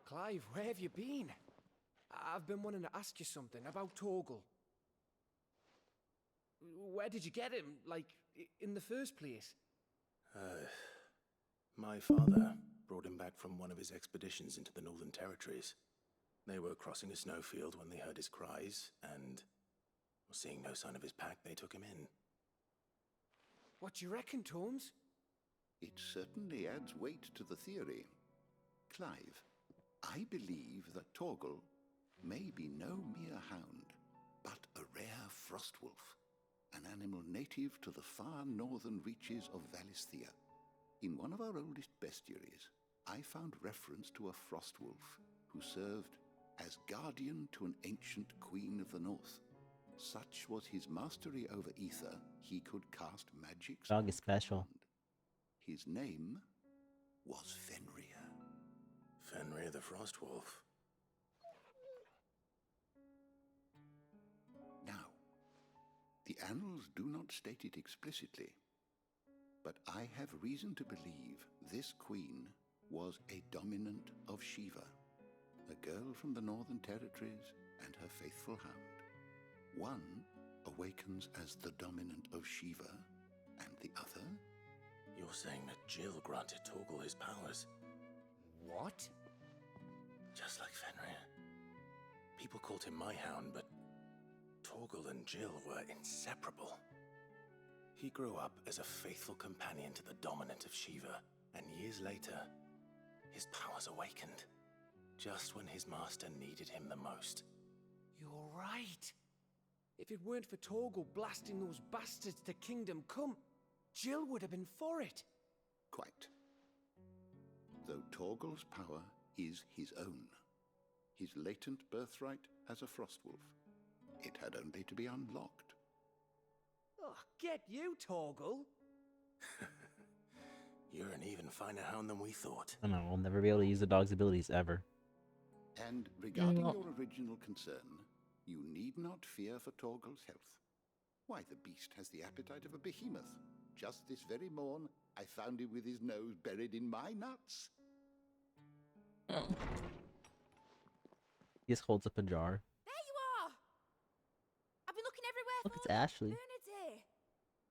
Clive, where have you been? I've been wanting to ask you something about Torgal. Where did you get him, like, in the first place? My father brought him back from one of his expeditions into the Northern Territories. They were crossing a snowfield when they heard his cries, and seeing no sign of his pack, they took him in. What do you reckon, Tomes? It certainly adds weight to the theory. Clive, I believe that Torgal may be no mere hound, but a rare frostwolf, an animal native to the far northern reaches of Valisthea. In one of our oldest bestiaries, I found reference to a frostwolf who served as guardian to an ancient queen of the north. Such was his mastery over ether, he could cast magics. Dog is special. His name was Fenrir. Fenrir the Frostwolf. Now, the annals do not state it explicitly, but I have reason to believe this queen was a dominant of Shiva, a girl from the Northern Territories and her faithful hound. One awakens as the dominant of Shiva, and the other... You're saying that Jill granted Torgal his powers? What? Just like Fenrir. People called him my hound, but Torgal and Jill were inseparable. He grew up as a faithful companion to the dominant of Shiva, and years later, his powers awakened, just when his master needed him the most. You're right. If it weren't for Torgal blasting those bastards to Kingdom Come, Jill would have been for it. Quite. Though Torgal's power is his own, his latent birthright as a frostwolf, it had only to be unlocked. Oh, get you, Torgal. You're an even finer hound than we thought. I know, we'll never be able to use the dog's abilities ever. And regarding your original concern, you need not fear for Torgal's health. Why, the beast has the appetite of a behemoth. Just this very morn, I found him with his nose buried in my nuts. He just holds up a jar. There you are! I've been looking everywhere Look, for it's you. Ashley. Bernadette,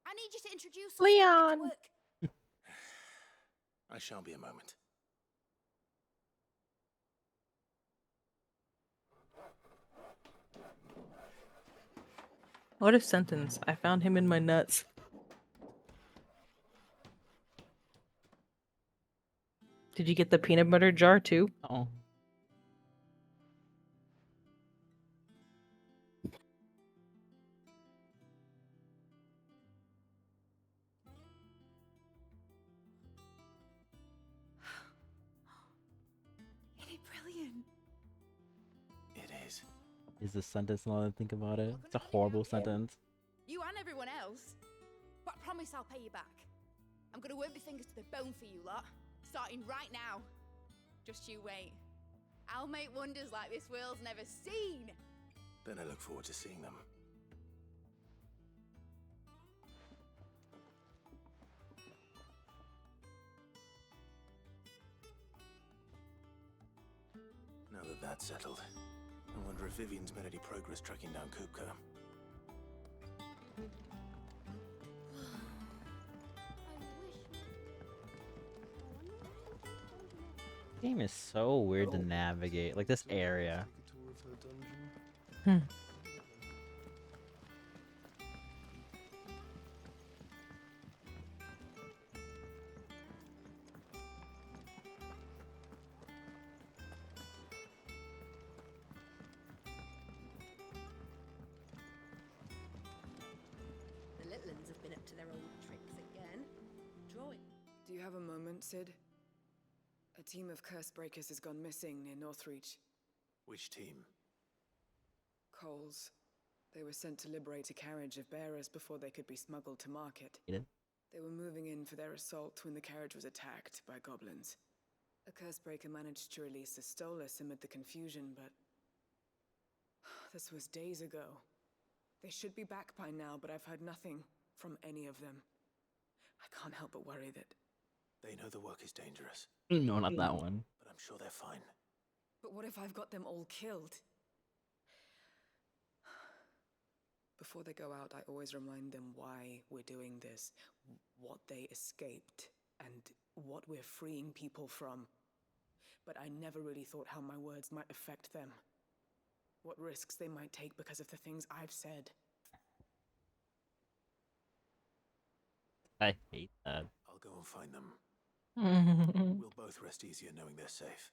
I need you to introduce us Leon! to work. I shall be a moment. What a sentence. I found him in my nuts. Did you get the peanut butter jar too? Oh. Isn't it brilliant? It is. Is this sentence now that I think about it? It's a horrible sentence. You and everyone else. But I promise I'll pay you back. I'm gonna work my fingers to the bone for you lot. Starting right now. Just you wait. I'll make wonders like this world's never seen. Then I look forward to seeing them. Now that that's settled, I wonder if Vivian's made any progress tracking down Kupka. This game is so weird to navigate. Like this area. Hmm. The little uns have been up to their old tricks again. Drawing. Do you have a moment, Sid? A team of curse breakers has gone missing near Northreach. Which team? Coles. They were sent to liberate a carriage of bearers before they could be smuggled to market. Aiden? They were moving in for their assault when the carriage was attacked by goblins. A curse breaker managed to release a Stolas amid the confusion, but... this was days ago. They should be back by now, but I've heard nothing from any of them. I can't help but worry that... They know the work is dangerous, No, not that one. but I'm sure they're fine. But what if I've got them all killed? Before they go out, I always remind them why we're doing this, what they escaped, and what we're freeing people from. But I never really thought how my words might affect them. What risks they might take because of the things I've said. I hate that. I'll go and find them. Mm. We'll both rest easier knowing they're safe.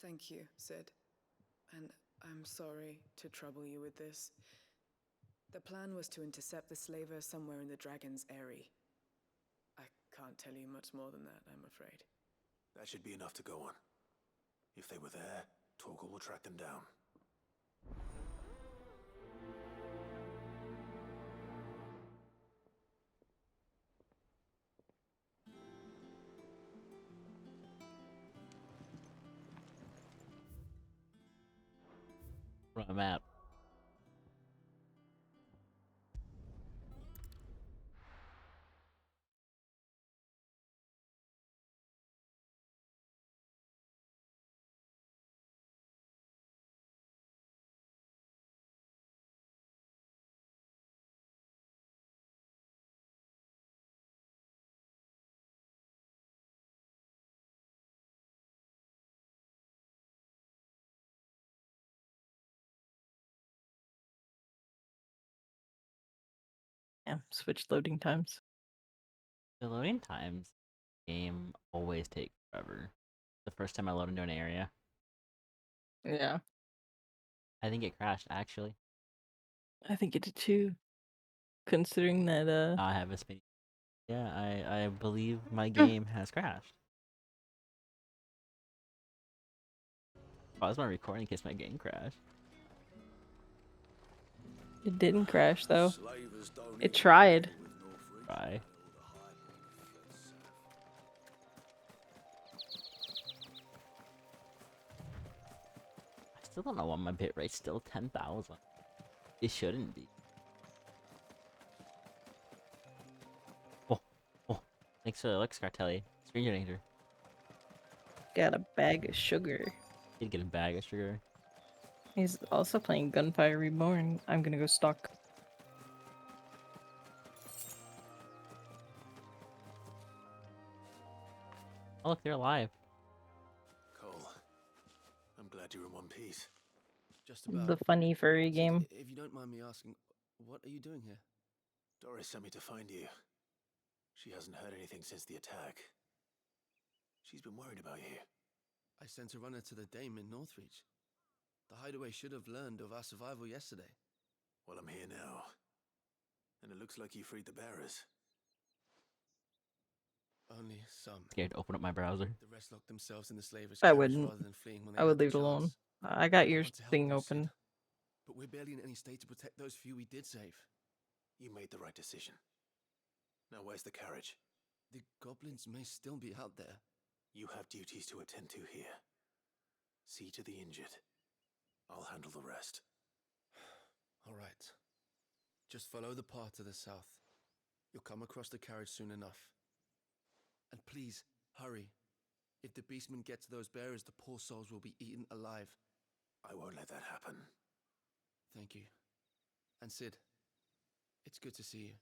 Thank you, Sid. And I'm sorry to trouble you with this. The plan was to intercept the slaver somewhere in the Dragon's Eyrie. I can't tell you much more than that, I'm afraid. That should be enough to go on. If they were there, Torgal will track them down. Run a map. Yeah, switch loading times. The loading times game always take forever. The first time I load into an area, Yeah, I think it crashed actually. I think it did too. Considering that, I have a spin. Yeah, I believe my game has crashed. Pause my recording in case my game crashed. it didn't crash though. It tried. Try. I still don't know why my bitrate's still 10,000. It shouldn't be. Oh, thanks for the Lex Cartelli. Stranger danger. Got a bag of sugar. Did get a bag of sugar. He's also playing Gunfire Reborn. I'm gonna go stalk. Oh look, they're alive. Cole, I'm glad you're in one piece. Just about. The funny furry game. If you don't mind me asking, what are you doing here? Doris sent me to find you. She hasn't heard anything since the attack. She's been worried about you. I sent a runner to the Dame in Northreach. The hideaway should have learned of our survival yesterday. Well, I'm here now. And it looks like you freed the bearers. Only some. Scared to open up my browser. The rest locked themselves in the slavers' I carriage wouldn't. rather than fleeing when they I would had the leave it alone. chance. I got your want to help thing you, Sid, open. But we're barely in any state to protect those few we did save. You made the right decision. Now where's the carriage? The goblins may still be out there. You have duties to attend to here. See to the injured. I'll handle the rest. All right. Just follow the path to the south. You'll come across the carriage soon enough. And please, hurry. If the beastmen get to those bearers, the poor souls will be eaten alive. I won't let that happen. Thank you. And Sid, it's good to see you.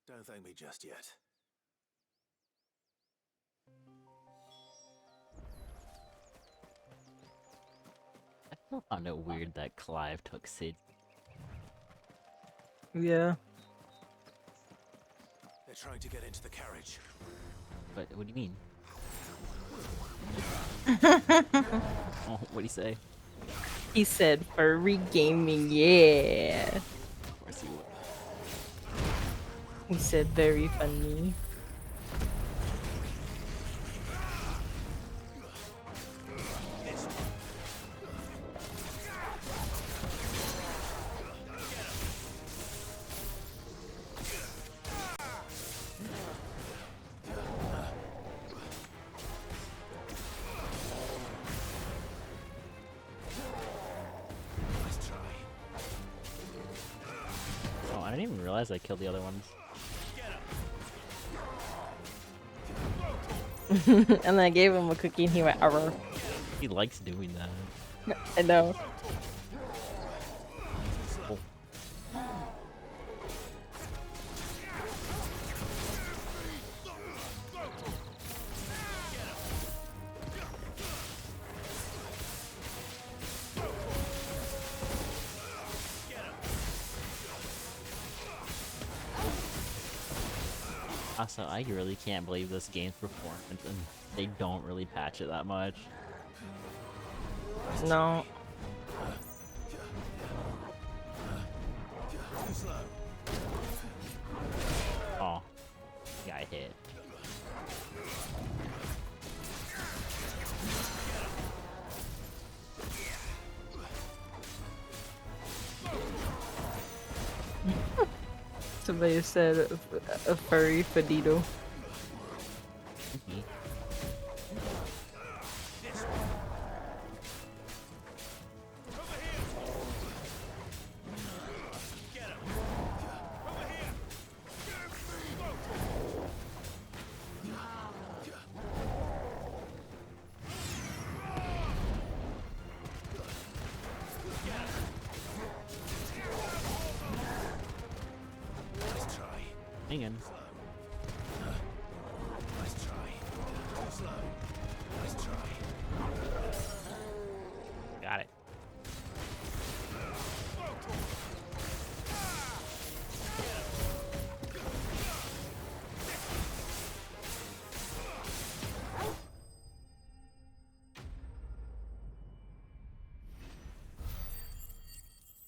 Don't thank me just yet. I still found it weird that Clive took Sid. Yeah. They're trying to get into the carriage. But what do you mean? Oh, what'd he say? He said furry gaming, yeah. Of course he would. He said very funny. Nice try. Oh, I didn't even realize I killed the other ones. And then I gave him a cookie and he went, arr. He likes doing that. I know. Oh. Also, I really can't believe this game's performance, and they don't really patch it that much. No. Oh, got hit. Somebody said a furry fedito. Mhm. Nice try. Hanging. Nice try. Too slow. Nice try. Got it.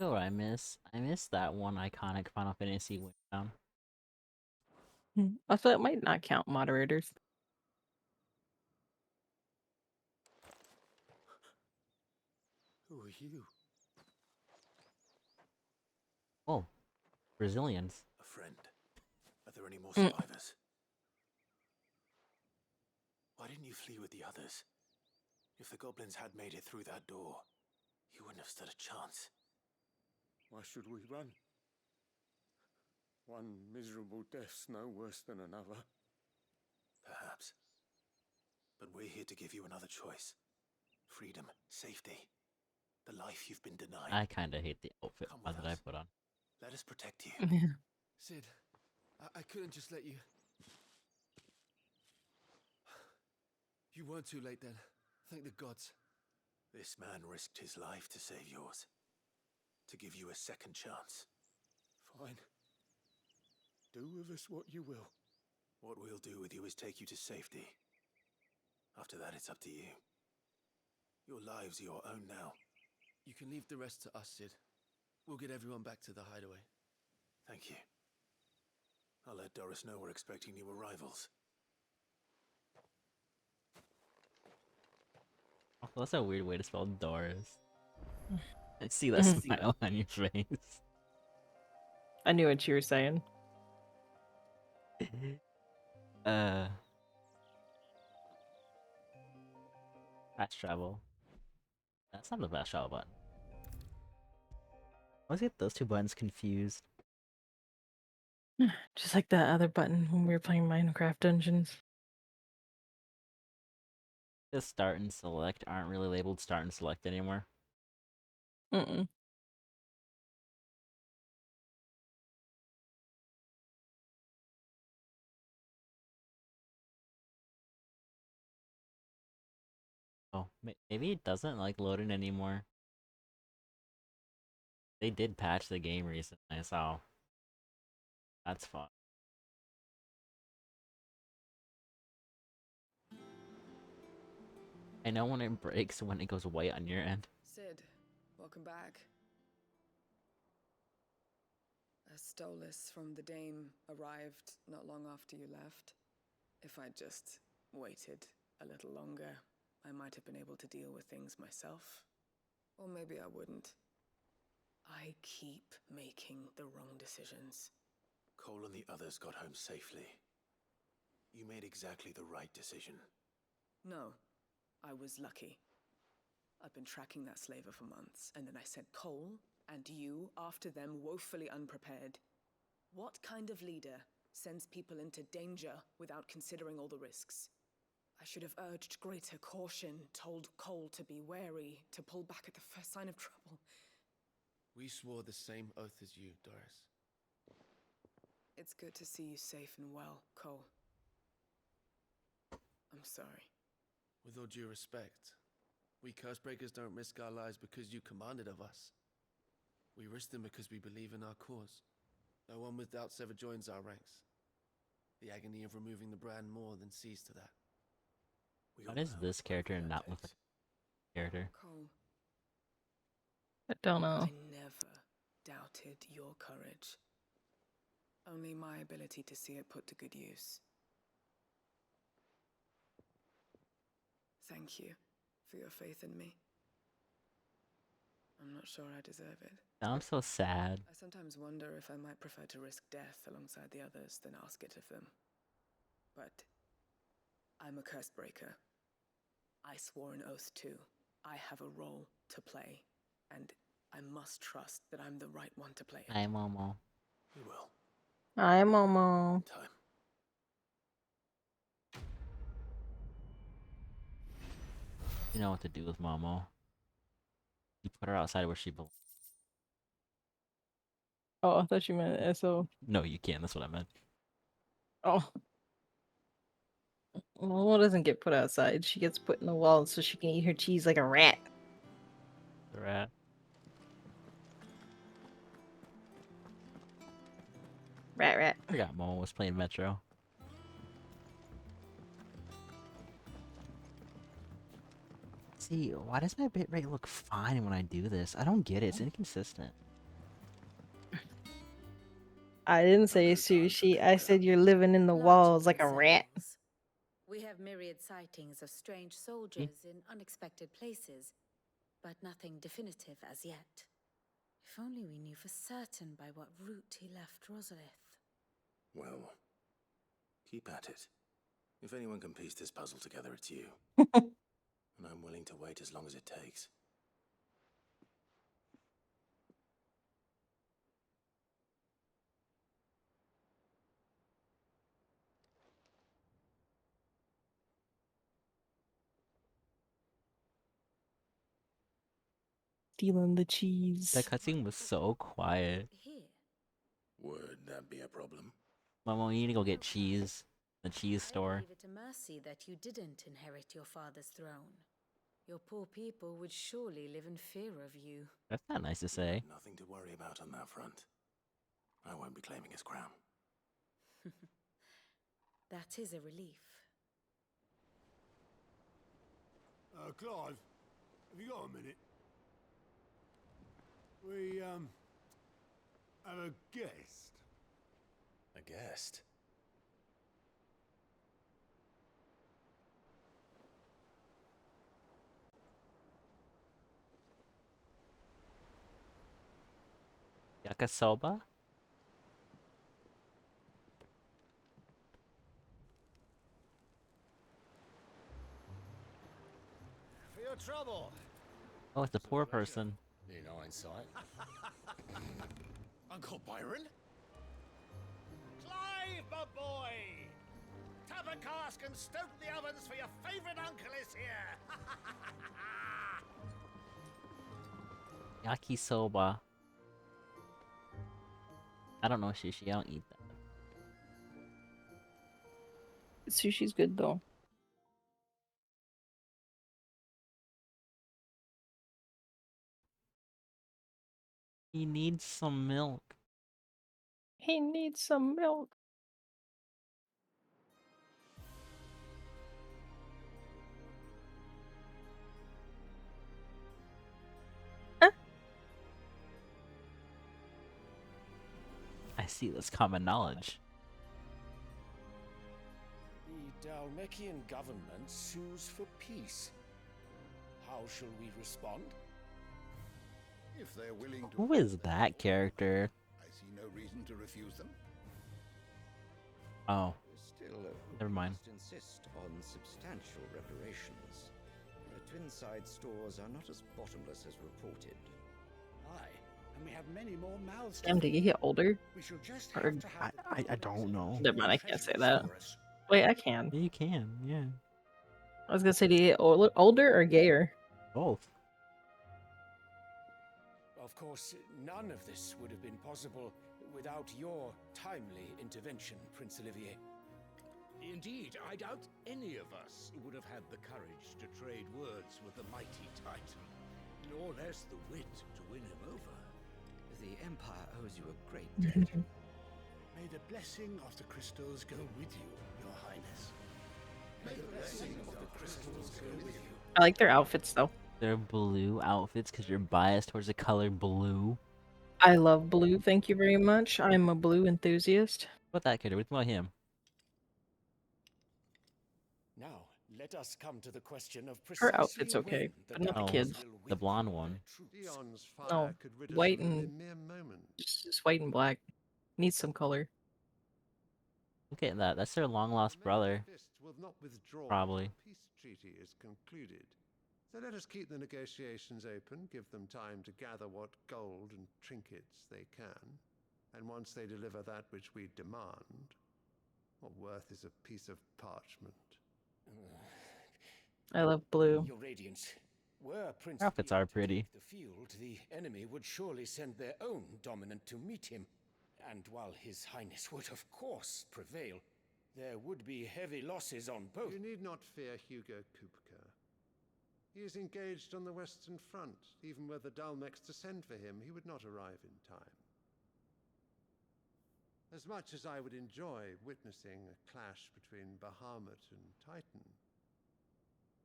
You know what I miss? I miss that one iconic Final Fantasy win down. Also, it might not count moderators. Who are you? Oh, Brazilians. A friend. Are there any more Mm. survivors? Why didn't you flee with the others? If the goblins had made it through that door, you wouldn't have stood a chance. Why should we run? One miserable death's no worse than another. Perhaps. But we're here to give you another choice. Freedom, safety, the life you've been denied. I kinda hate the outfit Come with that I us. put on. Let us protect you. Sid, I couldn't just let you. You weren't too late then. Thank the gods. This man risked his life to save yours. To give you a second chance. Fine. Do with us what you will. What we'll do with you is take you to safety. After that, it's up to you. Your lives are your own now. You can leave the rest to us, Sid. We'll get everyone back to the hideaway. Thank you. I'll let Doris know we're expecting new arrivals. Also, that's a weird way to spell Doris. I see that smile on your face. I knew what you were saying. uh, fast travel. That's not the fast travel button. I always get those two buttons confused. Just like that other button when we were playing Minecraft Dungeons. The start and select aren't really labeled start and select anymore. Mm-mm. Oh, maybe it doesn't like loading anymore. They did patch the game recently, so that's fun. I know when it breaks when it goes white on your end. Sid, welcome back. A Stolas from the Dame arrived not long after you left. If I'd just waited a little longer, I might have been able to deal with things myself. Or maybe I wouldn't. I keep making the wrong decisions. Cole and the others got home safely. You made exactly the right decision. No, I was lucky. I've been tracking that slaver for months, and then I sent Cole and you after them woefully unprepared. What kind of leader sends people into danger without considering all the risks? I should have urged greater caution, told Cole to be wary, to pull back at the first sign of trouble. We swore the same oath as you, Doris. It's good to see you safe and well, Cole. I'm sorry. With all due respect, we Cursebreakers don't risk our lives because you commanded of us. We risk them because we believe in our cause. No one with doubts ever joins our ranks. The agony of removing the brand more than sees to that. We Why all does know this what character that not look like takes. a character? Cole, I don't know. I never doubted your courage. Only my ability to see it put to good use. Thank you for your faith in me. I'm not sure I deserve it. I'm so sad. I sometimes wonder if I might prefer to risk death alongside the others than ask it of them. But I'm a curse breaker. I swore an oath too. I have a role to play, and I must trust that I'm the right one to play it. Hi, Momo. We will. Hi, Momo. In time. You know what to do with Momo. You put her outside where she belongs. Oh, I thought you meant SO. No, you can't. That's what I meant. Oh. Momo doesn't get put outside. She gets put in the wall so she can eat her cheese like a rat. The rat. Rat, rat. I forgot Momo was playing Metro. See, why does my bitrate look fine when I do this? I don't get it. It's inconsistent. I didn't say sushi. I said you're living in the walls like a rat. We have myriad sightings of strange soldiers in unexpected places, but nothing definitive as yet. If only we knew for certain by what route he left Rosalith. Well, keep at it. If anyone can piece this puzzle together, it's you. And I'm willing to wait as long as it takes. Stealing the cheese. That cutscene was so quiet. Here. Would that be a problem? Momo, you need to go get cheese. The cheese store. I leave it a mercy that you didn't inherit your father's throne. Your poor people would surely live in fear of you. That's not nice to say. Nothing to worry about on that front. I won't be claiming his crown. That is a relief. Clive, have you got a minute? We, have a guest. A guest? Yakisoba? For your trouble. Oh, it's a poor person. In hindsight. Uncle Byron? Clive, my boy! Tap a cask and stoke the ovens for your favourite uncle is here! Yakisoba. I don't know sushi. I don't eat that. Sushi's good though. He needs some milk. He needs some milk. I see this common knowledge. The Dalmekian government sues for peace. How shall we respond? If they're willing to... Who is that character? I see no reason to refuse them. Oh, Still, never mind. we must insist on substantial reparations. The Twinside stores are not as bottomless as reported. Aye, and we have many more mouths to Damn, did feed. he get older? We shall just Or- have to have I don't know. Never mind, I can't say treasures that. for us. Wait, I can. Yeah, you can, yeah. I was gonna say, do you get older or gayer? Both. Of course, none of this would have been possible without your timely intervention, Prince Olivier. Indeed, I doubt any of us would have had the courage to trade words with the mighty Titan, nor less the wit to win him over. The Empire owes you a great debt. May the blessing of the crystals go with you, Your Highness. May the blessing of the crystals go with you. I like their outfits though. They're blue outfits because you're biased towards the color blue. I love blue. Thank you very much. I'm a blue enthusiast. What that kid? What about him? Now, let us come to the question of Her precisely outfit's okay, when but not the Oh, kids. will the blonde withdraw one. their troops. Dion's fire No, could rid us white of them and in mere moments. just white and black. Needs some color. Look at that. That's their long lost brother. Fists will not withdraw Probably. until a peace treaty is concluded. So let us keep the negotiations open, give them time to gather what gold and trinkets they can, and once they deliver that which we demand, what worth is a piece of parchment? I love blue. Your Radiance, were Prince Outfits Lear are to pretty. take the field, the enemy would surely send their own dominant to meet him. And while His Highness would of course prevail, there would be heavy losses on both. You need not fear Hugo Kupka. He is engaged on the Western Front. Even were the Dalmex to send for him, he would not arrive in time. As much as I would enjoy witnessing a clash between Bahamut and Titan,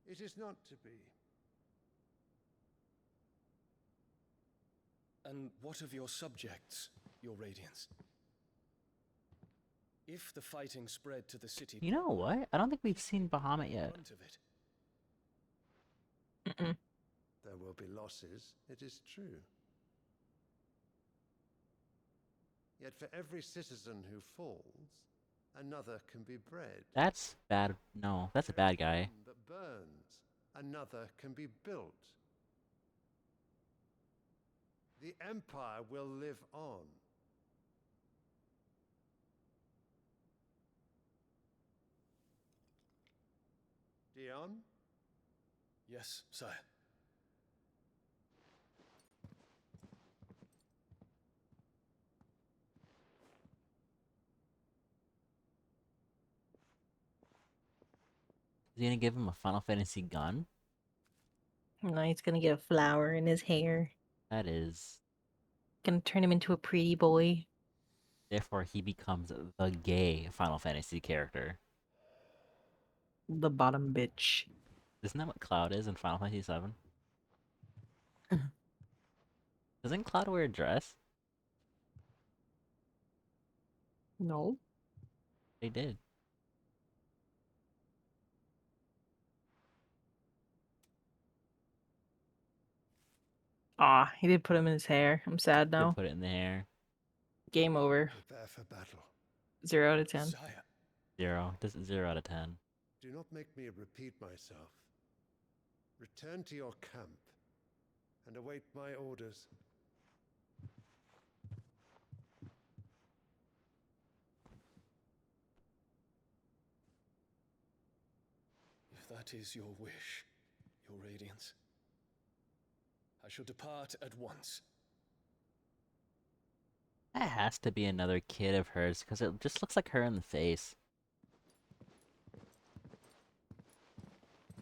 it is not to be. And what of your subjects, Your Radiance? If the fighting spread to the city... You know what? I don't think we've seen Bahamut yet. front of it, There will be losses, it is true. Yet for every citizen who falls, another can be bred. That's bad. No, that's a bad guy. One that burns, another can be built. The Empire will live on. Dion? Yes, sire. Is he gonna give him a Final Fantasy gun? No, he's gonna get a flower in his hair. That is. Gonna turn him into a pretty boy. Therefore, he becomes the gay Final Fantasy character. The bottom bitch. Isn't that what Cloud is in Final Fantasy VII? Doesn't Cloud wear a dress? No. They did. Aw, he did put him in his hair. I'm sad They now. put it in the hair. Game over. Prepare for battle. 0 out of 10. Sire, 0. This is 0 out of 10. Do not make me repeat myself. Return to your camp and await my orders. if that is your wish, Your Radiance, I shall depart at once. That has to be another kid of hers, because it just looks like her in the face.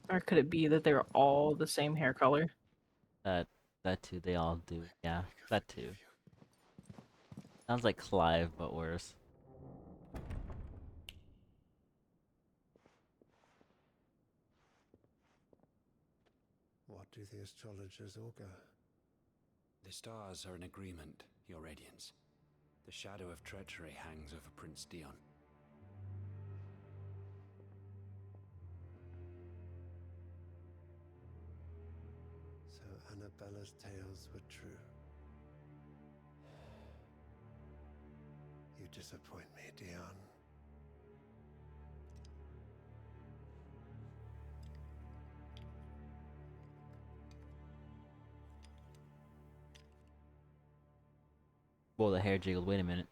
Or could it be that they're all the same hair color? That too, they all do. Yeah, that too. Sounds like Clive, but worse. What do the astrologers augur? The stars are in agreement, Your Radiance. The shadow of treachery hangs over Prince Dion. So Annabella's tales were true. You disappoint me, Dion. Whoa, the hair jiggled. Wait a minute.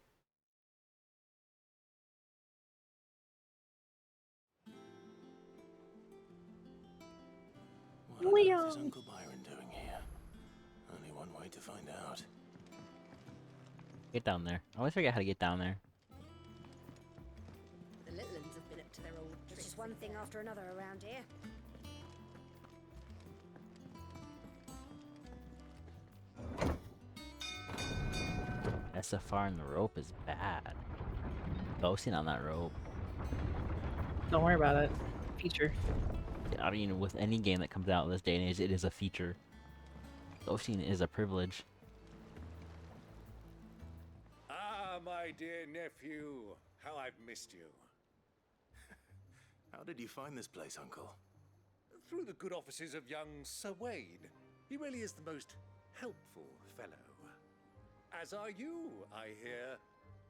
one way to find out. Get down there. I always forget how to get down there. The little ones have been up to their old tricks. It's just one thing after another around here. SFR and the rope is bad. Ghosting on that rope. Don't worry about it. Feature. I mean, with any game that comes out in this day and age, it is a feature. Ghosting is a privilege. Ah, my dear nephew. How I've missed you. How did you find this place, Uncle? Through the good offices of young Sir Wade. He really is the most helpful fellow. As are you, I hear.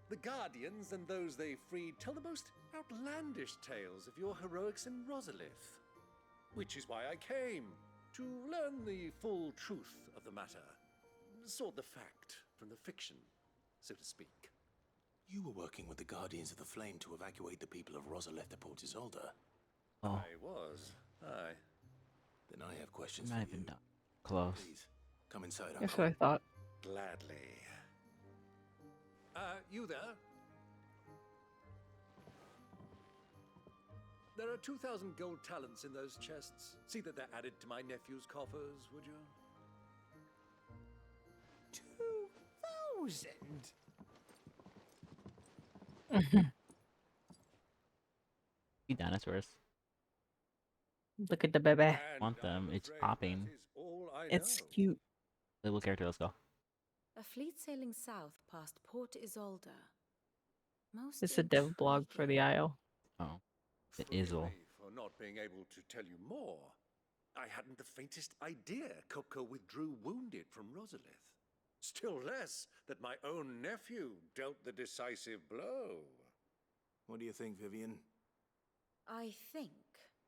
The Guardians and those they freed tell the most outlandish tales of your heroics in Rosalith. Which is why I came, to learn the full truth of the matter. Sort the fact from the fiction, so to speak. You were working with the Guardians of the Flame to evacuate the people of Rosalith to Port Isolde. Oh. I was. Aye. Then I have questions Might for have you. been done. Close. Please, come inside, Uncle. That's what I thought. Gladly. You there? There are 2,000 gold talents in those chests. See that they're added to my nephew's coffers, would you? 2,000? You dinosaurs. Look at the baby. I want them. It's popping. It's cute. Little character, let's go. A fleet sailing south past Port Isolde. Most It's a dev blog for the Isle. Oh. The Izzle. For not being able to tell you more. I hadn't the faintest idea Kopko withdrew wounded from Rosalith. Still less that my own nephew dealt the decisive blow. What do you think, Vivian? I think,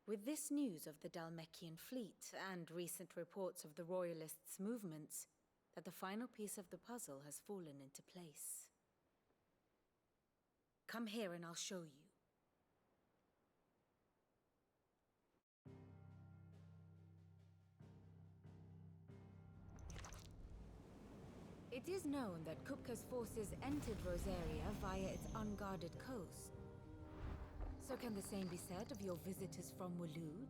with this news of the Dalmekian fleet and recent reports of the Royalists' movements, that the final piece of the puzzle has fallen into place. Come here and I'll show you. It is known that Kupka's forces entered Rosaria via its unguarded coast. So can the same be said of your visitors from Waloed?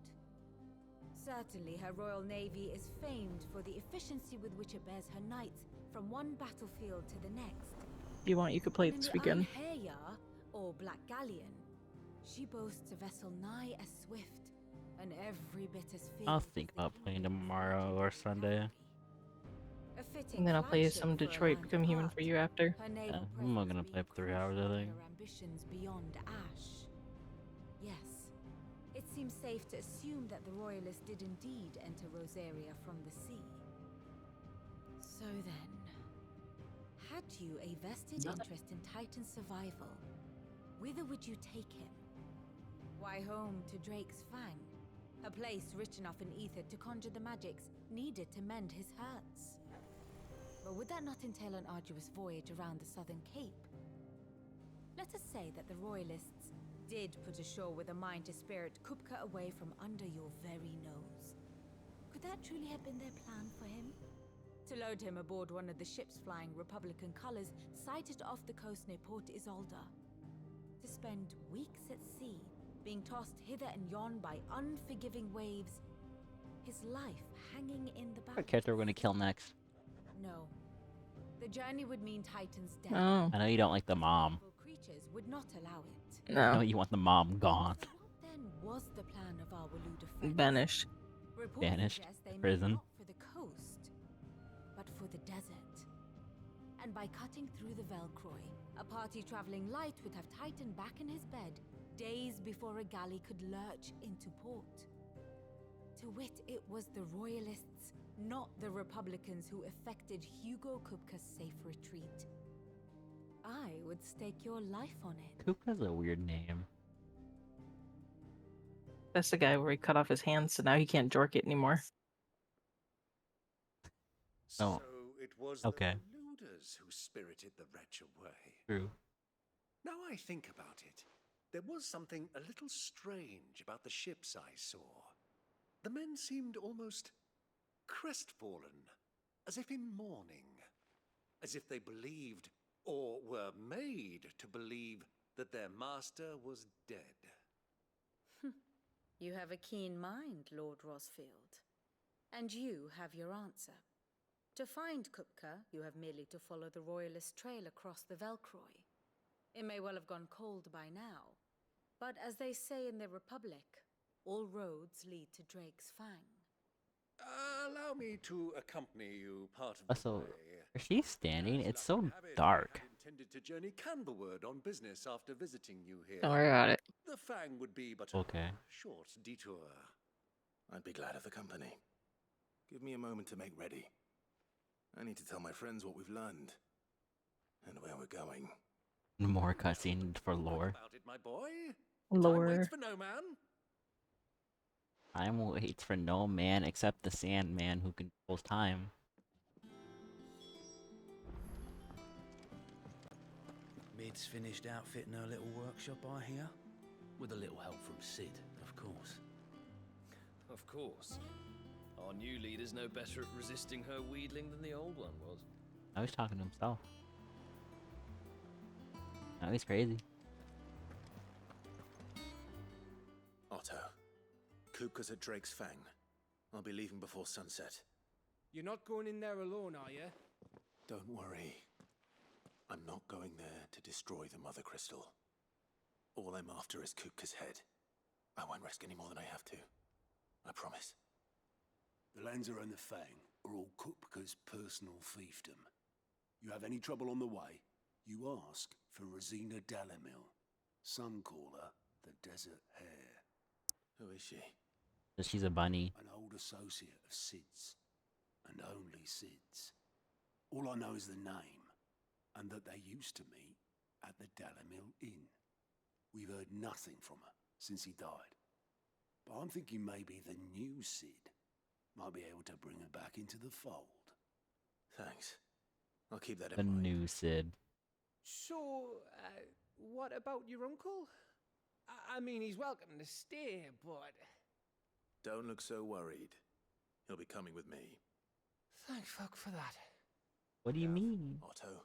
Certainly her Royal Navy is famed for the efficiency with which it bears her knights from one battlefield to the next. If you want, you could play it this weekend. Heya, or Black Galleon, she boasts a vessel nigh as swift and every bit as fierce. I'll think about playing tomorrow or Sunday. And then I'll play some Detroit Become Human for you after. Yeah, I'm not gonna play for 3 hours, I think. Her ambitions beyond Ash. Yes, it seems safe to assume that the Royalists did indeed enter Rosaria from the sea. So then, had you a vested interest in Titan's survival, whither would you take him? Why, home to Drake's Fang, a place rich enough in ether to conjure the magics needed to mend his hurts. But would that not entail an arduous voyage around the southern cape? Let us say that the Royalists did put ashore with a mind to spirit Kupka away from under your very nose. Could that truly have been their plan for him? To load him aboard one of the ships flying Republican colors sighted off the coast near Port Isolde. To spend weeks at sea, being tossed hither and yon by unforgiving waves, his life hanging in the back. What character we're gonna kill next? No. The journey would mean Titan's death. Oh. I know you don't like the mom. Creatures would not allow it. No. I know you want the mom gone. So what then was the plan of our Waloed friends? Banished. Reports Banished. suggest they Prison. Not for the coast, but for the desert. And by cutting through the Velcroy, a party traveling light would have Titan back in his bed days before a galley could lurch into port. To wit, it was the Royalists, not the Republicans, who effected Hugo Kupka's safe retreat. I would stake your life on it. Kupka's a weird name. That's the guy where he cut off his hands, so now he can't jork it anymore. Oh. So it was Okay. the Waloeders who spirited the wretch away. True. Now I think about it, there was something a little strange about the ships I saw. The men seemed almost crestfallen, as if in mourning, as if they believed, or were made to believe, that their master was dead. You have a keen mind, Lord Rosfield. And you have your answer. To find Kupka, you have merely to follow the Royalist trail across the Velcroy. It may well have gone cold by now, but as they say in the Republic, all roads lead to Drake's Fang. Allow me to accompany you part of the Also, way. where she's standing, As it's luck so would have it, dark. I had intended to journey Candlewood on business after visiting you here. Don't worry about it. The Fang would be but Okay. a short detour. I'd be glad of the company. Give me a moment to make ready. I need to tell my friends what we've learned. And where we're going. More cutscene for lore. About it, my boy. Time Lore. waits for no man. Time waits for no man except the Sandman who controls time. Mid's finished outfitting her little workshop, I hear. With a little help from Sid, of course. Of course. Our new leader's no better at resisting her wheedling than the old one was. Now he's talking to himself. Now he's crazy. Otto. Kupka's at Drake's Fang. I'll be leaving before sunset. You're not going in there alone, are you? Don't worry. I'm not going there to destroy the Mother Crystal. All I'm after is Kupka's head. I won't risk any more than I have to. I promise. The Lancer and the Fang are all Kupka's personal fiefdom. You have any trouble on the way, you ask for Rosina Dalamil, Suncaller, the Desert Hare. Who is she? So she's a bunny. An old associate of Sid's, and only Sid's. All I know is the name, and that they used to meet at the Dalamil Inn. We've heard nothing from her since he died. But I'm thinking maybe the new Sid might be able to bring her back into the fold. Thanks. I'll keep that The in mind. new Sid. So, what about your uncle? I mean, he's welcome to stay, but... Don't look so worried. He'll be coming with me. Thank fuck for that. What do you mean? Otto,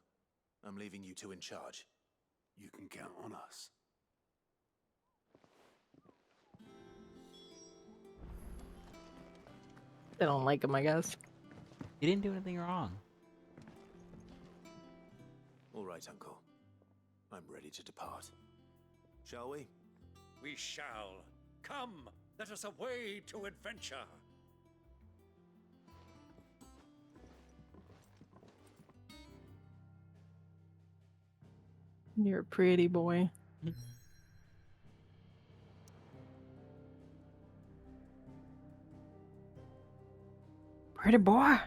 I'm leaving you two in charge. You can count on us. They don't like him, I guess. He didn't do anything wrong. All right, Uncle. I'm ready to depart. Shall we? We shall. Come, let us away to adventure. You're a pretty boy. Pretty boy.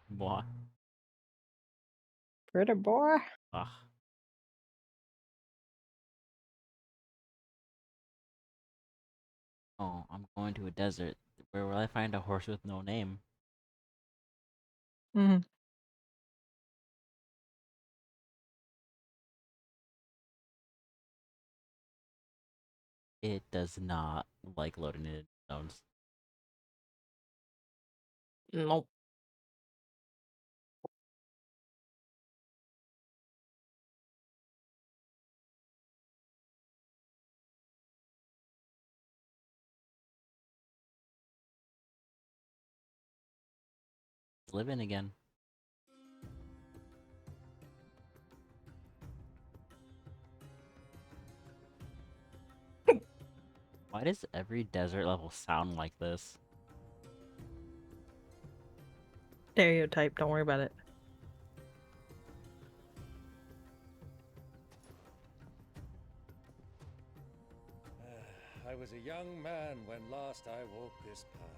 What? Pretty boy. Ugh. Oh, I'm going to a desert. Where will I find a horse with no name? Mm-hmm. It does not like loading in zones. Nope. Living again. Why does every desert level sound like this? Stereotype, don't worry about it. I was a young man when last I walked this path.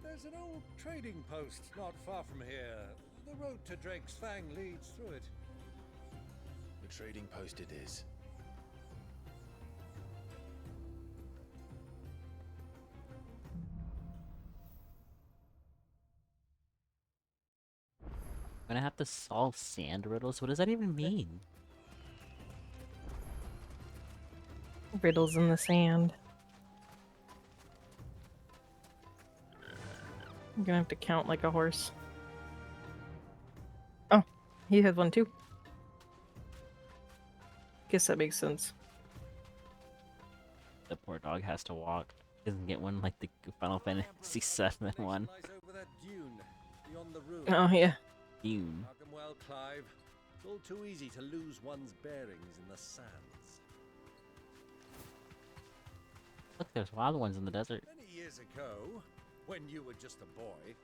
There's an old trading post not far from here. The road to Drake's Fang leads through it. The trading post it is. I'm gonna have to solve sand riddles? What does that even mean? Riddles in the sand. I'm gonna have to count like a horse. Oh, he has one too. Guess that makes sense. The poor dog has to walk. He doesn't get one like the Final Fantasy VII one. Lies over that dune beyond the ruin. Oh yeah. Dune. Mark 'em well, Clive. It's all too easy to lose one's bearings in the sands. Look, there's wild ones in the desert. Many years ago, when you were just a boy,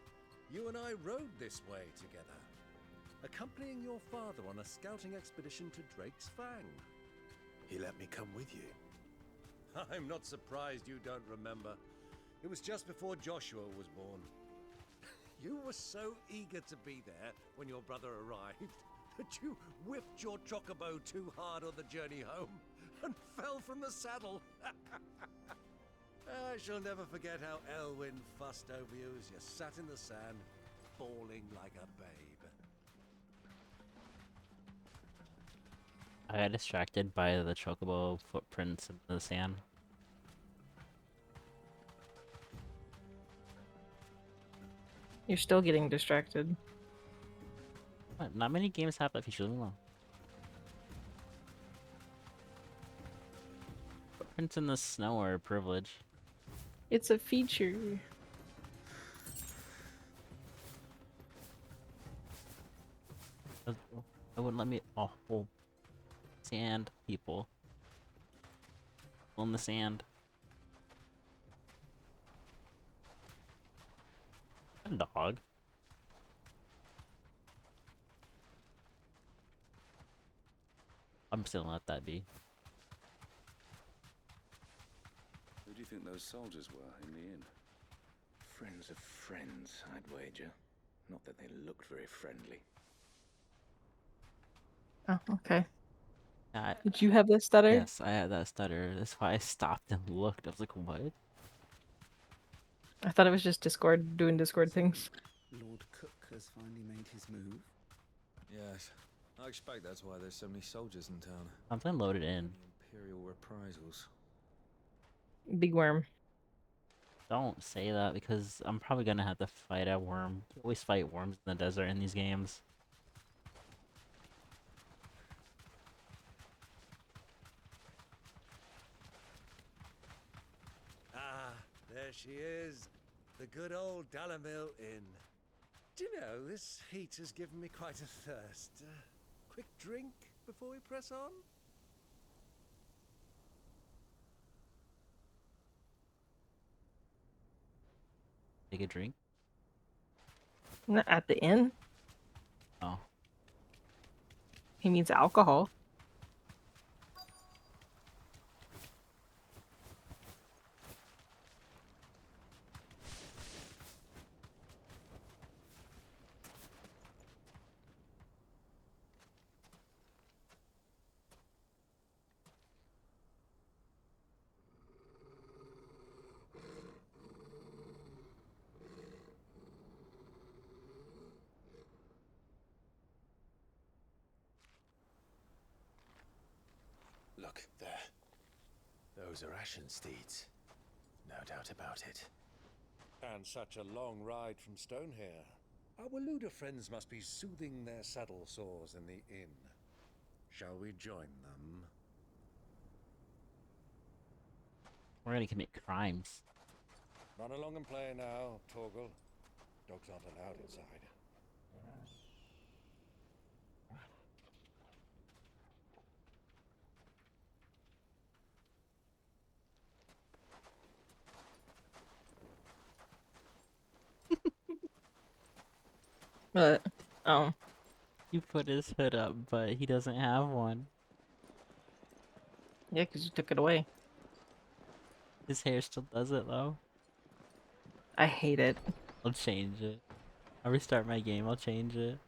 you and I rode this way together, accompanying your father on a scouting expedition to Drake's Fang. He let me come with you. I'm not surprised you don't remember. It was just before Joshua was born. You were so eager to be there when your brother arrived that you whipped your chocobo too hard on the journey home and fell from the saddle. I shall never forget how Elwyn fussed over you as you sat in the sand, bawling like a babe. I got distracted by the chocobo footprints in the sand. You're still getting distracted. What? Not many games have that feature. Leave me alone. Footprints in the snow are a privilege. It's a feature. It wouldn't let me. Oh, well, sand people. On the sand. A dog. I'm still gonna let that be. Who do you think those soldiers were in the inn? Friends of friends, I'd wager. Not that they looked very friendly. Oh, okay. I, Did you have this stutter? Yes, I had that stutter. That's why I stopped and looked. I was like, what? I thought it was just Discord doing Discord things. Lord Cook has finally made his move. Yes, I expect that's why there's so many soldiers in town. Something loaded in. Imperial reprisals. Big worm. Don't say that because I'm probably gonna have to fight a worm. You always fight worms in the desert in these games. Ah, there she is. The good old Dalamil Inn. Do you know, this heat has given me quite a thirst. Quick drink before we press on? Take a drink. Not at the inn. Oh. He means alcohol. Look, there. Those are Ashen steeds. No doubt about it. And such a long ride from Stonehair. Our Waluda friends must be soothing their saddle sores in the inn. Shall we join them? We're gonna commit crimes. Run along and play now, Torgal. Dogs aren't allowed inside. But, oh. You put his hood up, but he doesn't have one. Yeah, because you took it away. His hair still does it, though. I hate it. I'll change it. I'll restart my game, I'll change it.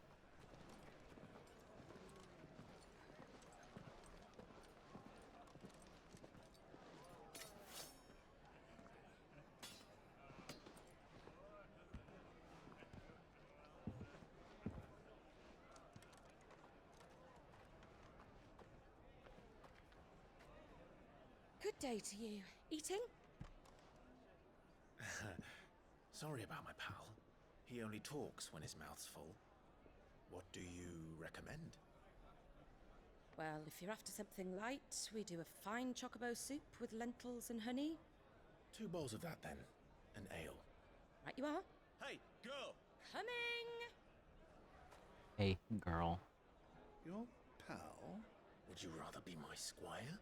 Good Good day to you. Eating? Sorry about my pal. He only talks when his mouth's full. What do you recommend? Well, if you're after something light, we do a fine chocobo soup with lentils and honey. 2 bowls of that, then. An ale. Right you are. Hey, girl! Coming! Hey, girl. Your pal? Would you rather be my squire?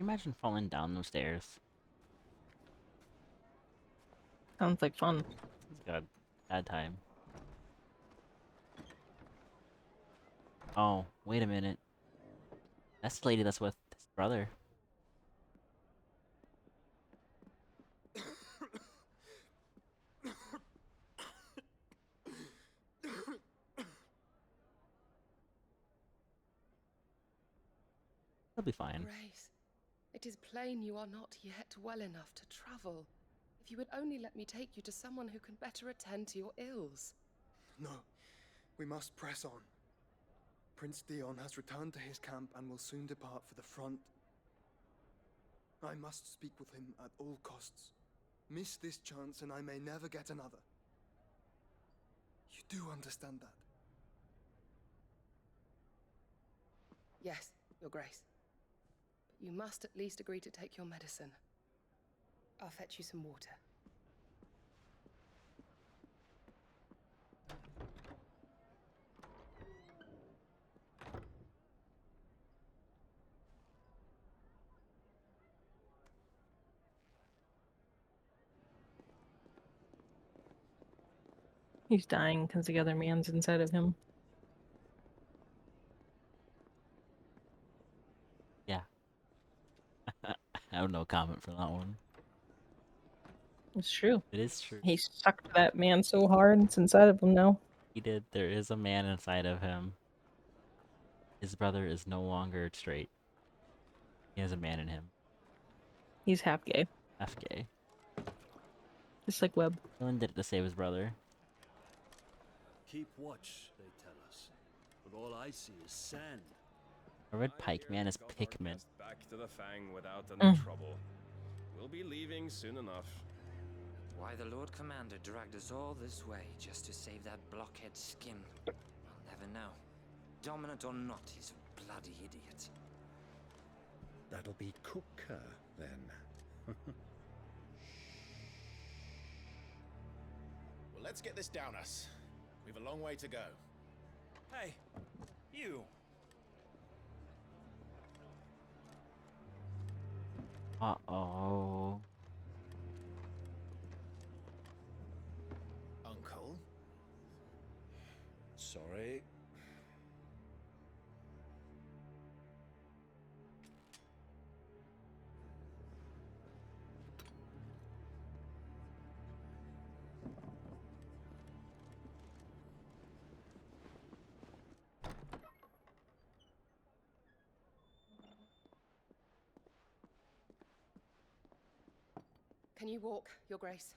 Imagine falling down those stairs. Sounds like fun. It's good. Bad time. Oh, wait a minute. That's the lady that's with his brother. He'll be fine. Grace, it is plain you are not yet well enough to travel. If you would only let me take you to someone who can better attend to your ills. No, we must press on. Prince Dion has returned to his camp and will soon depart for the front. I must speak with him at all costs. Miss this chance and I may never get another. You do understand that? Yes, Your Grace. But you must at least agree to take your medicine. I'll fetch you some water. He's dying because the other man's inside of him. Yeah. I have no comment for that one. It's true. It is true. He sucked that man so hard, it's inside of him now. He did. There is a man inside of him. His brother is no longer straight. He has a man in him. He's half gay. Half gay. Just like Webb. Dylan did it to save his brother. Keep watch, they tell us. But all I see is sand. A red pike man is Pikmin. Back to the Fang without any trouble. We'll be leaving soon enough. Why the Lord Commander dragged us all this way just to save that blockhead skin, I'll never know. Dominant or not, he's a bloody idiot. That'll be Cooker, then. Well, let's get this down us. We've a long way to go. Hey, you. Uh-oh. Uncle? Sorry. Can you walk, Your Grace?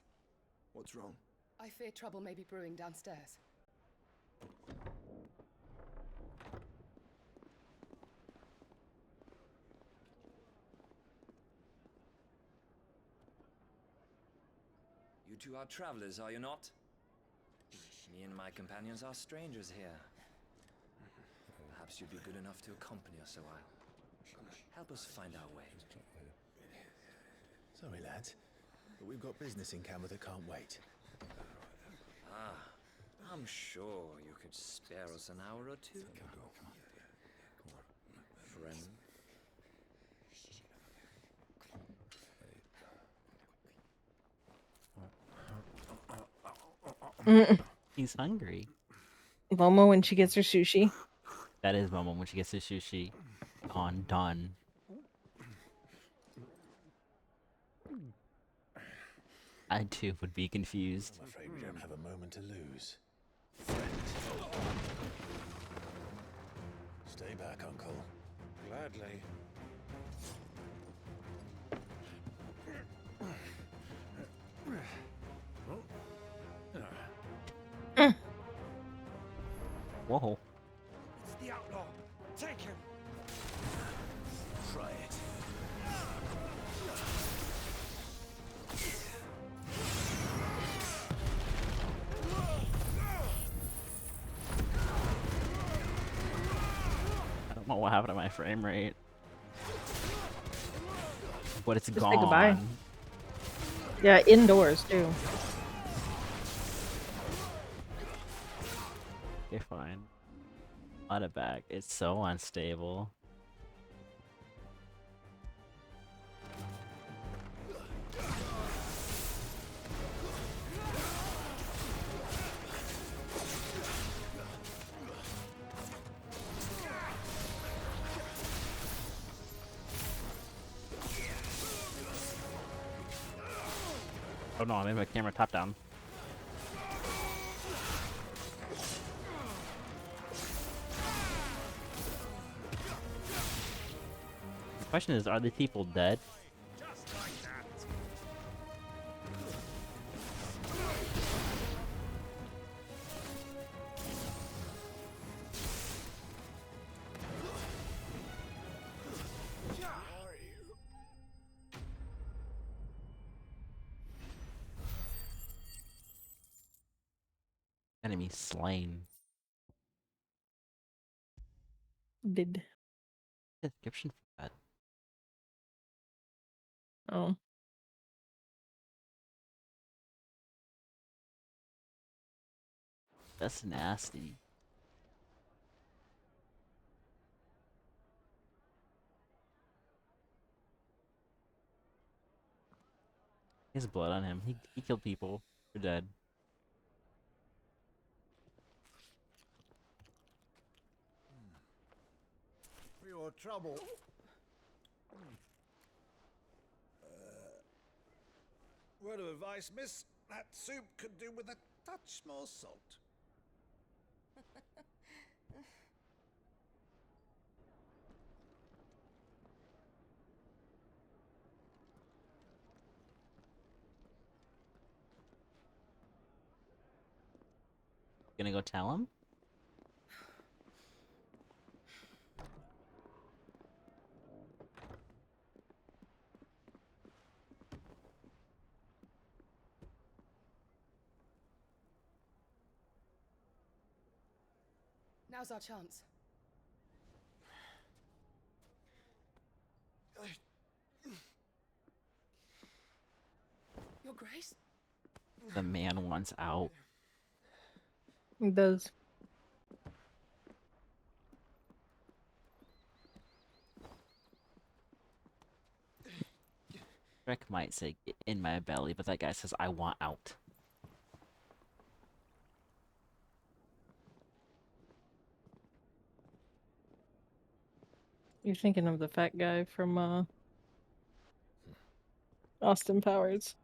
What's wrong? I fear trouble may be brewing downstairs. You two are travelers, are you not? Me and my companions are strangers here. Perhaps you'd be good enough to accompany us a while. Help us find our way. Sorry, lads, but we've got business in camera that can't wait. Ah, I'm sure you could spare us an hour or two. Friend. He's hungry. Momo when she gets her sushi. That is Momo when she gets his sushi. Done. I too would be confused. I'm afraid we don't have a moment to lose. badly. Whoa. It's the outlaw. Take him. Try it. I don't know what happened to my frame rate. But it's Just gone. say goodbye. Yeah, indoors too. Okay, fine. Let it back. It's so unstable. Oh no, I made my camera top down. The question is, are these people dead? Just like that. Enemy slain. Did. Description for that. Oh. That's nasty. He has blood on him. He killed people. They're dead. For your trouble. Word of advice, miss. That soup could do with a touch more salt. Gonna go tell him? Now's our chance. Your Grace? The man wants out. He does. Rick might say "Get in my belly," but that guy says I want out. You're thinking of the fat guy from Austin Powers.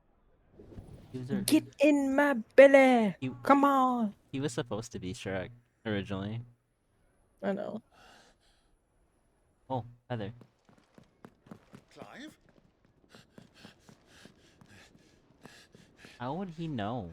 Get in my belly! Come on! He was supposed to be Shrek originally. I know. Oh, Heather. Clive? How would he know?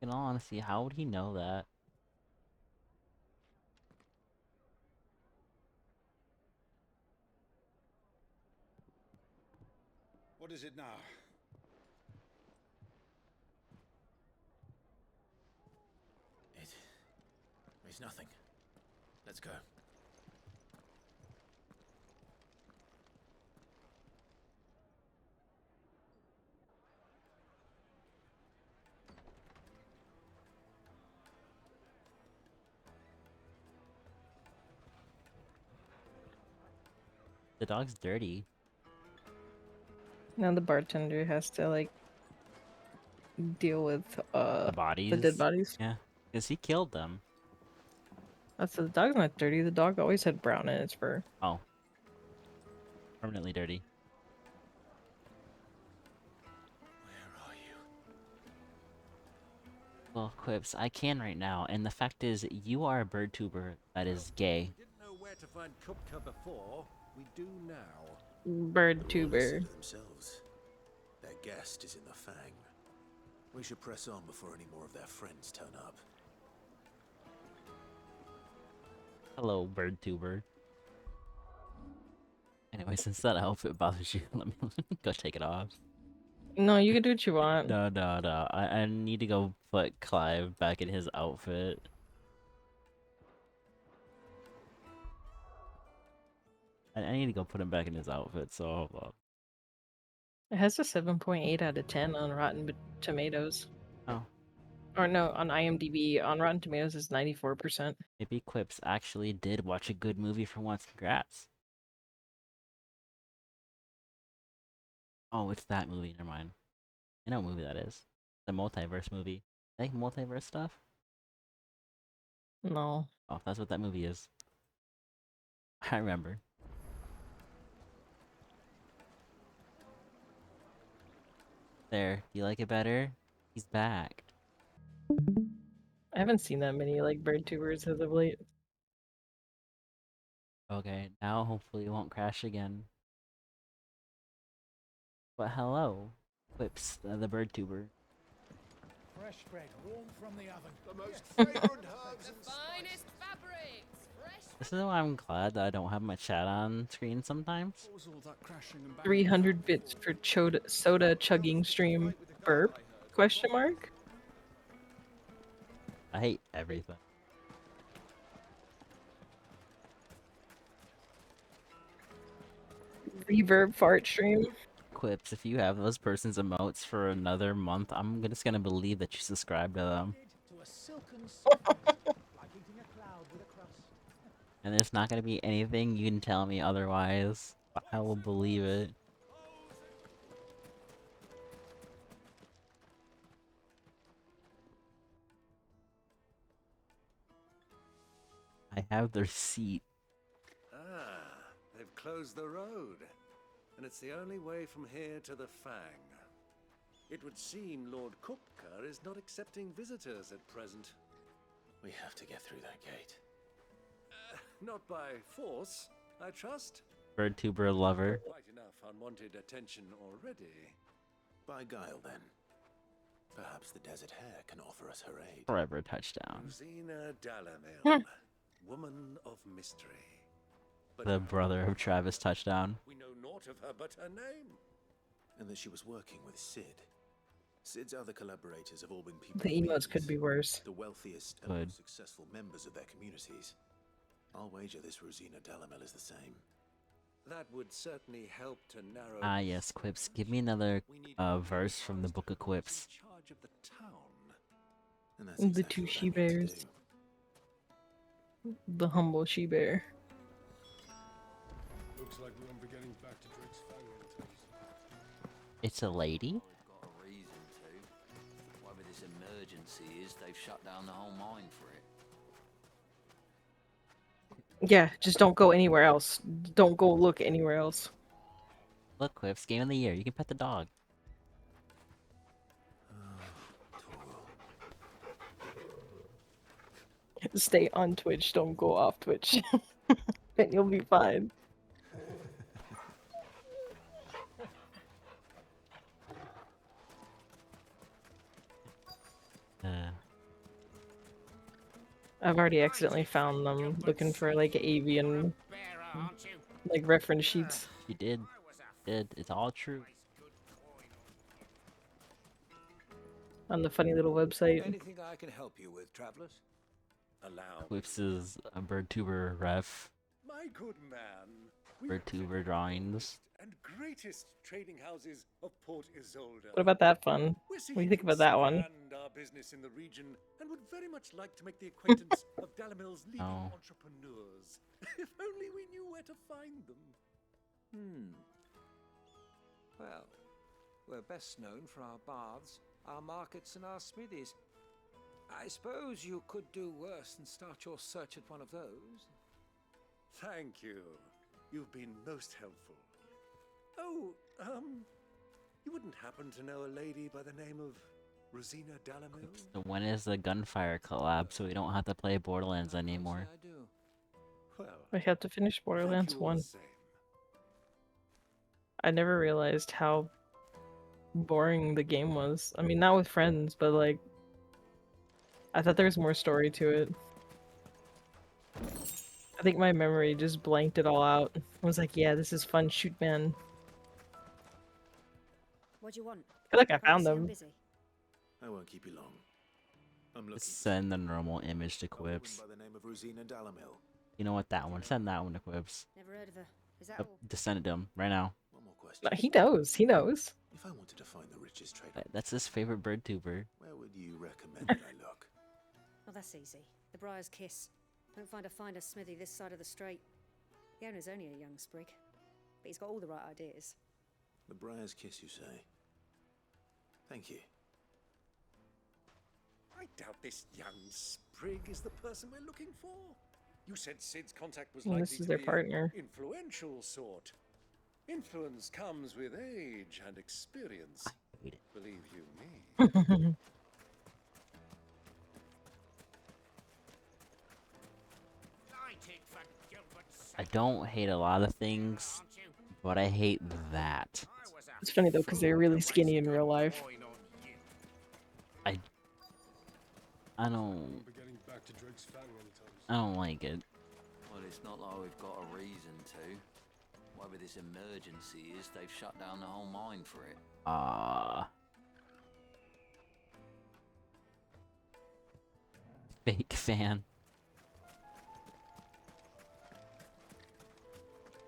In all honesty, how would he know that? What is it now? It's nothing. Let's go. The dog's dirty. Now the bartender has to like deal with The bodies. the dead bodies. Yeah, because he killed them. That's the dog's not dirty. The dog always had brown in its fur. Oh. Permanently dirty. Well, Quips, I can right now, and the fact is, you are a bird tuber that is gay. Didn't know where to find Kupka before. We do now. Bird tuber. Themselves. Their guest is in the Fang. We should press on before any more of their friends turn up. Hello, bird tuber. Anyway, since that outfit bothers you, let me go take it off. No, you can do what you want. No. I need to go put Clive back in his outfit. I need to go put him back in his outfit, so hold on. It has a 7.8 out of 10 on Rotten Tomatoes. Oh. Or no, on IMDb. On Rotten Tomatoes is 94%. Maybe Quips actually did watch a good movie for once. Congrats. Oh, it's that movie. Never mind. I know what movie that is. The multiverse movie. Like multiverse stuff? No. Oh, that's what that movie is. I remember. There. You like it better? He's back. I haven't seen that many like bird tubers as of late. Okay, now hopefully it won't crash again. But hello, Quips, the bird tuber. Fresh bread, warm from the oven. The most fragrant herbs and finest fabrics. This is why I'm glad that I don't have my chat on screen sometimes. 300 bits for soda chugging stream. Burp? Question mark? I hate everything. Reverb fart stream. Quips, if you have those person's emotes for another month, I'm just gonna believe that you subscribe to them. And there's not gonna be anything you can tell me otherwise. I will believe it. I have the receipt. Ah, they've closed the road. And it's the only way from here to the Fang. It would seem Lord Kupka is not accepting visitors at present. We have to get through that gate. Not by force, I trust. Bird tuber lover. Quite enough unwanted attention already. By guile, then. Perhaps the Desert Hare can offer us her aid. Forever touchdown. Rosina Dalamil, woman of mystery. But The brother of Travis touchdown. we know naught of her but her name. And that she was working with Sid. Sid's other collaborators have all been people The emotes could be worse. the wealthiest and most successful members of their communities. I'll wager this Rosina Dalamel is the same. That would certainly help to narrow. Ah yes, Quips. Give me another verse from the Book of Quips. Charge of the town. And that's The two she bears. The humble she bear. Looks like we won't be getting back to Drake's Fang anytime soon. It's a lady? Got a reason to. Whatever this emergency is, they've shut down the whole mine for it. Yeah, just don't go anywhere else. Don't go look anywhere else. Look, Quips, game of the year. You can pet the dog. Stay on Twitch, don't go off Twitch. And you'll be fine. I've already accidentally found them looking for like avian like reference sheets. You did. It's all true. On the funny little website. Anything I can help you with, travelers? Allow. Quips is a bird tuber ref. My good man. Bird tuber drawings. And greatest trading houses of Port Isolde. What about that fun? What do you think about that one? And our business in the region, and would very much like to make the acquaintance of Dalamil's leading Oh. entrepreneurs. If only we knew where to find them. Well, we're best known for our baths, our markets, and our smithies. I suppose you could do worse than start your search at one of those. Thank you. You've been most helpful. Oh, you wouldn't happen to know a lady by the name of Rosina Dalamil? So when is the Gunfire collab so we don't have to play Borderlands anymore? I do. Well, I have to finish Borderlands thank you all 1. the same. I never realized how boring the game was. I mean, not with friends, but like, I thought there was more story to it. I think my memory just blanked it all out. I was like, yeah, this is fun, shoot man. What do you want? I feel like I Can't found see I'm them. busy. I won't keep you long. I'm looking Just send the normal image to for a woman Quips. by the name of Rosina Dalamil. You know what, that one. Send that one to Quips. Never heard of her. Is that Yep, all? just send it to him right now. One more question. He knows. He knows. If I wanted to find the richest trader, That's his favorite bird tuber. where would you recommend that I look? Well, that's easy. The Briar's Kiss. Don't find a finer smithy this side of the strait. The owner's only a young sprig, but he's got all the right ideas. The Briar's Kiss, you say? Thank you. I doubt this young sprig is the person we're looking for. You said Sid's contact was Well, likely this to is their be partner. an influential sort. Influence comes with age and experience. Believe you me. I don't hate a lot of things, but I hate that. It's funny though, because they're really skinny in real life. I don't like it. Well, it's not like we've got a reason to. Whatever this emergency is, they've shut down the whole mine for it. Fake fan.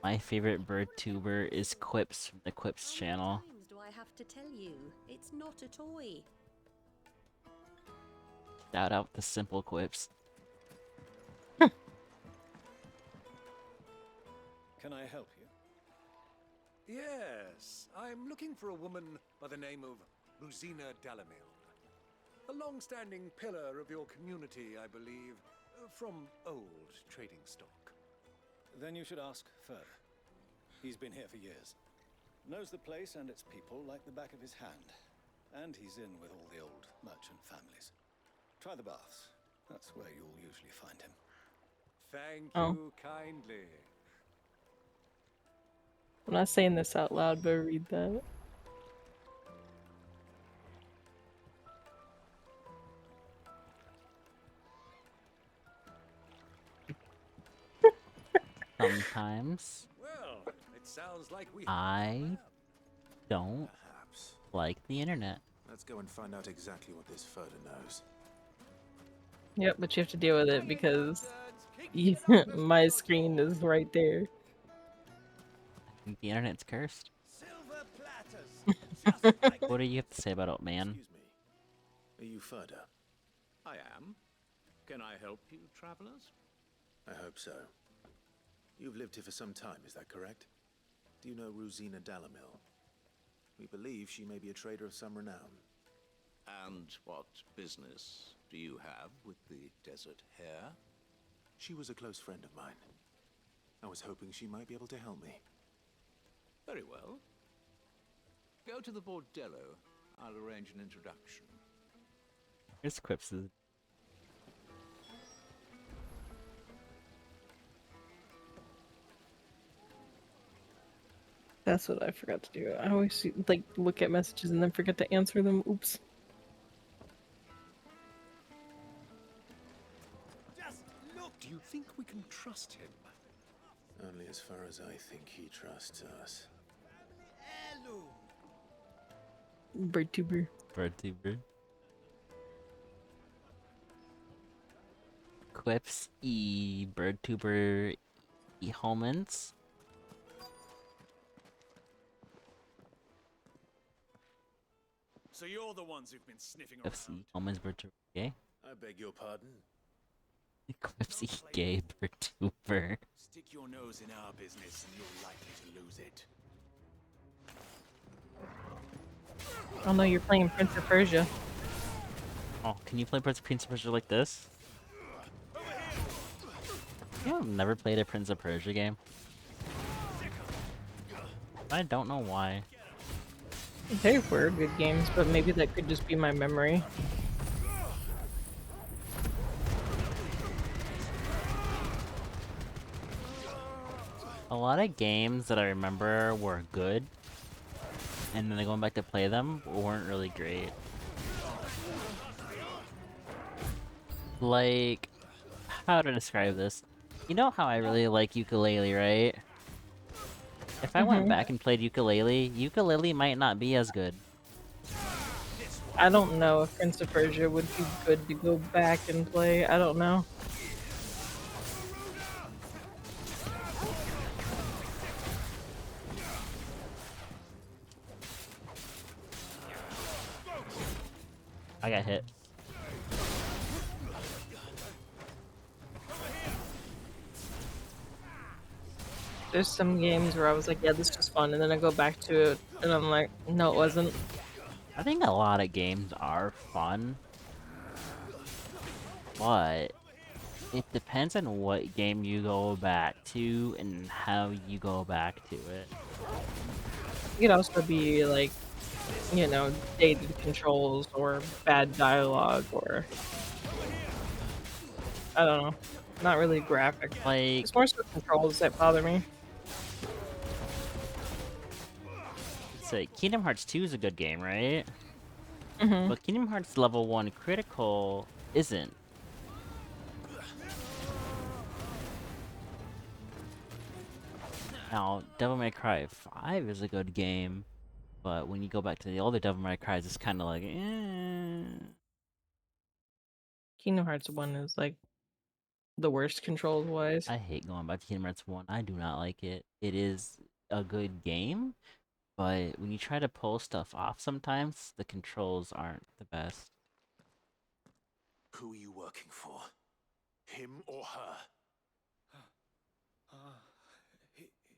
My favorite bird tuber is Quips from the Quips channel. Do I have to tell you? It's not a toy. Shout out to Simple Quips. Can I help you? Yes, I'm looking for a woman by the name of Rosina Dalamil. A long-standing pillar of your community, I believe, from old trading stock. Then you should ask further. He's been here for years. Knows the place and its people like the back of his hand. And he's in with all the old merchant families. Try the baths. That's where you'll usually find him. Thank Oh. you kindly. I'm not saying this out loud, but read that. Sometimes Well, it sounds like we I don't like the internet. Let's go and find out exactly what this photo knows. Yep, but you have to deal with it because my screen is right there. I think the internet's cursed. What do you have to say about it, man? Are you Furder? I am. Can I help you, travelers? I hope so. You've lived here for some time, is that correct? Do you know Rosina Dalamil? We believe she may be a trader of some renown. And what business do you have with the desert hare? She was a close friend of mine. I was hoping she might be able to help me. Very well. Go to the bordello. I'll arrange an introduction. Here's Quips. That's what I forgot to do. I always like look at messages and then forget to answer them. Oops. Just look. Do you think we can trust him? Only as far as I think he trusts us. Bird tuber. Bird tuber. Quips bird tuber homins. So you're the ones who've been sniffing Quips around. homins bird tuber gay. I beg your pardon? Quips gay bird tuber. Stick your nose in our business and you're likely to lose it. Oh no, you're playing Prince of Persia. Oh, can you play Prince of Persia like this? I've never played a Prince of Persia game. I don't know why. They were good games, but maybe that could just be my memory. A lot of games that I remember were good, and then going back to play them weren't really great. Like, how to describe this? You know how I really like ukulele, right? If I went back and played ukulele might not be as good. I don't know if Prince of Persia would be good to go back and play. I don't know. I got hit. There's some games where I was like, yeah, this was fun, and then I go back to it, and I'm like, no, it wasn't. I think a lot of games are fun, but it depends on what game you go back to and how you go back to it. It could also be like, you know, dated controls or bad dialogue or I don't know. Not really graphic. Like, it's more so controls that bother me. So Kingdom Hearts 2 is a good game, right? Mhm. But Kingdom Hearts Level 1 Critical isn't. Now, Devil May Cry 5 is a good game, but when you go back to the older Devil May Cries, it's kind of like, eh. Kingdom Hearts 1 is like the worst controls wise. I hate going back to Kingdom Hearts 1. I do not like it. It is a good game, but when you try to pull stuff off sometimes, the controls aren't the best. Who are you working for? Him or her?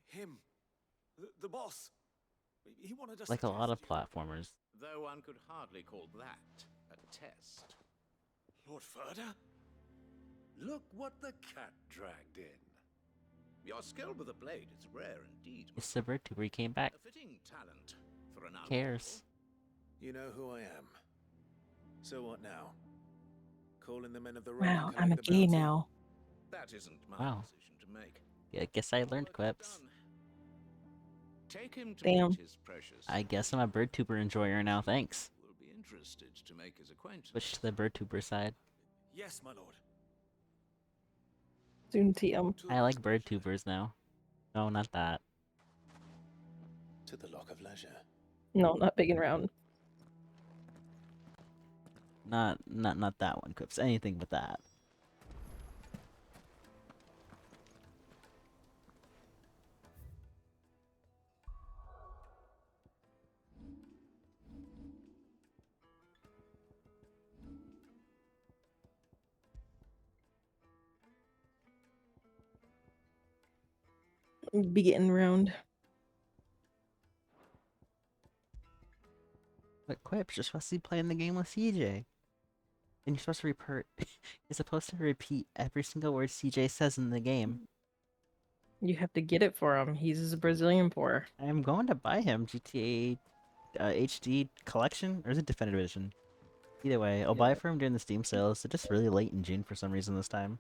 Him. The boss. He wanted us Like to a lot of test you. platformers. Though one could hardly call that a test. Lord Furder? Look what the cat dragged in. Your skill with the blade is rare indeed. It's the VirTuber, he came back. A fitting talent for an Who cares? You know who I am. So what now? Calling the men of the road. Wow, I'm a gay now. That isn't my Wow. decision to make. Yeah, I guess I learned quips. Take him to Damn. meet his precious. I guess I'm a VirTuber enjoyer now, thanks. Will be interested to make his acquaintance. Switch to the VirTuber side. Yes, my lord. Soon TM. I like VirTubers now. No, not that. To the Lock of Leisure. No, not big and round. Not that one, Quips. Anything but that. Be getting round. But Quips, you're supposed to be playing the game with CJ. And you're supposed to you're supposed to repeat every single word CJ says in the game. You have to get it for him. He's a Brazilian poor. I'm going to buy him GTA HD collection, or is it definitive edition? Either way, I'll buy it for him during the Steam sales. It's just really late in June for some reason this time.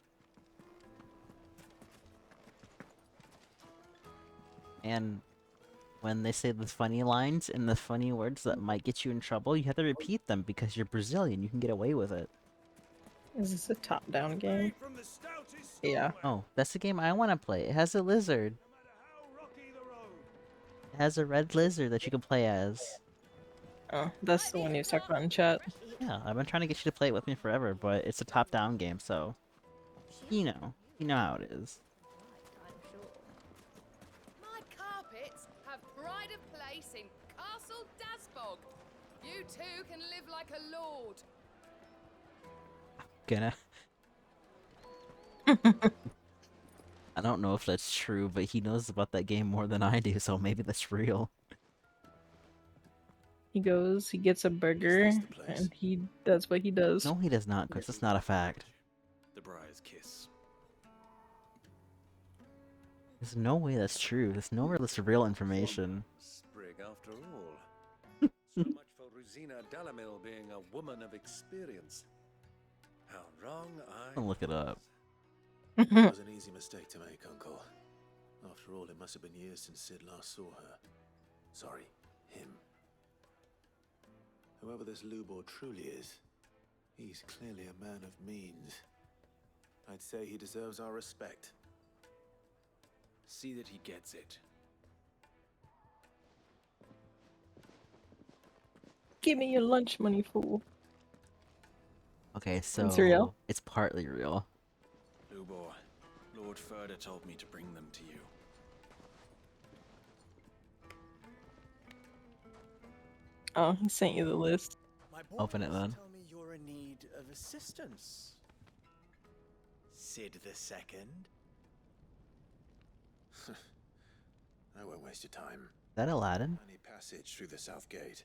And when they say the funny lines and the funny words that might get you in trouble, you have to repeat them because you're Brazilian. You can get away with it. Is this a top-down game? Yeah. Oh, that's the game I want to play. It has a lizard. It has a red lizard that you can play as. Oh, that's the one you was talking about in chat. Yeah, I've been trying to get you to play it with me forever, but it's a top-down game, so you know how it is. My carpets have pride of place in Castle Dasbog. You too can live like a lord. Gonna. I don't know if that's true, but he knows about that game more than I do, so maybe that's real. He goes, he gets a burger, and that's what he does. No, he does not, Chris. That's not a fact. The Briar's Kiss. There's no way that's true. There's no real information. Sprig, after all. So much for Rosina Dalamil being a woman of experience. How wrong I I'll look it up. It was an easy mistake to make, Uncle. After all, it must have been years since Sid last saw her. Sorry, him. Whoever this Lubor truly is, he's clearly a man of means. I'd say he deserves our respect. See that he gets it. Give me your lunch money, fool. Okay, so It's real? it's partly real. Lubor, Lord Furder told me to bring them to you. Oh, he sent you the list. Open it then. Tell me you're in need of assistance. Sid the Second. I won't waste your time. Is that Aladdin? Any passage through the south gate.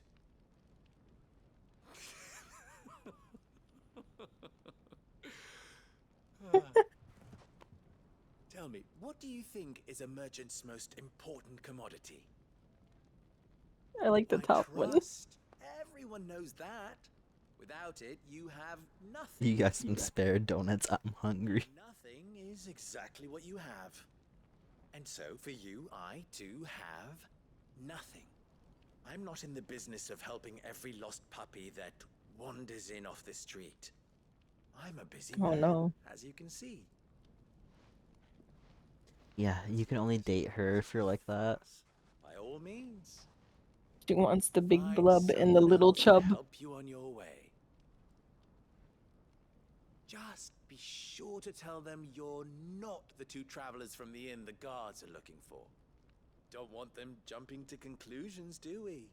Tell me, what do you think is a merchant's most important commodity? I like the top one. Trust. Everyone knows that. Without it, you have nothing. You got some spare donuts? I'm hungry. Nothing is exactly what you have. And so, for you, I too have nothing. I'm not in the business of helping every lost puppy that wanders in off the street. I'm a busy man, no. as you can see. Yeah, you can only date her if you're like that. By all means. She wants the big Find blub and the someone little else to chub. help you on your way. Just be sure to tell them you're not the two travelers from the inn the guards are looking for. Don't want them jumping to conclusions, do we?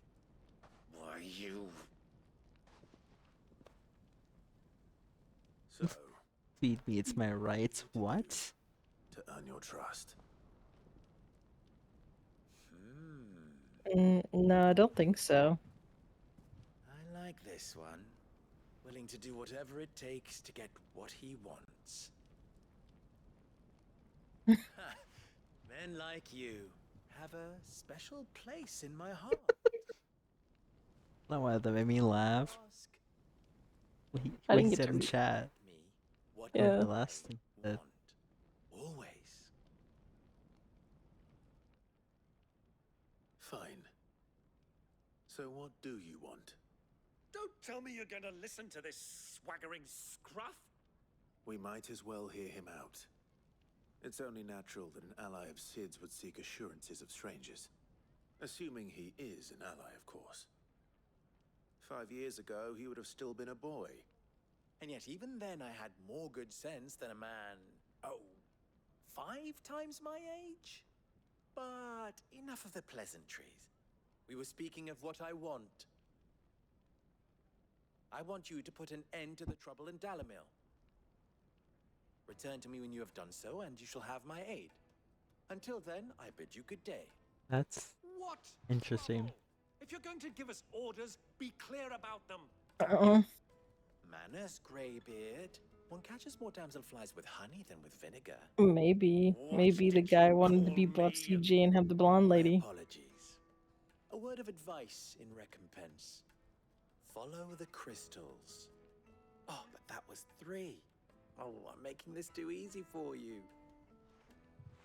Why, you... So, Feed me, it's my rights. What? to earn your trust. No, I don't think so. I like this one. Willing to do whatever it takes to get what he wants. Men like you have a special place in my heart. I don't know why that made me laugh. What I didn't he get said to in read. chat. What Yeah. The last thing he said. Always. Fine. So what do you want? Don't tell me you're going to listen to this swaggering scruff. We might as well hear him out. It's only natural that an ally of Sid's would seek assurances of strangers. Assuming he is an ally, of course. 5 years ago, he would have still been a boy. And yet even then I had more good sense than a man, 5 times my age? But enough of the pleasantries. We were speaking of what I want. I want you to put an end to the trouble in Dalamil. Return to me when you have done so, and you shall have my aid. Until then, I bid you good day. That's What? interesting. If you're going to give us orders, be clear about them. Manners, Greybeard. One catches more damselflies with honey than with vinegar. Maybe the guy wanted to be buff CG and have the blonde lady. Apologies. A word of advice in recompense. Follow the crystals. Oh, but that was 3. Oh, I'm making this too easy for you.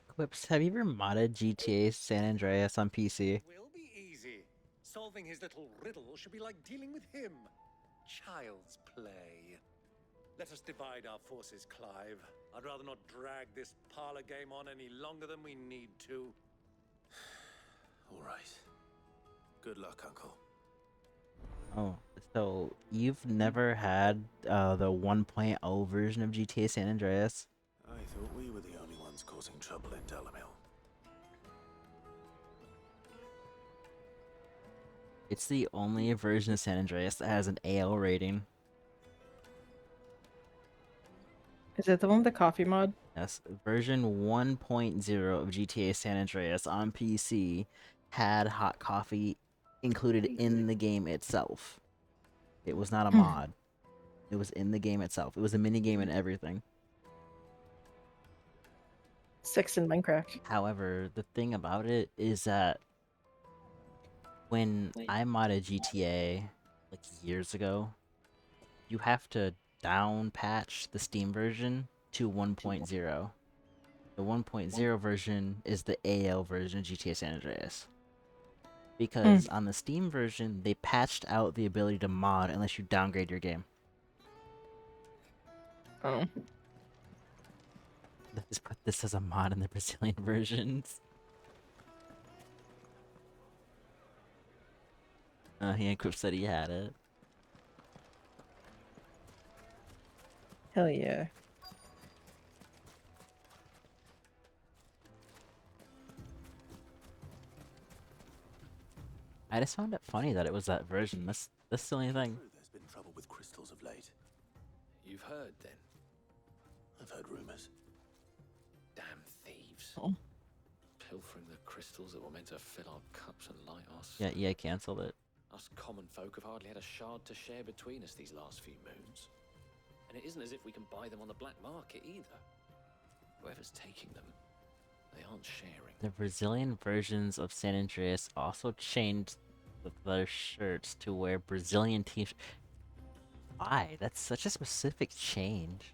Clips, have you ever modded GTA San Andreas on PC? Will be easy. Solving his little riddle should be like dealing with him. Child's play. Let us divide our forces, Clive. I'd rather not drag this parlor game on any longer than we need to. All right. Good luck, Uncle. Oh, so you've never had the 1.0 version of GTA San Andreas? I thought we were the only ones causing trouble in Dalamil. It's the only version of San Andreas that has an AL rating. Is that the one with the coffee mod? Yes, version 1.0 of GTA San Andreas on PC had hot coffee included in the game itself. It was not a mod. It was in the game itself. It was a mini game and everything. Sex in Minecraft. However, the thing about it is that when I modded GTA like years ago, you have to down patch the Steam version to 1.0. The 1.0 version is the AL version of GTA San Andreas. Because on the Steam version, they patched out the ability to mod unless you downgrade your game. Oh. Let's put this as a mod in the Brazilian versions. He and Quip said he had it. Hell yeah. I just found it funny that it was that version. That's the only thing. There's been trouble with crystals of late. You've heard, then? I've heard rumors. Damn thieves. Oh. Pilfering the crystals that were meant to fill our cups and light us. Yeah, EA cancelled it. Us common folk have hardly had a shard to share between us these last few moons. And it isn't as if we can buy them on the black market either. Whoever's taking them, they aren't sharing. The Brazilian versions of San Andreas also changed their shirts to wear Brazilian teams. Why? That's such a specific change.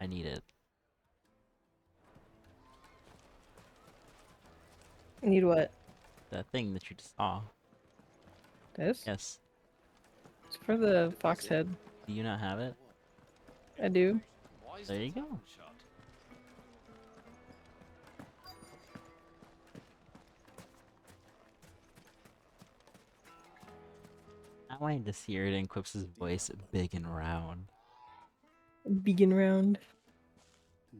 I need it. Need what? That thing that you just saw. This? Yes. It's for the fox head. Do you not have it? I do. There you go. I wanted to hear it in Quip's voice, big and round. Big and round.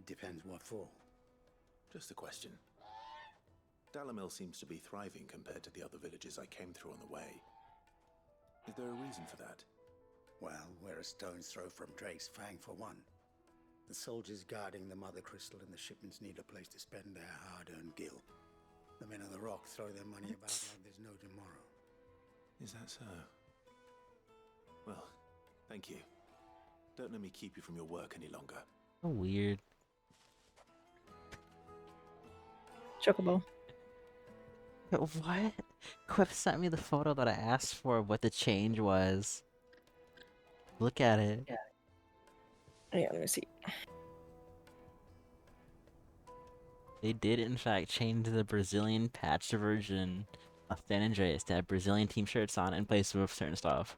Depends what for. Just a question. Dalamil seems to be thriving compared to the other villages I came through on the way. Is there a reason for that? Well, we're a stone's throw from Drake's Fang for one. The soldiers guarding the Mother Crystal and the shipments need a place to spend their hard-earned gil. The men of the Rock throw their money about like there's no tomorrow. Is that so? Well, thank you. Don't let me keep you from your work any longer. So weird. Chocobo. What? Quip sent me the photo that I asked for of what the change was. Look at it. Yeah, let me see. They did in fact change the Brazilian patched version of San Andreas to have Brazilian team shirts on in place of certain stuff.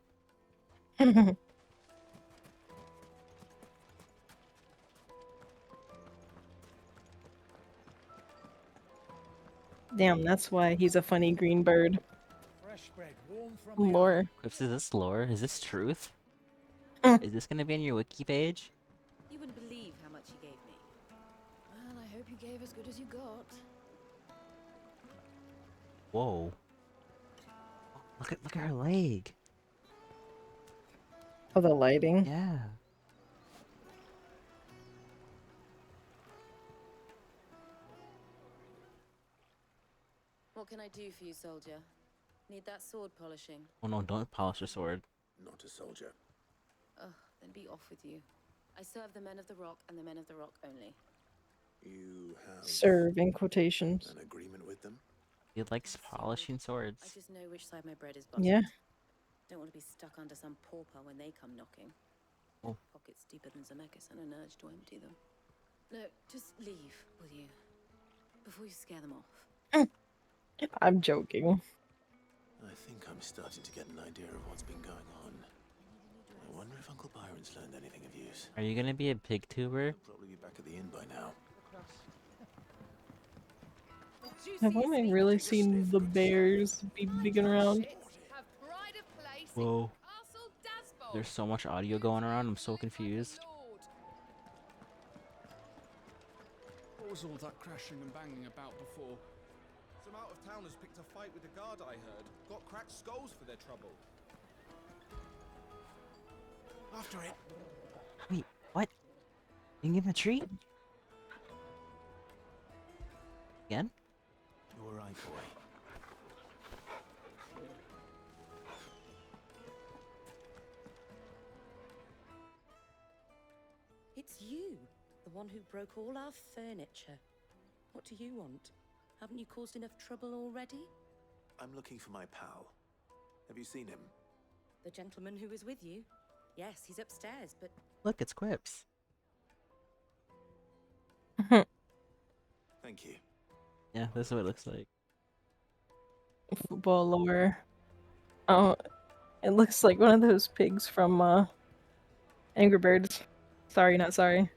Damn, that's why he's a funny green bird. Lore. Quips, is this lore? Is this truth? Is this gonna be on your wiki page? You wouldn't believe how much he gave me. Well, I hope you gave as good as you got. Whoa. Look at her leg. Oh, the lighting? Yeah. What can I do for you, soldier? Need that sword polishing? Oh no, don't polish your sword. Not a soldier. Ugh, then be off with you. I serve the men of the Rock and the men of the Rock only. You have Serve in quotations. an agreement with them? He likes polishing swords. I just know which side my bread is buttered. Yeah. Don't want to be stuck under some pauper when they come knocking. Oh. Pockets deeper than Zemeckis and an urge to empty them. No, just leave, will you? Before you scare them off. I'm joking. I think I'm starting to get an idea of what's been going on. I wonder if Uncle Byron's learned anything of use. Are you gonna be a pig tuber? He'll probably be back at the inn by now. I've only really seen the bears be big and round. Whoa. There's so much audio going around, I'm so confused. What was all that crashing and banging about before? Some out-of-towners picked a fight with the guard, I heard. Got cracked skulls for their trouble. After it. Wait, what? You can give him a treat? Again? You all right, boy? It's you, the one who broke all our furniture. What do you want? Haven't you caused enough trouble already? I'm looking for my pal. Have you seen him? The gentleman who was with you? Yes, he's upstairs, but Look, it's Quips. Thank you. Yeah, this is what it looks like. Football lore. Oh, it looks like one of those pigs from Angry Birds. Sorry, not sorry.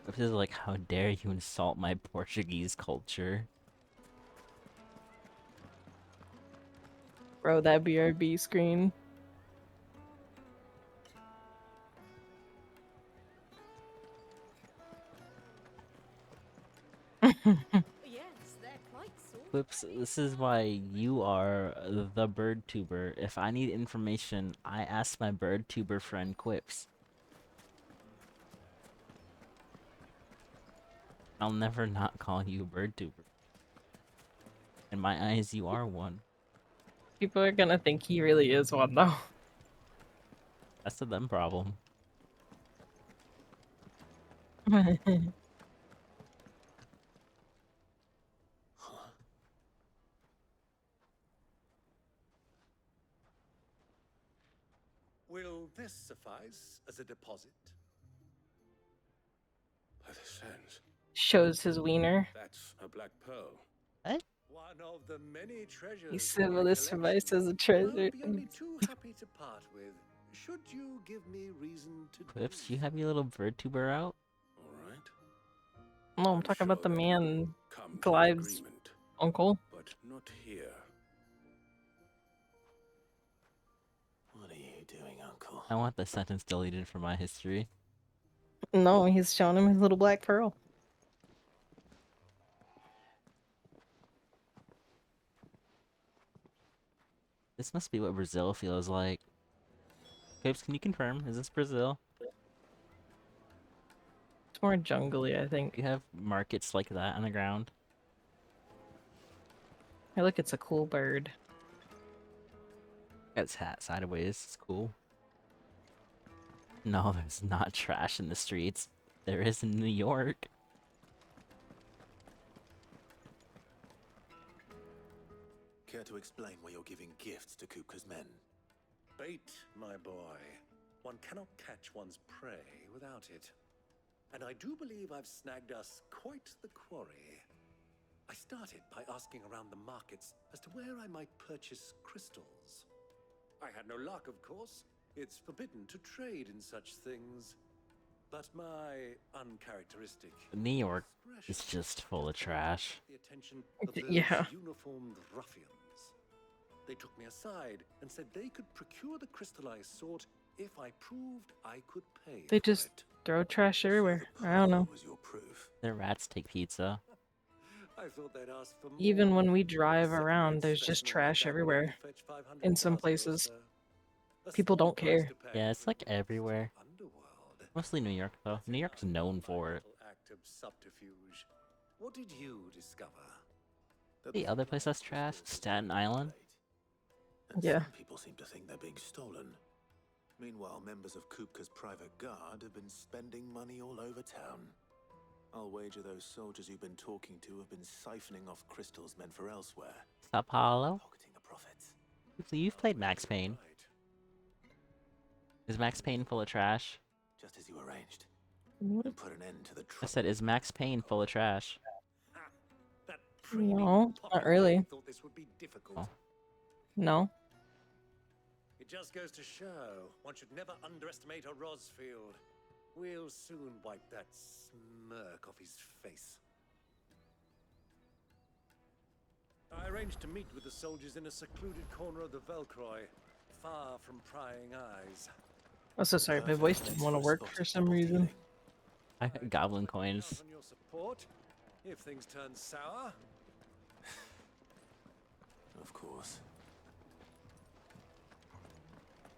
Quips is like, how dare you insult my Portuguese culture? Bro, that BRB screen. yes, they're quite sore. Quips, this is why you are the bird tuber. If I need information, I ask my bird tuber friend Quips. I'll never not call you a bird tuber. In my eyes, you are one. People are gonna think he really is one, though. That's a them problem. Will this suffice as a deposit? By the sands. Shows his wiener. That's a black pearl. What? One of the many treasures. He in said, my well, this collection device is a that treasure. I'll be only too happy to part with. Should you give me reason to Quips, you have your little bird tuber out? All right. No, I'm talking about the man, Come to an Clive's agreement, uncle. but not here. What are you doing, Uncle? I want the sentence deleted from my history. No, he's showing him his little black pearl. This must be what Brazil feels like. Quips, can you confirm? Is this Brazil? It's more jungly, I think. You have markets like that on the ground? Hey, look, it's a cool bird. Got its hat sideways. It's cool. No, there's not trash in the streets. There is in New York. Care to explain why you're giving gifts to Kupka's men? Bait, my boy. One cannot catch one's prey without it. And I do believe I've snagged us quite the quarry. I started by asking around the markets as to where I might purchase crystals. I had no luck, of course. It's forbidden to trade in such things. But my uncharacteristic New York is just full of trash. the attention of those Yeah. uniformed ruffians. They took me aside and said they could procure the crystal I sought if I proved I could pay They for just it. throw trash everywhere. I don't know. Was your proof? The rats take pizza. I thought they'd ask for Even more. when we drive Second-rate around, there's just specimen like trash that would everywhere. only fetch 500 In some plaza or places. so. A People small don't price care. to pay Yeah, it's for like everywhere. underworld. Mostly New York, though. New York's known for it. Little act of subterfuge. What did you discover? The other place that's trash, Staten Island. And Yeah. some people seem to think they're being stolen. Meanwhile, members of Kupka's private guard have been spending money all over town. I'll wager those soldiers you've been talking to have been siphoning off crystals meant for elsewhere. Sao Paulo. Pocketing a profit. So you've played Max Payne. Is Max Payne full of trash? Just as you arranged. What? And put an end to the I trouble. said, is Max Payne full of trash? That No, not really. thought this would be difficult. Oh. No. It just goes to show one should never underestimate a Rosfield. We'll soon wipe that smirk off his face. I arranged to meet with the soldiers in a secluded corner of the Velcroy, far from prying eyes. I'm so sorry, my voice didn't want to work for some reason. I got goblin coins. On your support, if things turn sour. Of course.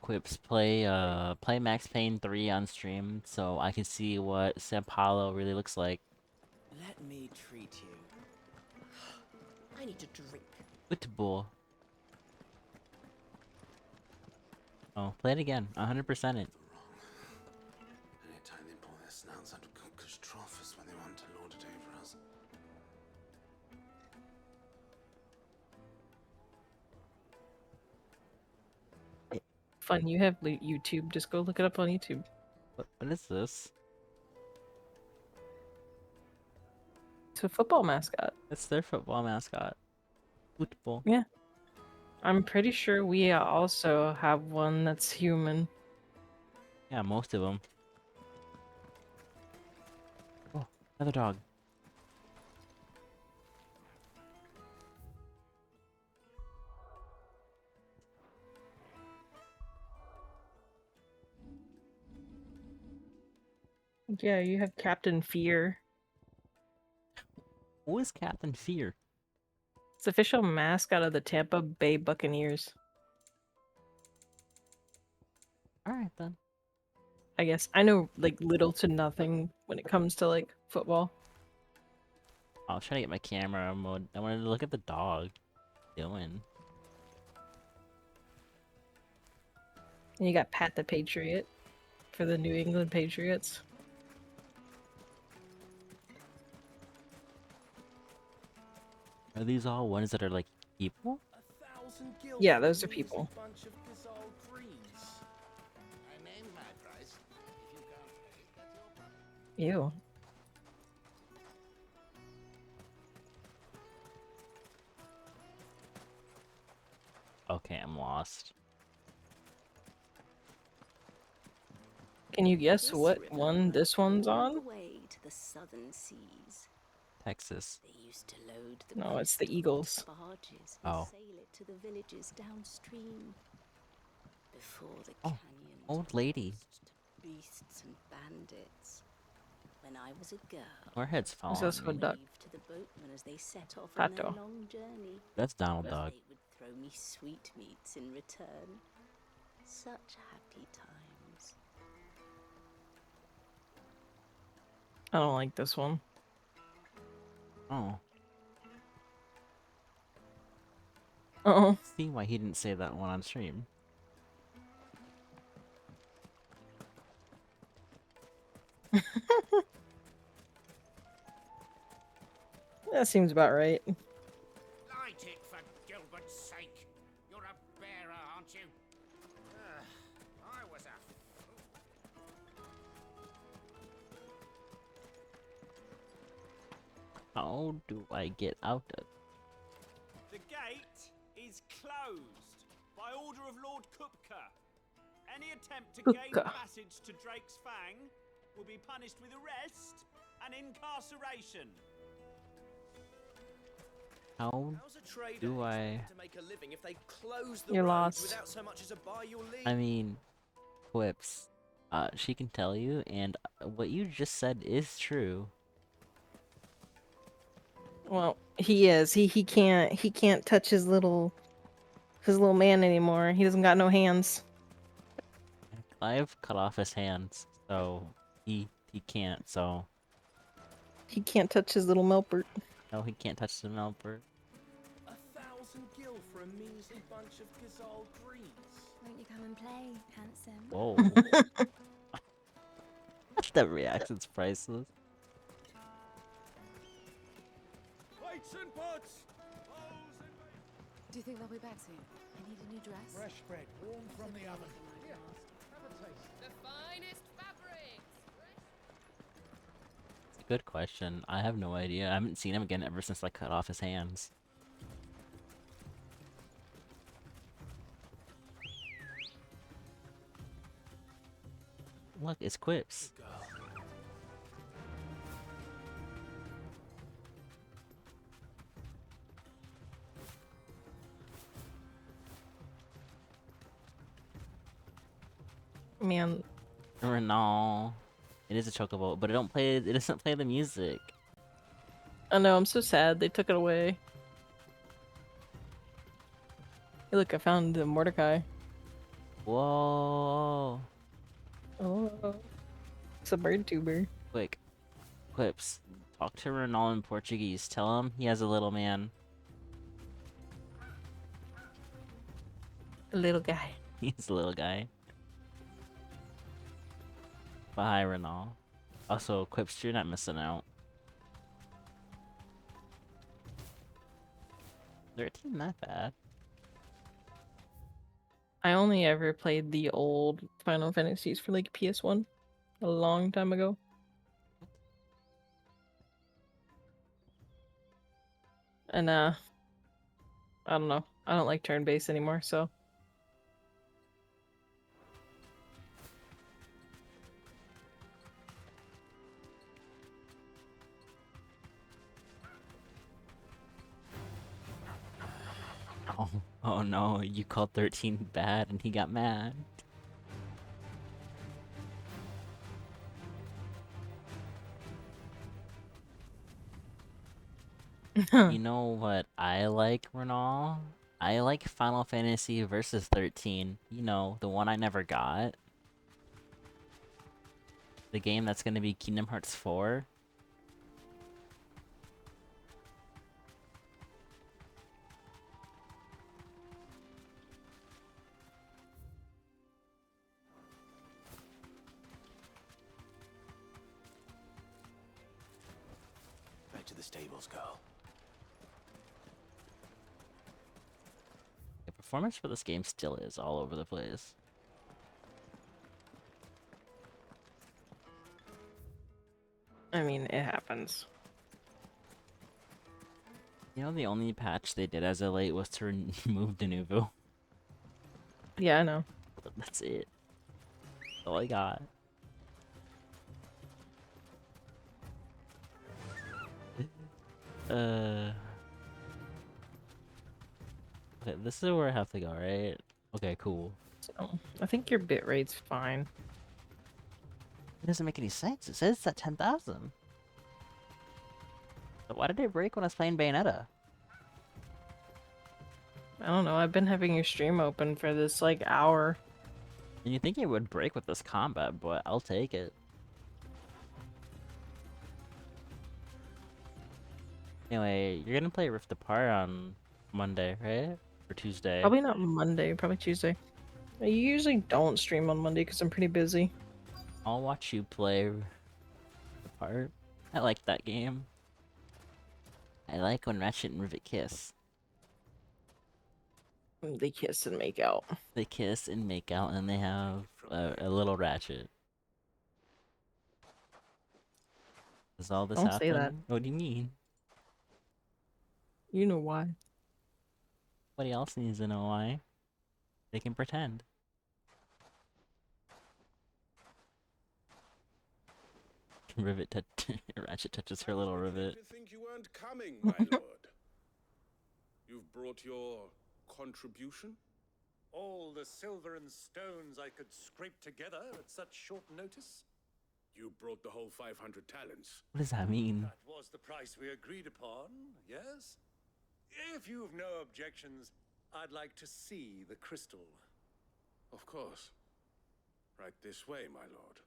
Quips, play Max Payne 3 on stream so I can see what Sao Paulo really looks like. Let me treat you. I need to drink. Football. Oh, play it again. 100% it. Anytime they pull their snouts out of cookers' trough is when they want to lord it over us. Fun, you have YouTube. Just go look it up on YouTube. What is this? It's a football mascot. It's their football mascot. Football. Yeah. I'm pretty sure we also have one that's human. Yeah, most of them. Oh, another dog. Yeah, you have Captain Fear. Who is Captain Fear? It's the official mascot of the Tampa Bay Buccaneers. Alright then. I guess I know like little to nothing when it comes to like football. I was trying to get my camera mode. I wanted to look at the dog. Doing. And you got Pat the Patriot for the New England Patriots. Are these all ones that are like people? Yeah, those are people. Ew. Okay, I'm lost. Can you guess what one this one's on? Way to the southern seas. Texas. They used to load the No, it's the beasts Eagles. on barges and Oh. sail it to the villages downstream. Before the Oh, canyons old lady. were beasts and bandits. When I was a girl, Our head's There's falling. also a duck. waved to the boatmen as they set off on their Pato. long journey. That's Donald Duck. They would throw me sweetmeats in return. Such happy times. I don't like this one. Oh. Uh-oh. See why he didn't say that one on stream. That seems about right. Light it, for Gilbert's sake. You're a bearer, aren't you? I was a How do I get out of? The gate is closed by order of Lord Kupka. Any attempt to gain Kupka. passage to Drake's Fang will be punished with arrest and incarceration. How How's a trader do I? expect to make a living if they close the You're roads lost. without so much as a buy your leave? I mean, Quips. She can tell you, and what you just said is true. Well, he is. He can't touch his little man anymore. He doesn't got no hands. I've cut off his hands, so he can't. So He can't touch his little Melpert. no, he can't touch the Melpert. 1,000 gil for a measly bunch of Gazal greens. Won't you come and play, handsome? Whoa. That reaction's priceless. Plates and pots! Do you think they'll be back soon? I need a new dress. fresh bread, warm from the oven. Here, have a taste. The finest fabrics. It's a good question. I have no idea. I haven't seen him again ever since I cut off his hands. Look, it's Quips. Man, No, it is a chocobo, but it don't play. It doesn't play the music. I know. I'm so sad they took it away. Hey, look, I found the Mordecai. Whoa! Oh, it's a bird tuber. Quick, Quips. Talk to Renal in Portuguese. Tell him he has a little man. A little guy. He's a little guy. Bye, Renal. Also, Quips, you're not missing out. 13, not bad. I only ever played the old Final Fantasies for like PS1 a long time ago. And I don't know. I don't like turn-based anymore, so Oh, oh no, you called 13 bad and he got mad. You know what I like, Renal? I like Final Fantasy Versus 13. You know, the one I never got. The game that's gonna be Kingdom Hearts 4. Back to the stables, girl. The performance for this game still is all over the place. I mean, it happens. You know, the only patch they did as of late was to remove Denuvo. Yeah, I know. That's it. That's all I got. Okay, this is where I have to go, right? Okay, cool. So, I think your bit rate's fine. It doesn't make any sense. It says it's at 10,000. So why did it break when I was playing Bayonetta? I don't know. I've been having your stream open for this like hour. And you think it would break with this combat, but I'll take it. Anyway, you're gonna play Rift Apart on Monday, right? Or Tuesday? Probably not Monday, probably Tuesday. I usually don't stream on Monday because I'm pretty busy. I'll watch you play Rift Apart. I like that game. I like when Ratchet and Rivet kiss. They kiss and make out. They kiss and make out, and they have a little Ratchet. Does all this Don't happen? say that. What do you mean? You know why. Nobody else needs to know why. They can pretend. Ratchet touches her little rivet. I think you weren't coming, my lord. You've brought your contribution? All the silver and stones I could scrape together at such short notice? You brought the whole 500 talents. What does that mean? That was the price we agreed upon, yes? If you've no objections, I'd like to see the crystal. Of course. Right this way, my lord.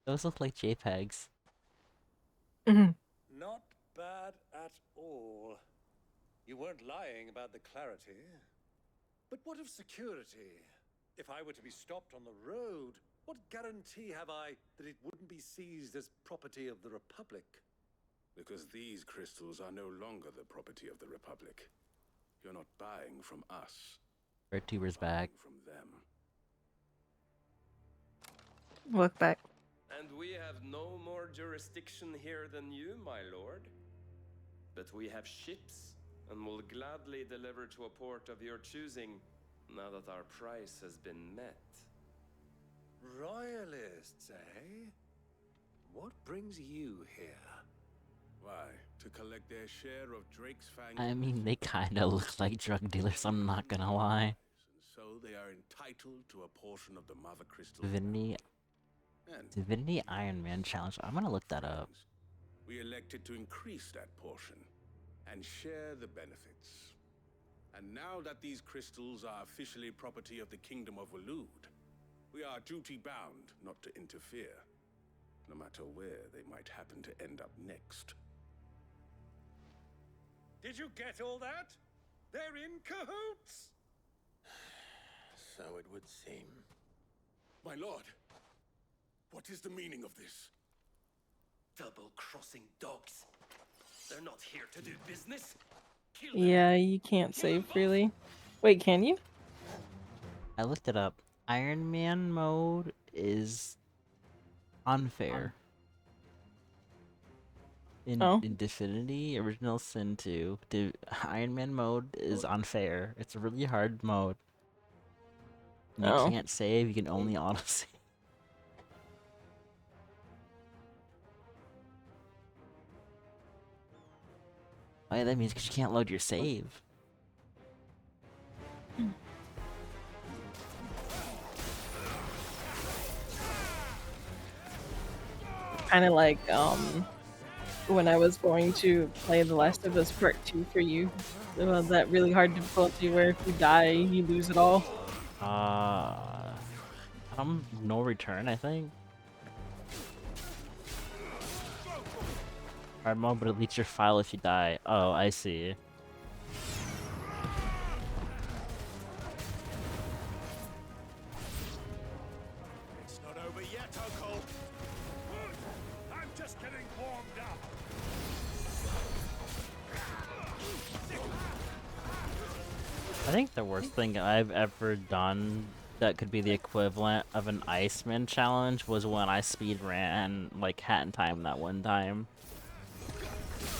Those look like JPEGs. Not bad at all. You weren't lying about the clarity. But what of security? If I were to be stopped on the road, what guarantee have I that it wouldn't be seized as property of the Republic? Because these crystals are no longer the property of the Republic. You're not buying from us. RedTuber's back. From them. Look back. And we have no more jurisdiction here than you, my lord. But we have ships, and will gladly deliver to a port of your choosing, now that our price has been met. Royalists, eh? What brings you here? Why, to collect their share of Drake's Fang. I mean, they kinda look like drug dealers, I'm not gonna lie. So they are entitled to a portion of the Mother Crystal. Divinity Iron Man Challenge. I'm gonna look that up. We elected to increase that portion and share the benefits. And now that these crystals are officially property of the Kingdom of Waloed, We are duty-bound not to interfere, no matter where they might happen to end up next. Did you get all that? They're in cahoots! So it would seem. My lord, what is the meaning of this? Double-crossing dogs. They're not here to do business. Yeah, you can't save freely. Wait, can you? I looked it up. Iron Man mode is unfair. In Divinity Original Sin 2, Iron Man mode is unfair. It's a really hard mode. You can't save, you can only auto-save. Oh yeah, that means because you can't load your save. Kind of like, when I was going to play The Last of Us Part 2 for you. That really hard difficulty where if you die, you lose it all. No return, I think. Hard mode, but it deletes your file if you die. Oh, I see. It's not over yet, Uncle. I'm just getting warmed up. I think the worst thing I've ever done that could be the equivalent of an Iceman challenge was when I speed ran like Hat in Time that one time.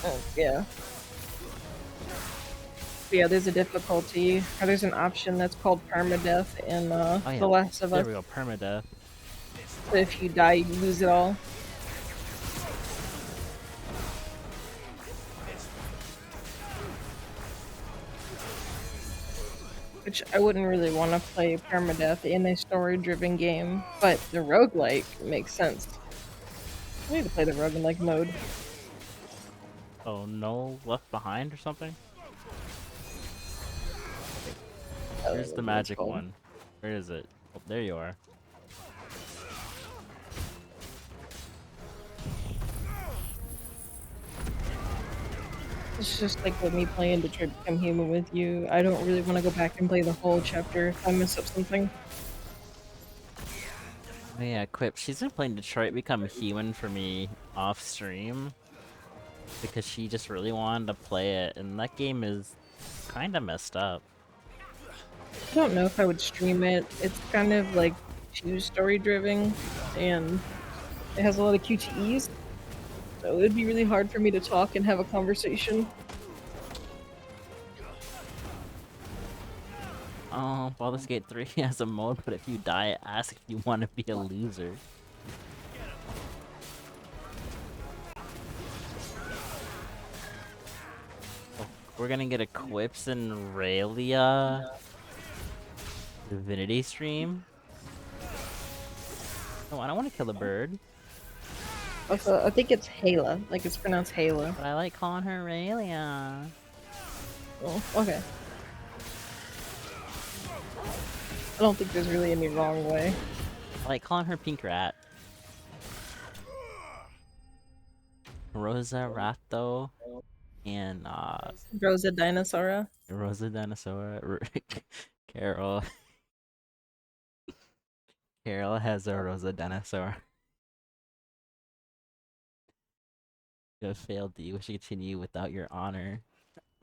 Oh, yeah. Yeah, there's a difficulty, or there's an option that's called permadeath in Oh, yeah. The Last of Us. There we go, permadeath. So if you die, you lose it all. Which I wouldn't really want to play permadeath in a story-driven game, but the roguelike makes sense. I need to play the roguelike mode. Oh, no Left Behind or something? Here's the magic one. Where is it? Oh, there you are. It's just like with me playing Detroit Become Human with you. I don't really want to go back and play the whole chapter if I mess up something. Oh yeah, Quip, she's been playing Detroit Become Human for me off stream because she just really wanted to play it, and that game is kind of messed up. I don't know if I would stream it. It's kind of like too story driven, and it has a lot of QTEs, so it would be really hard for me to talk and have a conversation. Oh, Baldur's Gate 3 has a mode, but if you die, ask if you want to be a loser. Oh, we're gonna get a Quips and Raylia Divinity stream. Oh, I don't want to kill a bird. Also, I think it's Hala, like it's pronounced Hala. But I like calling her Raylia. Oh, okay. I don't think there's really any wrong way. I like calling her Pink Rat. Rosa Rato and Rosa Dinosaura. Rosa Dinosaur. Carol. Carol has a Rosa Dinosaur. You have failed. Do you wish to continue without your honor?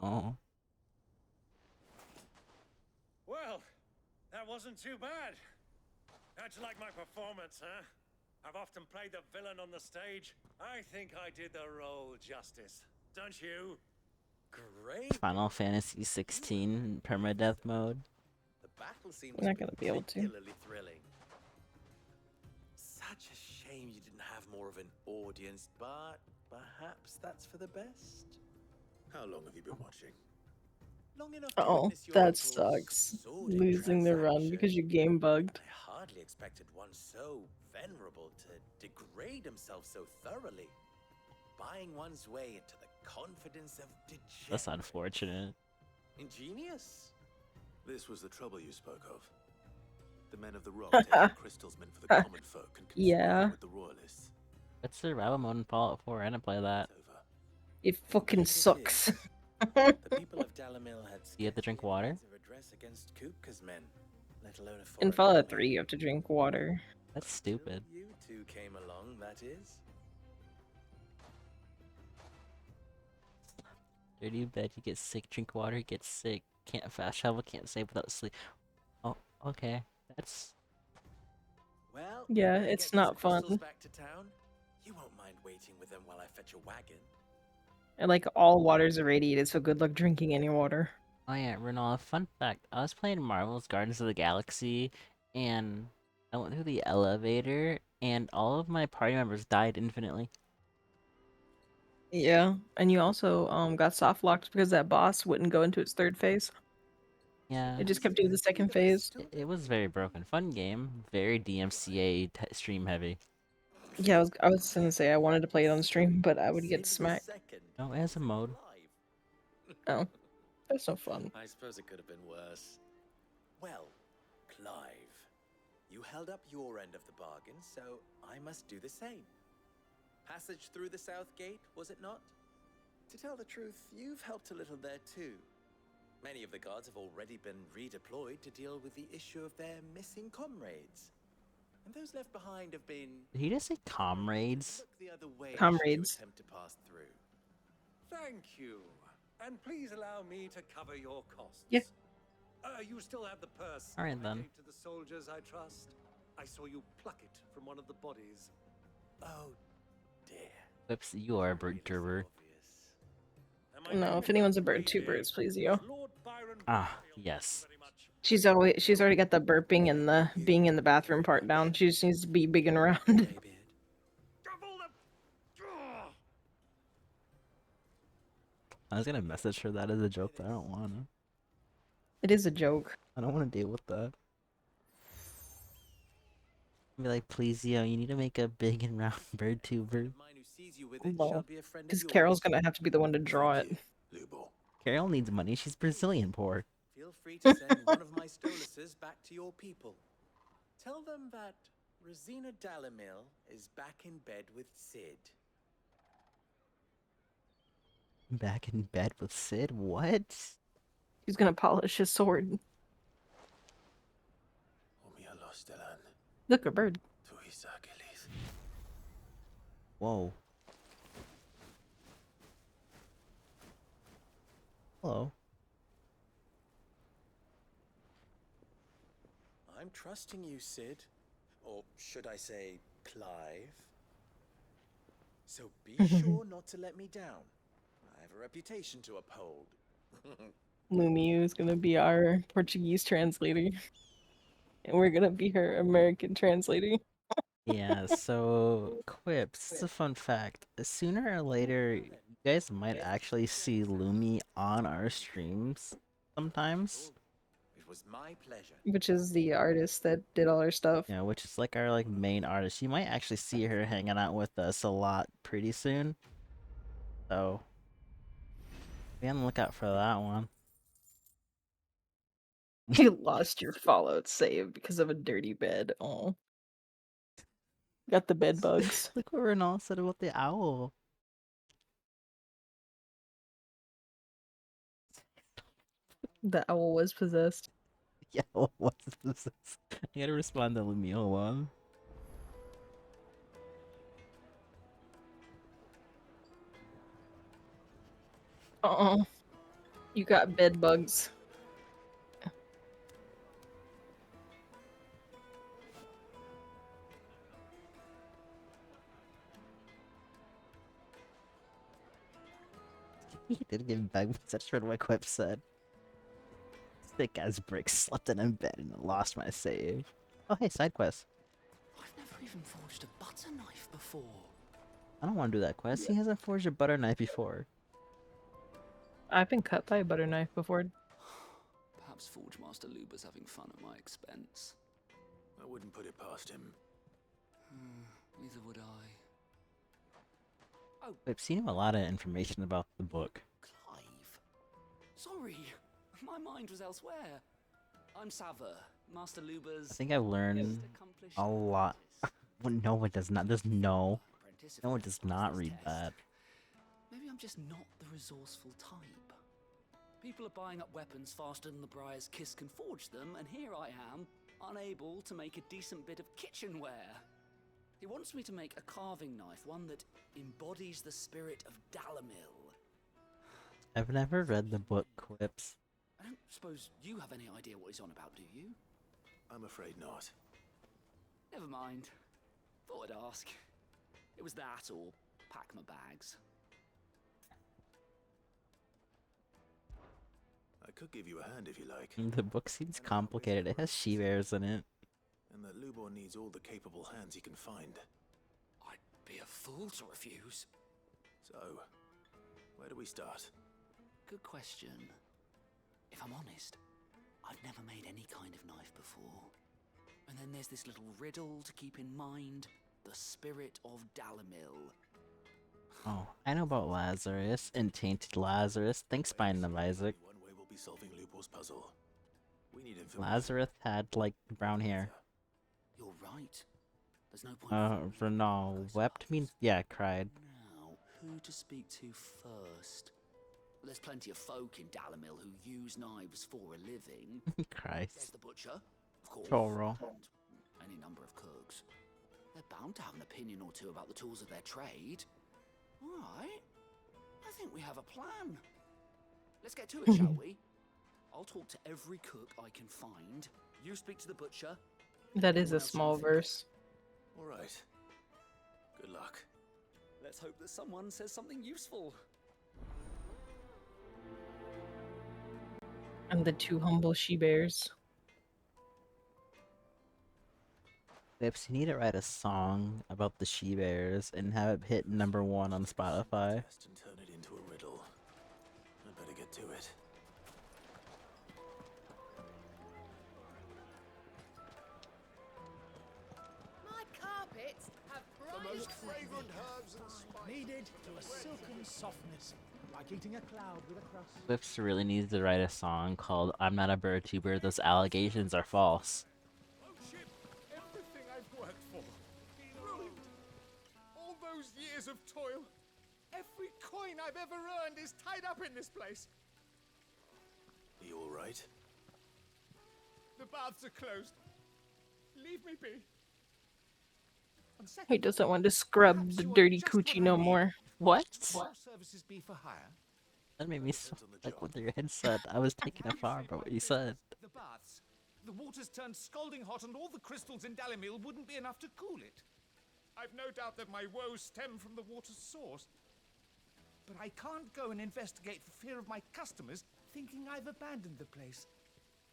Oh. Well, that wasn't too bad. How'd you like my performance, huh? I've often played the villain on the stage. I think I did the role justice. Don't you? Great. Final Fantasy 16 permadeath mode. The battle scene You're not gonna be able to. particularly thrilling. Such a shame you didn't have more of an audience, but perhaps that's for the best. How long have you been watching? Long enough to Oh, witness your that uncle's sucks. sordid Losing the run transaction. because your game bugged. I hardly expected one so venerable to degrade himself so thoroughly. Buying one's way into the confidence of degenerate. That's unfortunate. Ingenious. This was the trouble you spoke of. The men of the rock taking crystals meant for the common folk and Yeah. conspiring with the royalists. It's survival mode in Fallout 4. I didn't play that. It fucking sucks. The people of Dalamil had You have to drink water? of redress against Kupka's men, let alone a In foreign Fallout army. 3, you have to drink water. That's stupid. You two came along, that is. Dirty bed, you get sick, drink water, you get sick. Can't fast travel, can't save without sleep. Oh, okay. That's... Well, Yeah, better it's get these not fun. crystals back to town. You won't mind waiting with them while I fetch a wagon. And like all water's irradiated, so good luck drinking any water. Oh yeah, Renal, fun fact. I was playing Marvel's Guardians of the Galaxy, and I went through the elevator, and all of my party members died infinitely. Yeah, and you also got soft locked because that boss wouldn't go into its third phase. Yeah. It just kept doing the second phase. It was very broken. Fun game. Very DMCA stream heavy. Yeah, I was gonna say I wanted to play it on stream, but I would get smacked. No, it has a mode. Oh, that's no fun. I suppose it could have been worse. Well, Clive, you held up your end of the bargain, so I must do the same. Passage through the south gate, was it not? To tell the truth, you've helped a little there too. Many of the guards have already been redeployed to deal with the issue of their missing comrades. And those left behind have been... Did he just say comrades? Look the other way Comrades. should you attempt to pass through. Thank you. And please allow me to cover your costs. Yeah. You still have the purse. All right, I then. gave to the soldiers, I trust. I saw you pluck it from one of the bodies. Oh, dear. Whoops, you are a bird gerber. No, if anyone's a bird, two birds, please, yo. Ah, yes. She's already got the burping and the being in the bathroom part down. She just needs to be big and round. I was gonna message her that as a joke, but I don't wanna. It is a joke. I don't wanna deal with that. Be like, please, yo, you need to make a big and round bird tuber. Well, because Carol's gonna have to be the one to draw it. Carol needs money, she's Brazilian poor. Feel free to send one of my stoluses back to your people. Tell them that Rosina Dalamil is back in bed with Sid. Back in bed with Sid? What? He's gonna polish his sword. Look, a bird. Whoa. Hello. I'm trusting you, Sid. Or should I say, Clive? So be sure not to let me down. I have a reputation to uphold. Lumiu is gonna be our Portuguese translator. And we're gonna be her American translator. Yeah, so quips. This is a fun fact. Sooner or later, you guys might actually see Lumi on our streams sometimes. It was my pleasure. Which is the artist that did all our stuff. Yeah, which is like our main artist. You might actually see her hanging out with us a lot pretty soon. So be on the lookout for that one. You lost your Fallout save because of a dirty bed. Oh. Got the bed bugs. Look what Renal said about the owl. The owl was possessed. Yeah, what's this? I gotta respond to Lumi, hold on. Uh-oh. You got bed bugs. He did give back, but that's what my quip said. Thick as bricks, slept in bed and lost my save. Oh hey, side quest. I've never even forged a butter knife before. I don't want to do that quest. He hasn't forged a butter knife before. I've been cut by a butter knife before. Perhaps Forge Master Luba's having fun at my expense. I wouldn't put it past him. Neither would I. I've seen him a lot of information about the book. Clive. Sorry, my mind was elsewhere. I'm Sava, Master Luba's I think I've learned a lot. No, it does not. No one does not read that. Maybe I'm just not the resourceful type. People are buying up weapons faster than the Briar's Kiss can forge them, and here I am, unable to make a decent bit of kitchenware. He wants me to make a carving knife, one that embodies the spirit of Dalamil. I've never read the book Quips. I don't suppose you have any idea what he's on about, do you? I'm afraid not. Never mind. Thought I'd ask. It was that or pack my bags. I could give you a hand if you like. The book seems complicated. It has she-bears in it. And that Lubor needs all the capable hands he can find. I'd be a fool to refuse. So, where do we start? Good question. If I'm honest, I've never made any kind of knife before. And then there's this little riddle to keep in mind. The spirit of Dalamil. Oh, I know about Lazarus and Tainted Lazarus. Thanks, Spine of Isaac. One way we'll be solving Lubor's puzzle. We need information. Lazarus had, like, brown hair. You're right. There's no point. Renal wept means cried. Now, who to speak to first? There's plenty of folk in Dalamil who use knives for a living. Christ. There's the butcher, of course. Toro. And any number of cooks. They're bound to have an opinion or two about the tools of their trade. Alright. I think we have a plan. Let's get to it, shall we? I'll talk to every cook I can find. You speak to the butcher. That is a small verse. Alright. Good luck. Let's hope that someone says something useful. And the two humble she-bears. Lips, you need to write a song about the she-bears and have it hit #1 on Spotify. And turn it into a riddle. I'd better get to it. My carpets have bright fragrant herbs and spices. Needed to a silken softness, like eating a cloud with a crust. Lips really needs to write a song called I'm Not a Bird Tuber, Those Allegations Are False. Everything I've worked for. Ruined. All those years of toil. Every coin I've ever earned is tied up in this place. Are you alright? The baths are closed. Leave me be. He doesn't want to scrub the dirty coochie no more. What? Will services be for hire? That made me so like what your head said. I was taken afar by what you said. The baths. The water's turned scalding hot and all the crystals in Dalamil wouldn't be enough to cool it. I've no doubt that my woes stem from the water's source. But I can't go and investigate for fear of my customers thinking I've abandoned the place.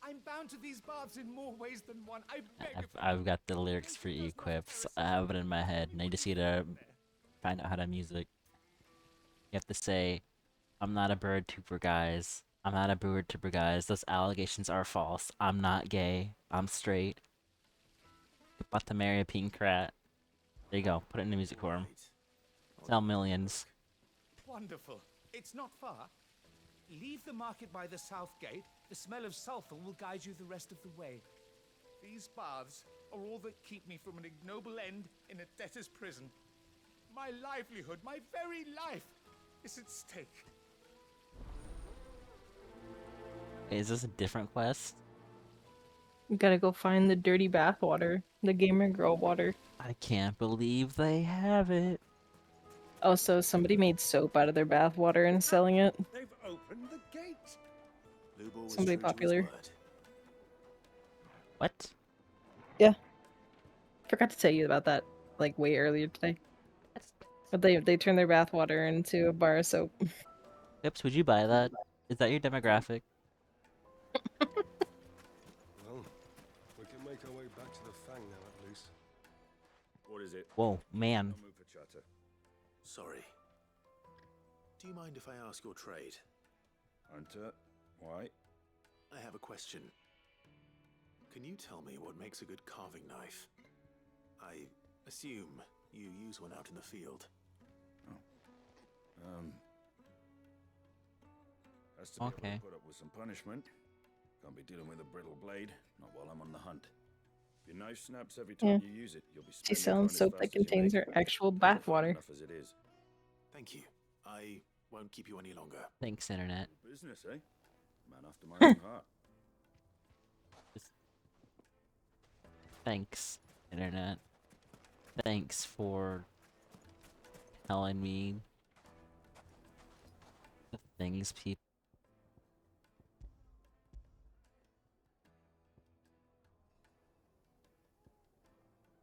I'm bound to these baths in more ways than one. I beg I've got the lyrics for Equips. I have it in my head, and I just need to find out how to music. You have to say, I'm not a bird tuber, guys. I'm not a bird tuber, guys. Those allegations are false. I'm not gay. I'm straight. About to marry a pink rat. There you go. Put it in the music for him. Sell millions. Wonderful. It's not far. Leave the market by the south gate. The smell of sulfur will guide you the rest of the way. These baths are all that keep me from an ignoble end in a debtor's prison. My livelihood, my very life, is at stake. Hey, is this a different quest? We gotta go find the dirty bathwater. The gamer girl water. I can't believe they have it. Also, somebody made soap out of their bathwater and selling it. They've opened the gate. Somebody popular. What? Yeah. Forgot to tell you about that, like, way earlier today. But they turned their bathwater into a bar of soap. Pips, would you buy that? Is that your demographic? Well, we can make our way back to the Fang now, at least. What is it? Whoa, man. No move for chatter. Sorry. Do you mind if I ask your trade? Hunter, why? I have a question. Can you tell me what makes a good carving knife? I assume you use one out in the field. Has to be able Okay. to put up with some punishment. Can't be dealing with a brittle blade, not while I'm on the hunt. If your knife snaps every Yeah. time you use it, you'll be She's spending selling coin as soap fast that as you contains make her it. actual You'll bath find water. enough as it is. Thank you. I won't keep you any longer. Thanks, internet. Business, eh? Man after my own heart. Thanks, internet. Thanks for telling me the things people.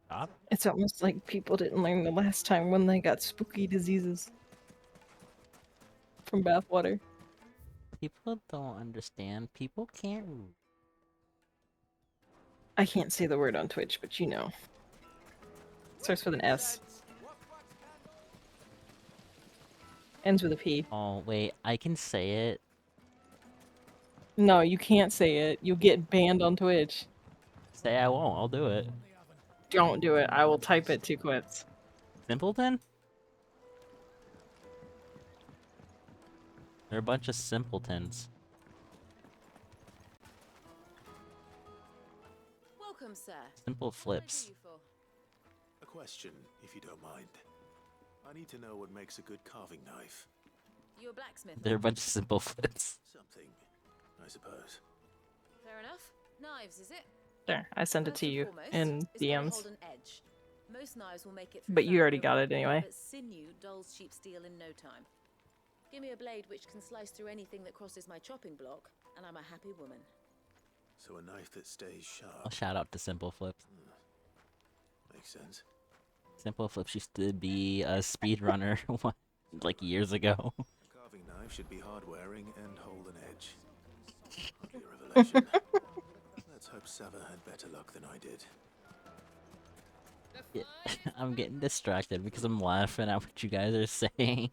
Stop. It's almost like people didn't learn the last time when they got spooky diseases from bathwater. People don't understand. People can't. I can't say the word on Twitch, but you know. Starts with an S. Ends with a P. Oh wait, I can say it. No, you can't say it. You'll get banned on Twitch. Say I won't. I'll do it. Don't do it. I will type it to quits. Simpleton? They're a bunch of simpletons. Welcome, sir. Simple flips. A question, if you don't mind. I need to know what makes a good carving knife. You a blacksmith? They're a bunch of simple flips. Something, I suppose. Fair enough. Knives, is it? There, I sent it to you in It's gotta DMs. hold an edge. Most knives will make it through But you fire already no got it problem, anyway. But sinew dulls cheap steel in no time. Give me a blade which can slice through anything that crosses my chopping block, and I'm a happy woman. So a knife that stays sharp. I'll shout out to Simple Flips. Makes sense. Simple Flips used to be a speedrunner like years ago. A carving knife should be hard-wearing and hold an edge. Hardly a revelation. Let's hope Sava had better luck than I did. Yeah, I'm getting distracted because I'm laughing at what you guys are saying.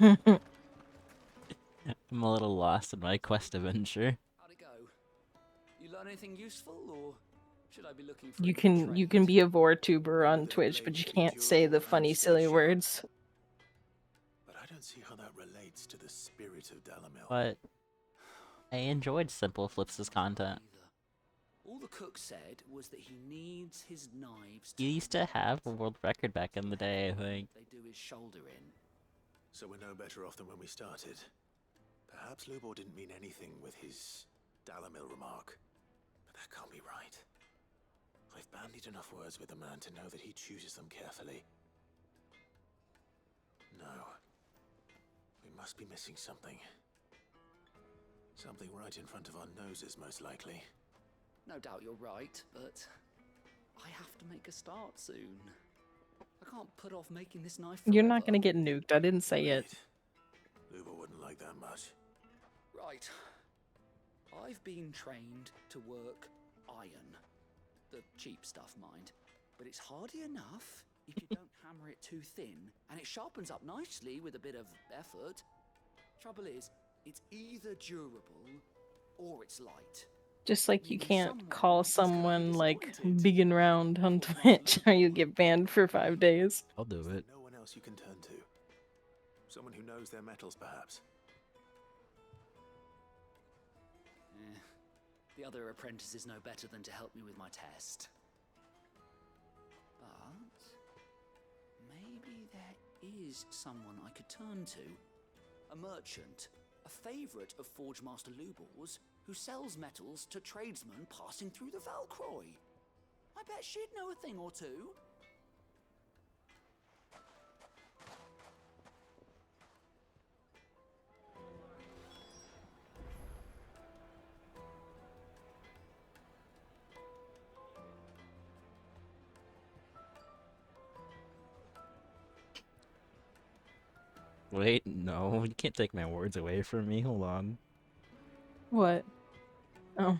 I'm a little lost in my quest adventure. How'd it go? You learn anything useful, or should I be looking for? You can be a VorTuber on Twitch, but you can't say the funny, silly words. But I don't see how that relates to the spirit of Dalamil. But I enjoyed Simple Flips' content. All the cook said was that he needs his knives. You used to have a world record back in the day, I think. They do his shoulder in. So we're no better off than when we started. Perhaps Lubor didn't mean anything with his Dalamil remark. But that can't be right. I've bandied enough words with the man to know that he chooses them carefully. No. We must be missing something. Something right in front of our noses, most likely. No doubt you're right, but I have to make a start soon. I can't put off making this knife forever. You're not gonna get nuked. I didn't say it. Lubor wouldn't like that much. Right. I've been trained to work iron. The cheap stuff, mind. But it's hardy enough if you don't hammer it too thin, and it sharpens up nicely with a bit of effort. Trouble is, it's either durable or it's light. Just like you can't call someone like big and round on Twitch or you get banned for 5 days. I'll do it. No one else you can turn to. Someone who knows their metals, perhaps. The other apprentices know better than to help me with my test. But maybe there is someone I could turn to. A merchant, a favourite of Forge Master Lubor's, who sells metals to tradesmen passing through the Valcroy. I bet she'd know a thing or two. Wait, no, you can't take my words away from me. Hold on. What? Oh.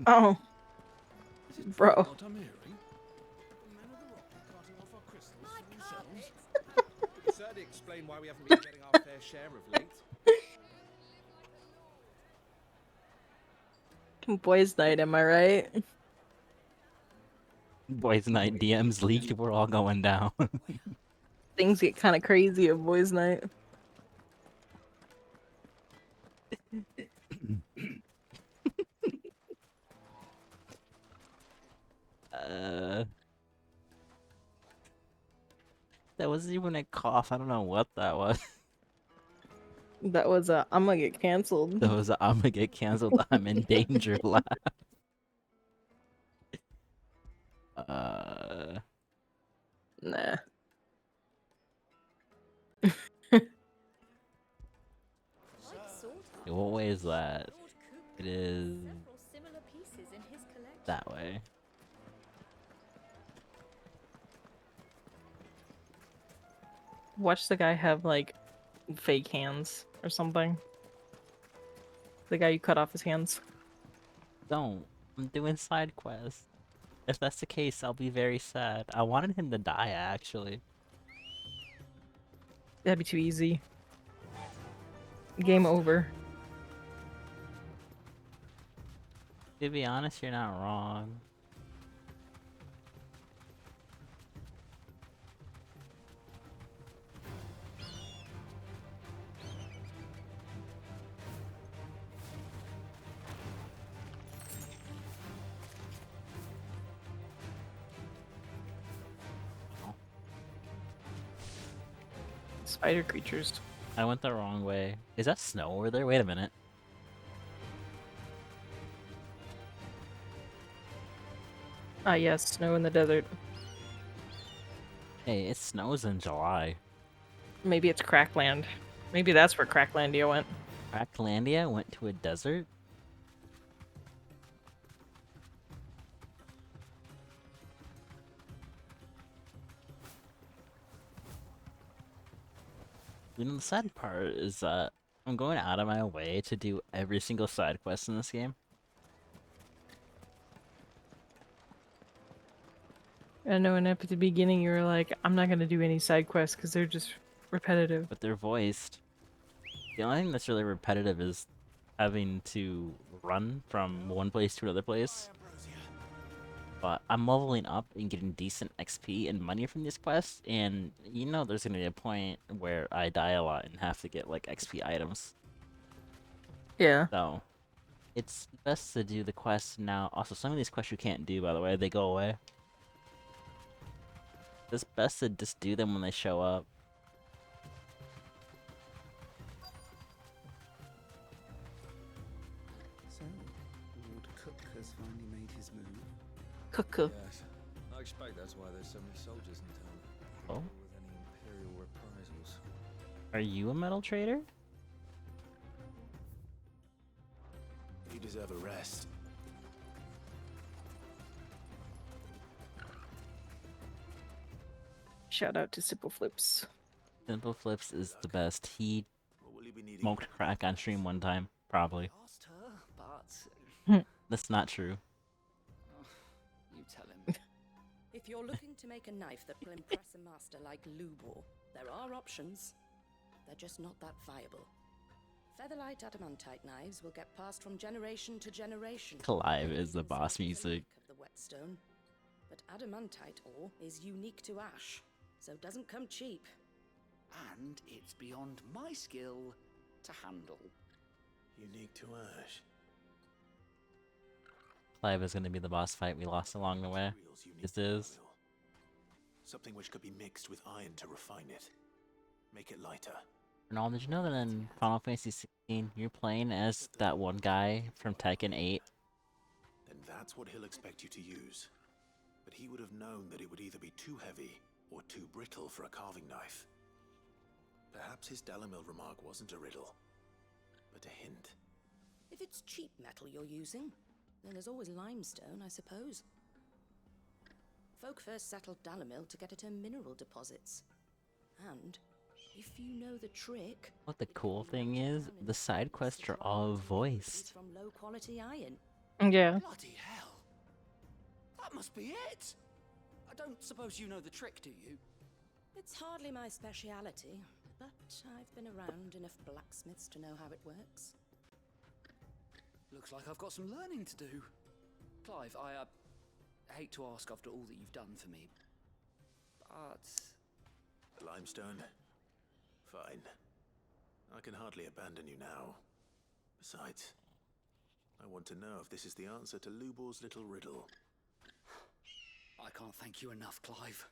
Oh. Bro. What I'm hearing? The men of the rock are carting off our crystals for themselves. It certainly explain why we haven't been getting our fair share of late. Boys' night, am I right? Boys Night DMs leaked. We're all going down. Things get kind of crazy at boys' night. That wasn't even a cough. I don't know what that was. That was a I'm gonna get canceled. That was a I'm gonna get canceled. I'm in danger laugh. Nah. What way is that? It is that way. Watch the guy have like fake hands or something. The guy you cut off his hands. Don't. I'm doing side quests. If that's the case, I'll be very sad. I wanted him to die, actually. That'd be too easy. Game over. To be honest, you're not wrong. Spider creatures. I went the wrong way. Is that snow over there? Wait a minute. Ah, yes, snow in the desert. Hey, it snows in July. Maybe it's Crackland. Maybe that's where Cracklandia went. Cracklandia went to a desert? You know, the sad part is that I'm going out of my way to do every single side quest in this game. I know, and at the beginning you were like, I'm not gonna do any side quests because they're just repetitive. But they're voiced. The only thing that's really repetitive is having to run from one place to another place. But I'm leveling up and getting decent XP and money from these quests, and you know there's gonna be a point where I die a lot and have to get like XP items. Yeah. So it's best to do the quests now. Also, some of these quests you can't do, by the way, they go away. It's best to just do them when they show up. So, Lord Cook has finally made his move. Cuckoo. Yes. I expect that's why there's so many soldiers in town. Oh? With any imperial reprisals. Are you a metal trader? You deserve a rest. Shout out to Simple Flips. Simple Flips is the best. He smoked crack on stream one time, probably. Asked her, but That's not true. you tell him. If you're looking to make a knife that will impress a master like Lubor, there are options. They're just not that viable. Featherlight adamantite knives will get passed from generation to generation. Clive is the boss music. Of the whetstone, but adamantite ore is unique to ash, so it doesn't come cheap. And it's beyond my skill to handle. Unique to Ash. Clive is gonna be the boss fight we lost along the way. This is. Something which could be mixed with iron to refine it. Make it lighter. Ronald, did you know that in Final Fantasy 16 you're playing as that one guy from Tekken 8? Then that's what he'll expect you to use. But he would have known that it would either be too heavy or too brittle for a carving knife. Perhaps his Dalamil remark wasn't a riddle, but a hint. If it's cheap metal you're using, then there's always limestone, I suppose. Folk first settled Dalamil to get at her mineral deposits. And if you know the trick... What the cool thing is, the side quests are all voiced. From low quality iron. Yeah. Bloody hell! That must be it! I don't suppose you know the trick, do you? It's hardly my speciality, but I've been around enough blacksmiths to know how it works. Looks like I've got some learning to do. Clive, hate to ask after all that you've done for me, but... Limestone? Fine. I can hardly abandon you now. Besides, I want to know if this is the answer to Lubor's little riddle. I can't thank you enough, Clive.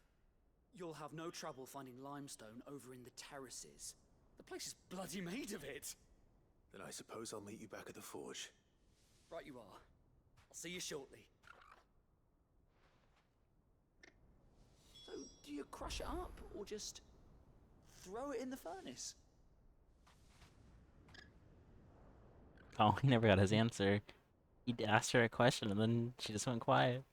You'll have no trouble finding limestone over in the terraces. The place is bloody made of it. Then I suppose I'll meet you back at the forge. Right you are. I'll see you shortly. So, do you crush it up, or just throw it in the furnace? Oh, he never got his answer. He asked her a question and then she just went quiet.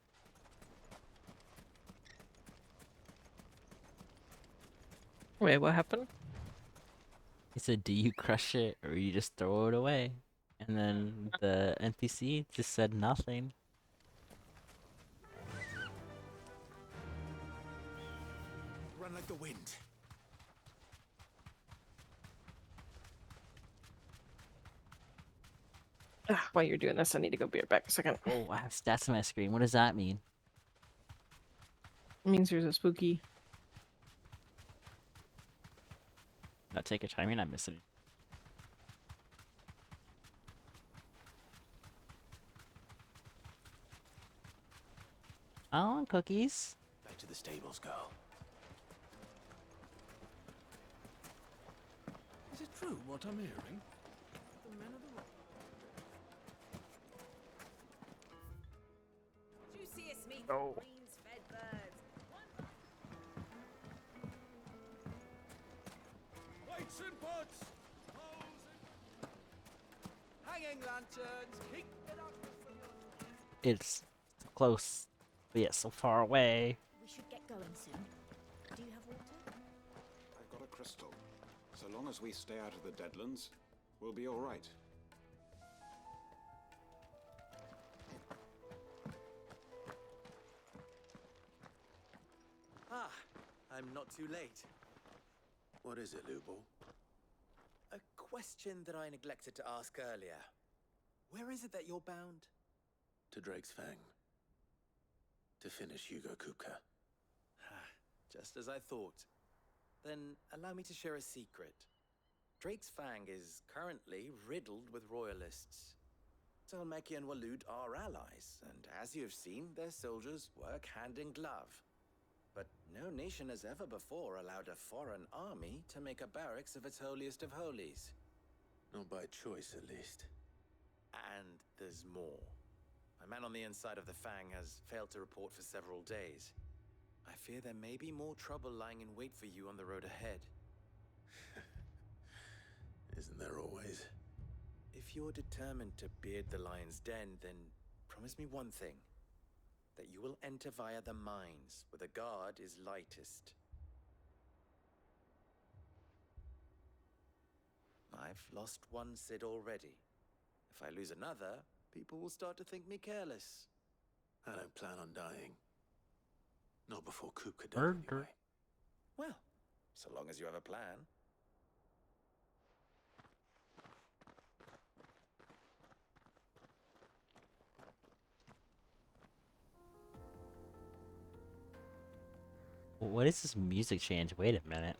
Wait, what happened? He said, do you crush it or you just throw it away? And then the NPC just said nothing. Run like the wind. While you're doing this, I need to go be right back a second. Oh, I have stats on my screen. What does that mean? It means there's a spooky. No, take your time. You're not missing it. I want cookies. Back to the stables, girl. Is it true what I'm hearing? The men of the rock. Juiciest meat Oh. greens fed birds. Weights and pots! Poles and... Hanging lanterns! Keep it up! It's close, but yet so far away. We should get going soon. Do you have water? I've got a crystal. So long as we stay out of the Deadlands, we'll be all right. Ah, I'm not too late. What is it, Lubor? A question that I neglected to ask earlier. Where is it that you're bound? To Drake's Fang. To finish Hugo Kupka. Just as I thought. Then allow me to share a secret. Drake's Fang is currently riddled with royalists. Talmeki and Walud are allies, and as you've seen, their soldiers work hand in glove. But no nation has ever before allowed a foreign army to make a barracks of its holiest of holies. Not by choice, at least. And there's more. A man on the inside of the Fang has failed to report for several days. I fear there may be more trouble lying in wait for you on the road ahead. Isn't there always? If you're determined to beard the lion's den, then promise me one thing. That you will enter via the mines, where the guard is lightest. I've lost one Cid already. If I lose another, people will start to think me careless. I don't plan on dying. Not before Kupka does, anyway. Well, so long as you have a plan. What is this music change? Wait a minute.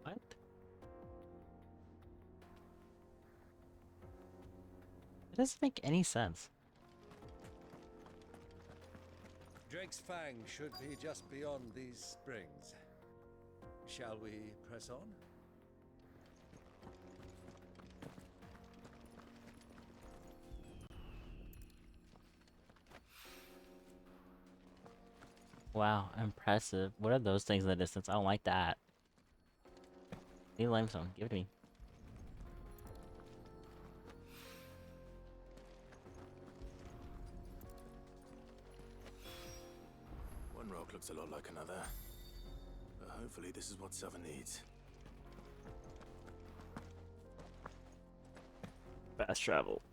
What? It doesn't make any sense. Drake's Fang should be just beyond these springs. Shall we press on? Wow, impressive. What are those things in the distance? I don't like that. Need limestone. Give it to me. One rock looks a lot like another. But hopefully this is what Southern needs. Fast travel.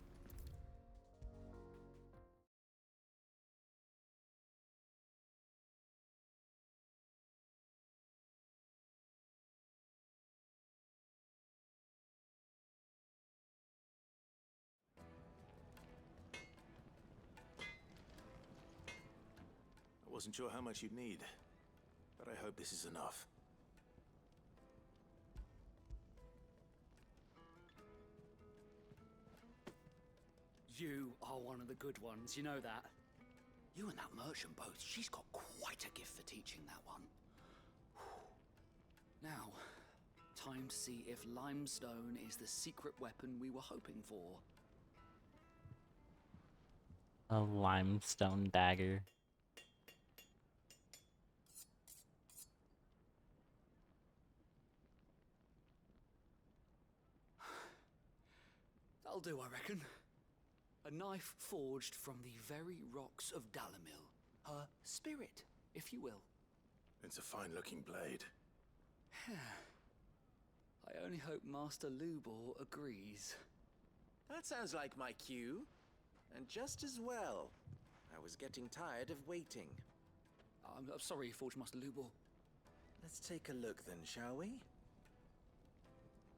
Wasn't sure how much you'd need, but I hope this is enough. You are one of the good ones, you know that. You and that merchant both, she's got quite a gift for teaching that one. Now, time to see if limestone is the secret weapon we were hoping for. A limestone dagger. That'll do, I reckon. A knife forged from the very rocks of Dalamil. Her spirit, if you will. It's a fine-looking blade. I only hope Master Lubor agrees. That sounds like my cue. And just as well. I was getting tired of waiting. I'm sorry, Forge Master Lubor. Let's take a look then, shall we?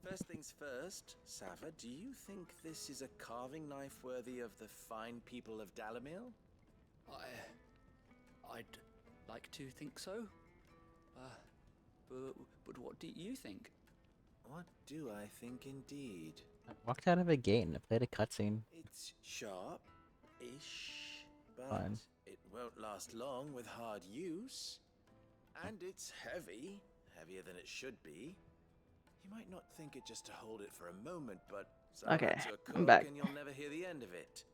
First things first, Sava, do you think this is a carving knife worthy of the fine people of Dalamil? I'd like to think so. But what do you think? What do I think indeed? I walked out of a gate and it played a cutscene. It's sharp-ish, but Fine. it won't last long with hard use. And it's heavy, heavier than it should be. You might not think it just to hold it for a moment, but Okay, to a I'm cook back. and you'll never hear the end of it.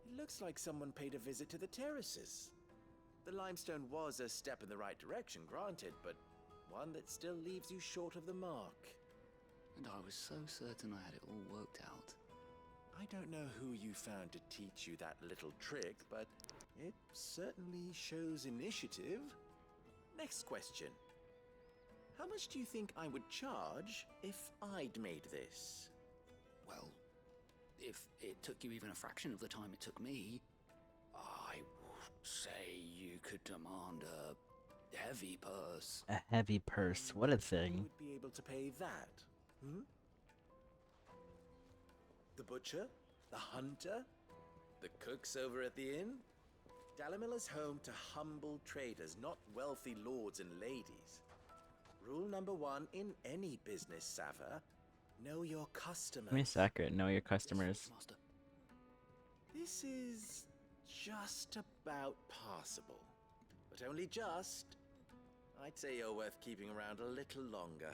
It looks like someone paid a visit to the terraces. The limestone was a step in the right direction, granted, but one that still leaves you short of the mark. And I was so certain I had it all worked out. I don't know who you found to teach you that little trick, but it certainly shows initiative. Next question. How much do you think I would charge if I'd made this? Well, if it took you even a fraction of the time it took me, I would say you could demand a heavy purse. A heavy purse. What a You thing. would be able to pay that, hmm? The butcher? The hunter? The cooks over at the inn? Dalamil is home to humble traders, not wealthy lords and ladies. Rule number 1 in any business, Sava. Know your customers. Give me a second. Know your customers. Master. This is just about passable. But only just. I'd say you're worth keeping around a little longer.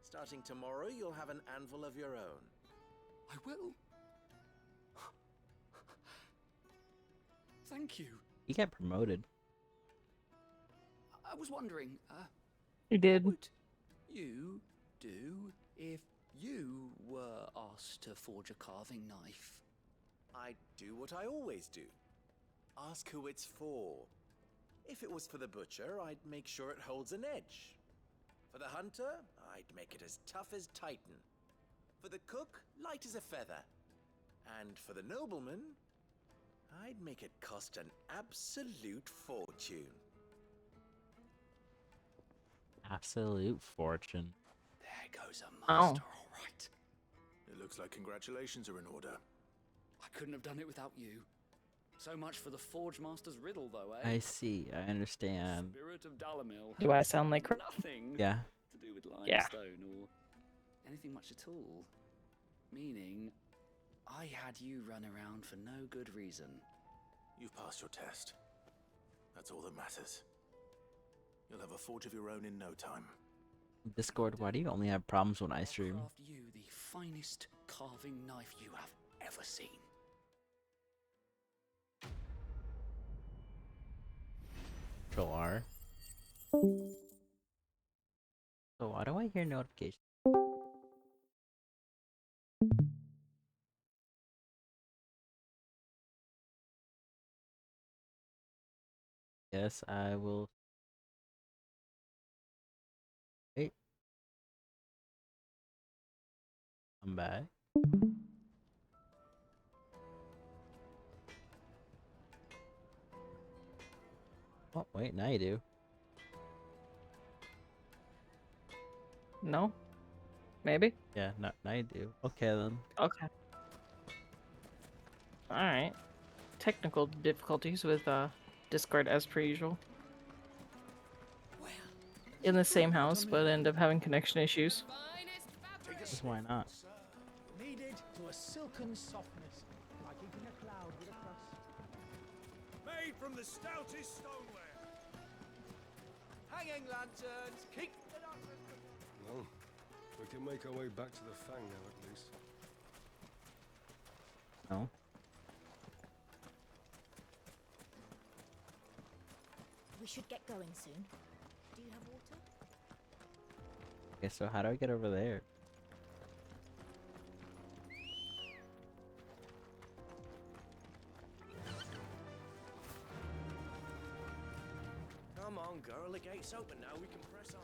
Starting tomorrow, you'll have an anvil of your own. I will. Thank you. He got promoted. I was wondering, You did. what would you do if you were asked to forge a carving knife? I'd do what I always do. Ask who it's for. If it was for the butcher, I'd make sure it holds an edge. For the hunter, I'd make it as tough as Titan. For the cook, light as a feather. And for the nobleman, I'd make it cost an absolute fortune. Absolute fortune. There goes a Oh. master, all right. It looks like congratulations are in order. I couldn't have done it without you. So much for the Forge Master's riddle, though, eh? I see. I understand. Spirit of Dalamil. Do I sound like Nothing Yeah. to do with limestone Yeah. or anything much at all. Meaning, I had you run around for no good reason. You've passed your test. That's all that matters. You'll have a forge of your own in no time. Discord, why do you only have problems when I I'll stream? craft you the finest carving knife you have ever seen. Control R. So why do I hear notifications? Yes, I will. Wait. I'm back. Oh, wait, now you do. No? Maybe? Yeah, now you do. Okay then. Okay. Alright. Technical difficulties with Discord as per usual. In the same house, but end up having connection issues. Just why not? Kneaded to a silken softness, like eating a cloud with a crust. Made from the stoutest stoneware. Hanging lanterns, keep the darkness. Well, we can make our way back to the Fang now, at least. No. We should get going soon. Do you have water? Okay, so how do I get over there? Come on, girl. The gate's open now. We can press on.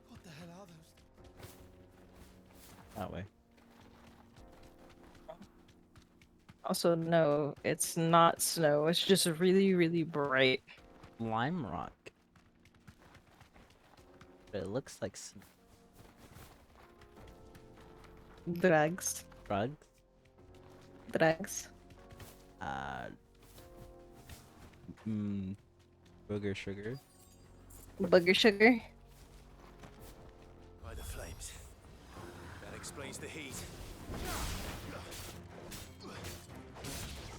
What the hell are those? That way. Also, no, it's not snow. It's just really, really bright. Lime rock. But it looks like snow. Drugs. Drugs? Drugs. Booger sugar. Booger sugar. By the flames. That explains the heat.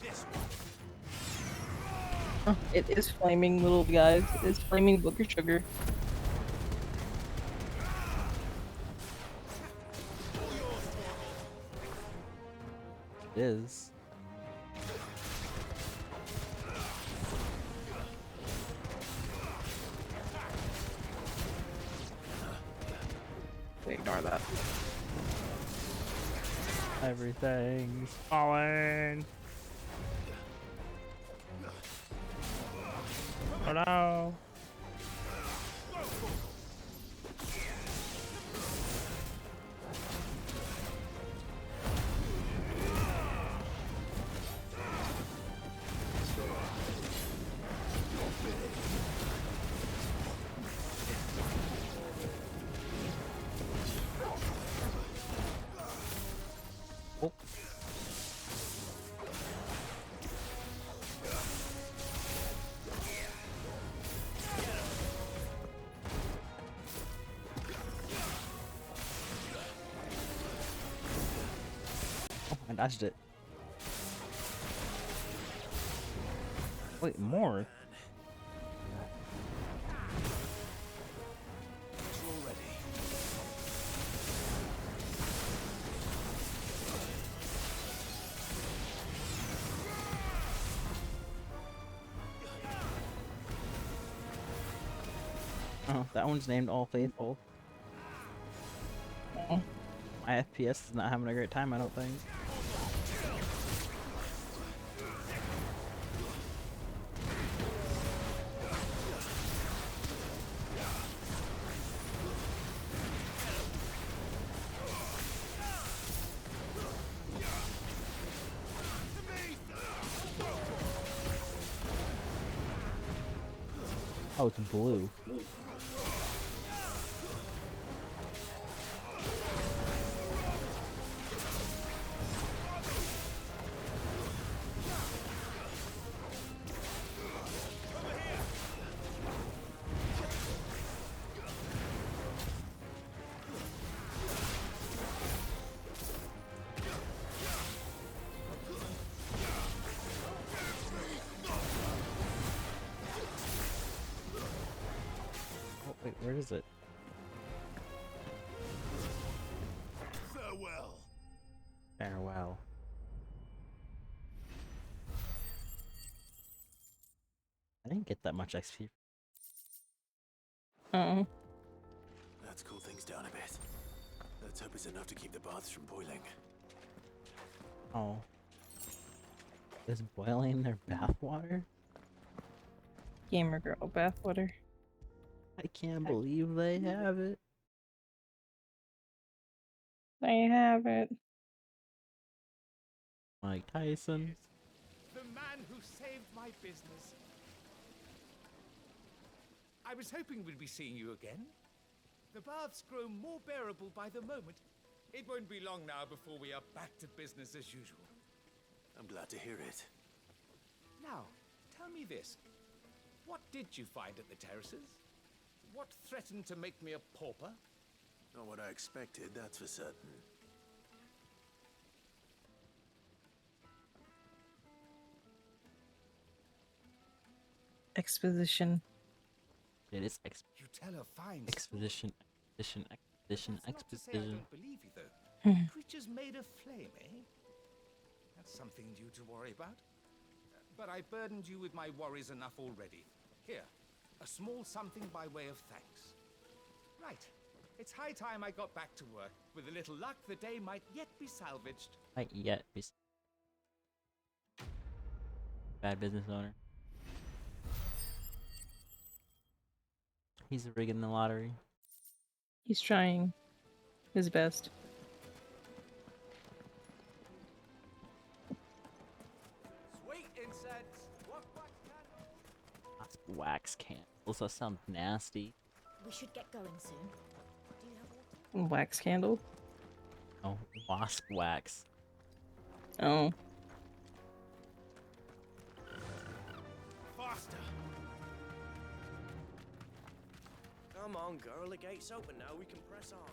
This one. Oh, it is flaming, little guys. It's flaming booger sugar. It is. Ignore that. Everything's falling. Oh no. Oh. I dodged it. Wait, more? Oh, that one's named All Faithful. My FPS is not having a great time, I don't think. Oh, it's blue. Wait, where is it? Farewell. Farewell. I didn't get that much XP. Uh-oh. Let's cool things down a bit. Let's hope it's enough to keep the baths from boiling. Oh. Is boiling their bathwater? Gamer girl bathwater. I can't believe they have it. They have it. Mike Tyson. The man who saved my business. I was hoping we'd be seeing you again. The baths grow more bearable by the moment. It won't be long now before we are back to business as usual. I'm glad to hear it. Now, tell me this. What did you find at the terraces? What threatened to make me a pauper? Not what I expected, that's for certain. Exposition. It is You tell a fine exposition, exposition, exposition, That's not to say I exposition. don't believe you, Hmm. though. Creatures made of flame, eh? That's something new to worry about. But I burdened you with my worries enough already. Here, a small something by way of thanks. Right. It's high time I got back to work. With a little luck, the day might yet be salvaged. Might yet be bad business owner. He's rigging the lottery. He's trying his best. Sweet incense. Wax candles. That sounds nasty. We should get going soon. Do you have water? Wax candle. Oh, wasp wax. Oh. Faster. Come on, girl. The gate's open now. We can press on.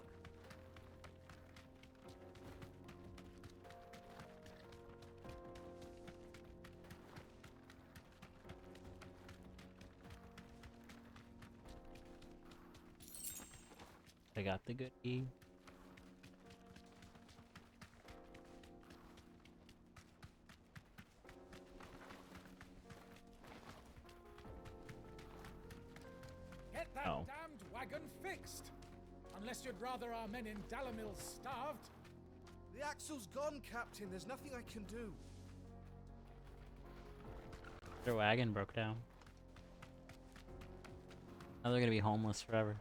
I got the goodie. Get that Oh. damned wagon fixed! Unless you'd rather our men in Dalamil starved. The axle's gone, Captain. There's nothing I can do. Their wagon broke down. Now they're gonna be homeless forever.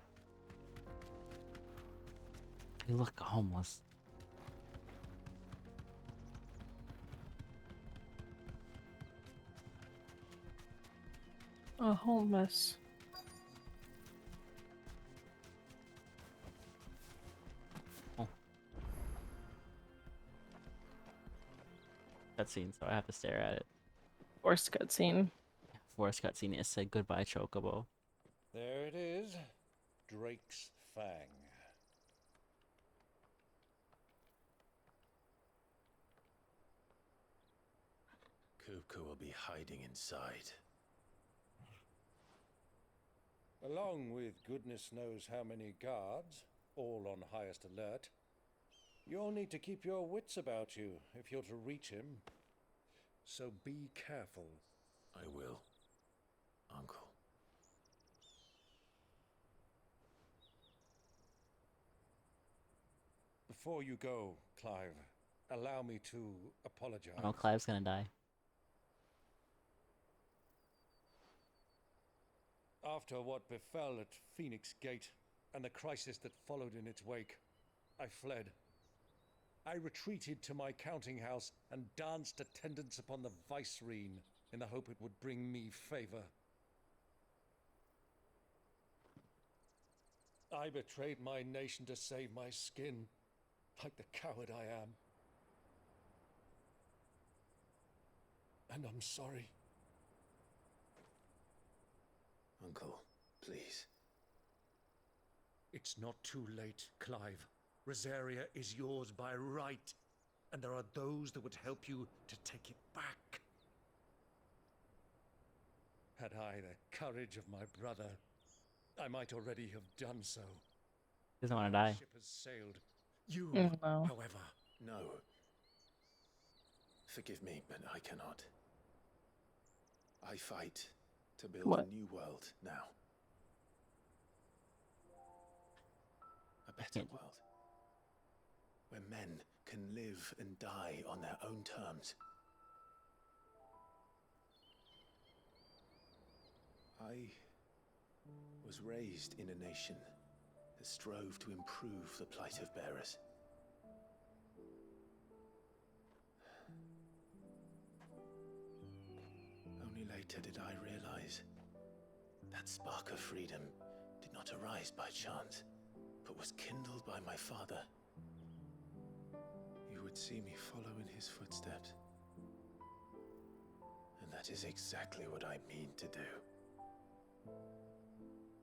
They look homeless. A homeless. Oh. Cutscene, so I have to stare at it. Forced cutscene. Forced cutscene. It said goodbye, Chocobo. There it is. Drake's Fang. Kupka will be hiding inside. Along with goodness knows how many guards, all on highest alert. You'll need to keep your wits about you if you're to reach him. So be careful. I will, Uncle. Before you go, Clive, allow me to apologize. Oh, Clive's gonna die. After what befell at Phoenix Gate and the crisis that followed in its wake, I fled. I retreated to my counting house and danced attendance upon the vicereine in the hope it would bring me favor. I betrayed my nation to save my skin, like the coward I am. And I'm sorry. Uncle, please. It's not too late, Clive. Rosaria is yours by right, and there are those that would help you to take it back. Had I the courage of my brother, I might already have done so. Doesn't want to die. The ship has sailed. You, no. however, No. Forgive me, but I cannot. I fight to build What? a new world now. A better world. Where men can live and die on their own terms. I was raised in a nation that strove to improve the plight of bearers. Only later did I realize that spark of freedom did not arise by chance, but was kindled by my father. would see me follow in his footsteps. And that is exactly what I mean to do.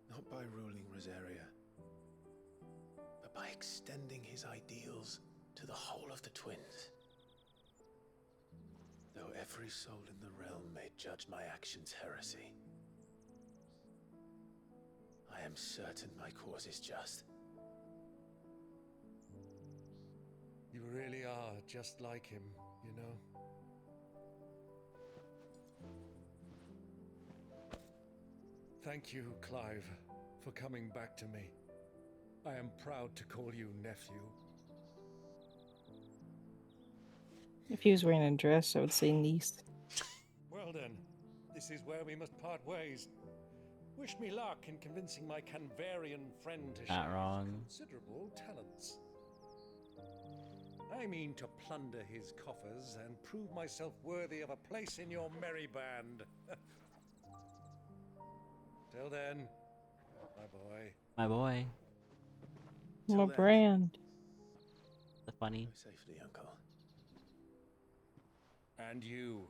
Not by ruling Rosaria, but by extending his ideals to the whole of the twins. Though every soul in the realm may judge my actions heresy, I am certain my cause is just. You really are just like him, you know? Thank you, Clive, for coming back to me. I am proud to call you nephew. If he was wearing a dress, I would say niece. Well then, this is where we must part ways. Wish me luck in convincing my Canvarian friend to Not share wrong. his considerable talents. I mean to plunder his coffers and prove myself worthy of a place in your merry band. Till then, my boy. My boy. My brand. The funny. Go safely, Uncle. And you,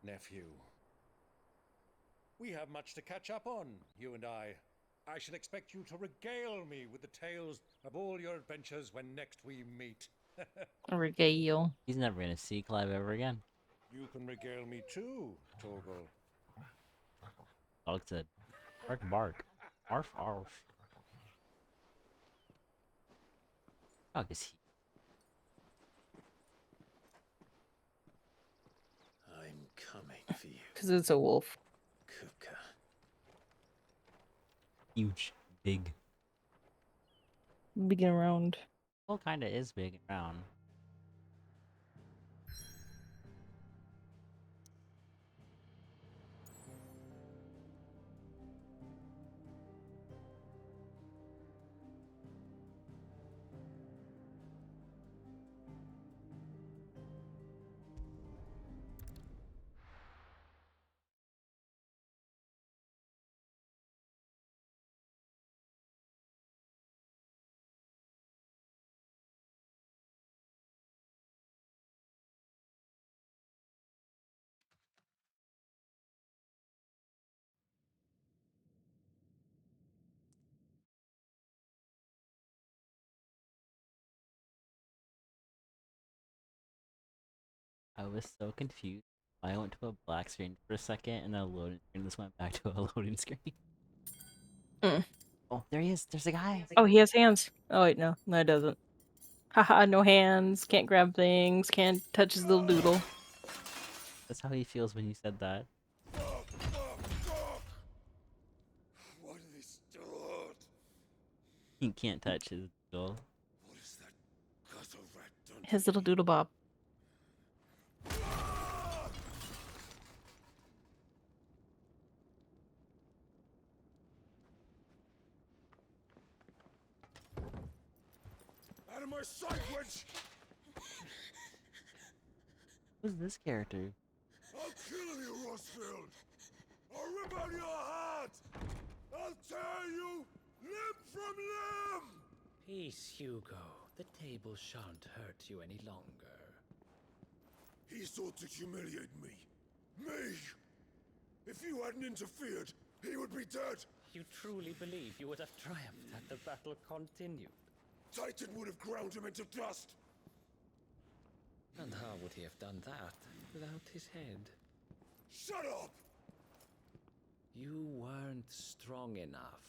nephew. We have much to catch up on, you and I. I shall expect you to regale me with the tales of all your adventures when next we meet. Regale. He's never gonna see Clive ever again. You can regale me too, Torgal. Dog said, bark, bark. Arf, arf. Dog is he? I'm coming for you. Because it's a wolf. Kupka. Huge. Big. Big and round. Well, kinda is big and round. I was so confused. I went to a black screen for a second, and then a loading screen. This went back to a loading screen. Oh, there he is. There's a guy. Oh, he has hands. Oh, wait, no. No, it doesn't. Haha, no hands. Can't grab things. Can't touch his little doodle. That's how he feels when you said that. Why do they still hurt? He can't touch his doll. What is that gutter rat done? His little doodle bob. Out of my sight, witch! Who's this character? I'll kill you, Rosfield! I'll rip out your heart! I'll tear you limb from limb! Peace, Hugo. The table shan't hurt you any longer. He sought to humiliate me. Me! If you hadn't interfered, he would be dead! You truly believe you would have triumphed had the battle continued? Titan would have ground him into dust! And how would he have done that without his head? Shut up! You weren't strong enough,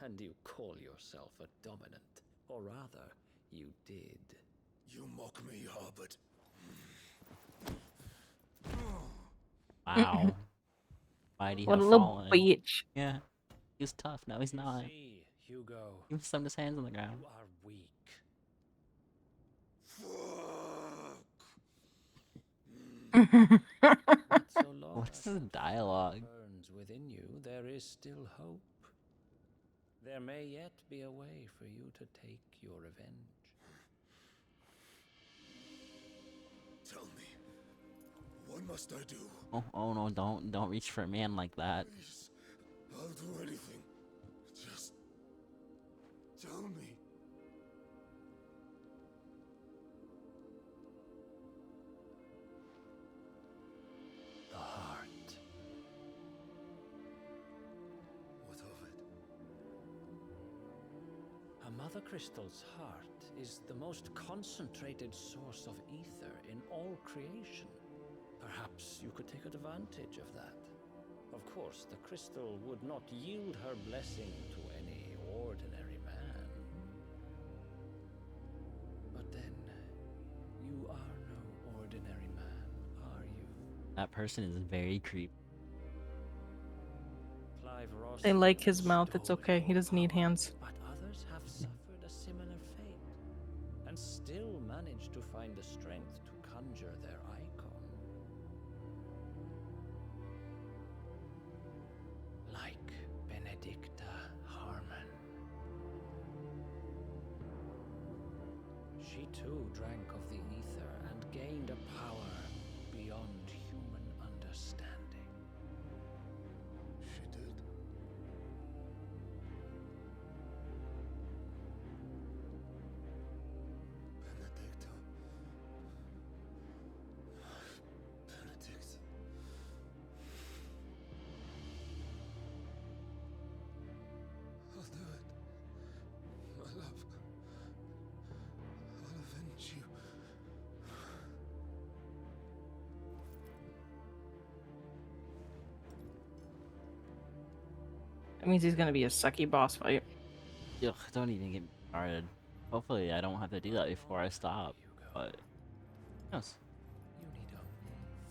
and you call yourself a dominant. Or rather, you did. You mock me, Harbert. Wow. Why'd he What have a little fallen? bitch. Yeah. He was tough. Now he's not. See, Hugo. He slammed his hands on the ground. You are weak. Not so long What's as this that dialogue? burns within you, there is still hope. There may yet be a way for you to take your revenge. Tell me, what must I do? Oh no! Don't reach for a man like that. Please, I'll do anything. Just tell me. Mother Crystal's heart is the most concentrated source of ether in all creation. Perhaps you could take advantage of that. Of course, the crystal would not yield her blessing to any ordinary man. But then, you are no ordinary man, are you? That person is very creepy. Clive Ross I like his mouth. It's okay. He doesn't need hands. but others have suffered a similar fate, and still managed to find the strength to conjure their icon. Like Benedicta Harmon. She too drank of the ether and gained a power beyond human understanding. She did. Benedicta. Benedict. I'll do it. My love. I'll avenge you. That means he's gonna be a sucky boss fight. Ugh, don't even get me started. Hopefully I don't have to do that before I stop, but... Yes. You need only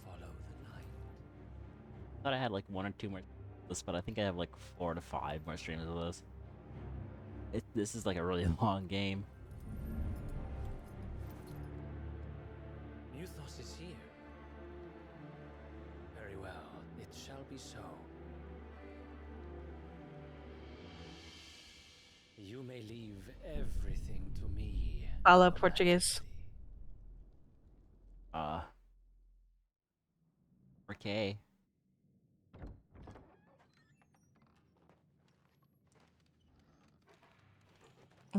follow the light. I thought I had like 1 or 2 more this, but I think I have like 4 to 5 more streams of this. This is like a really long game. Muthos is here. Very well, it shall be so. You may leave everything to me. Fala Portuguese. Okay.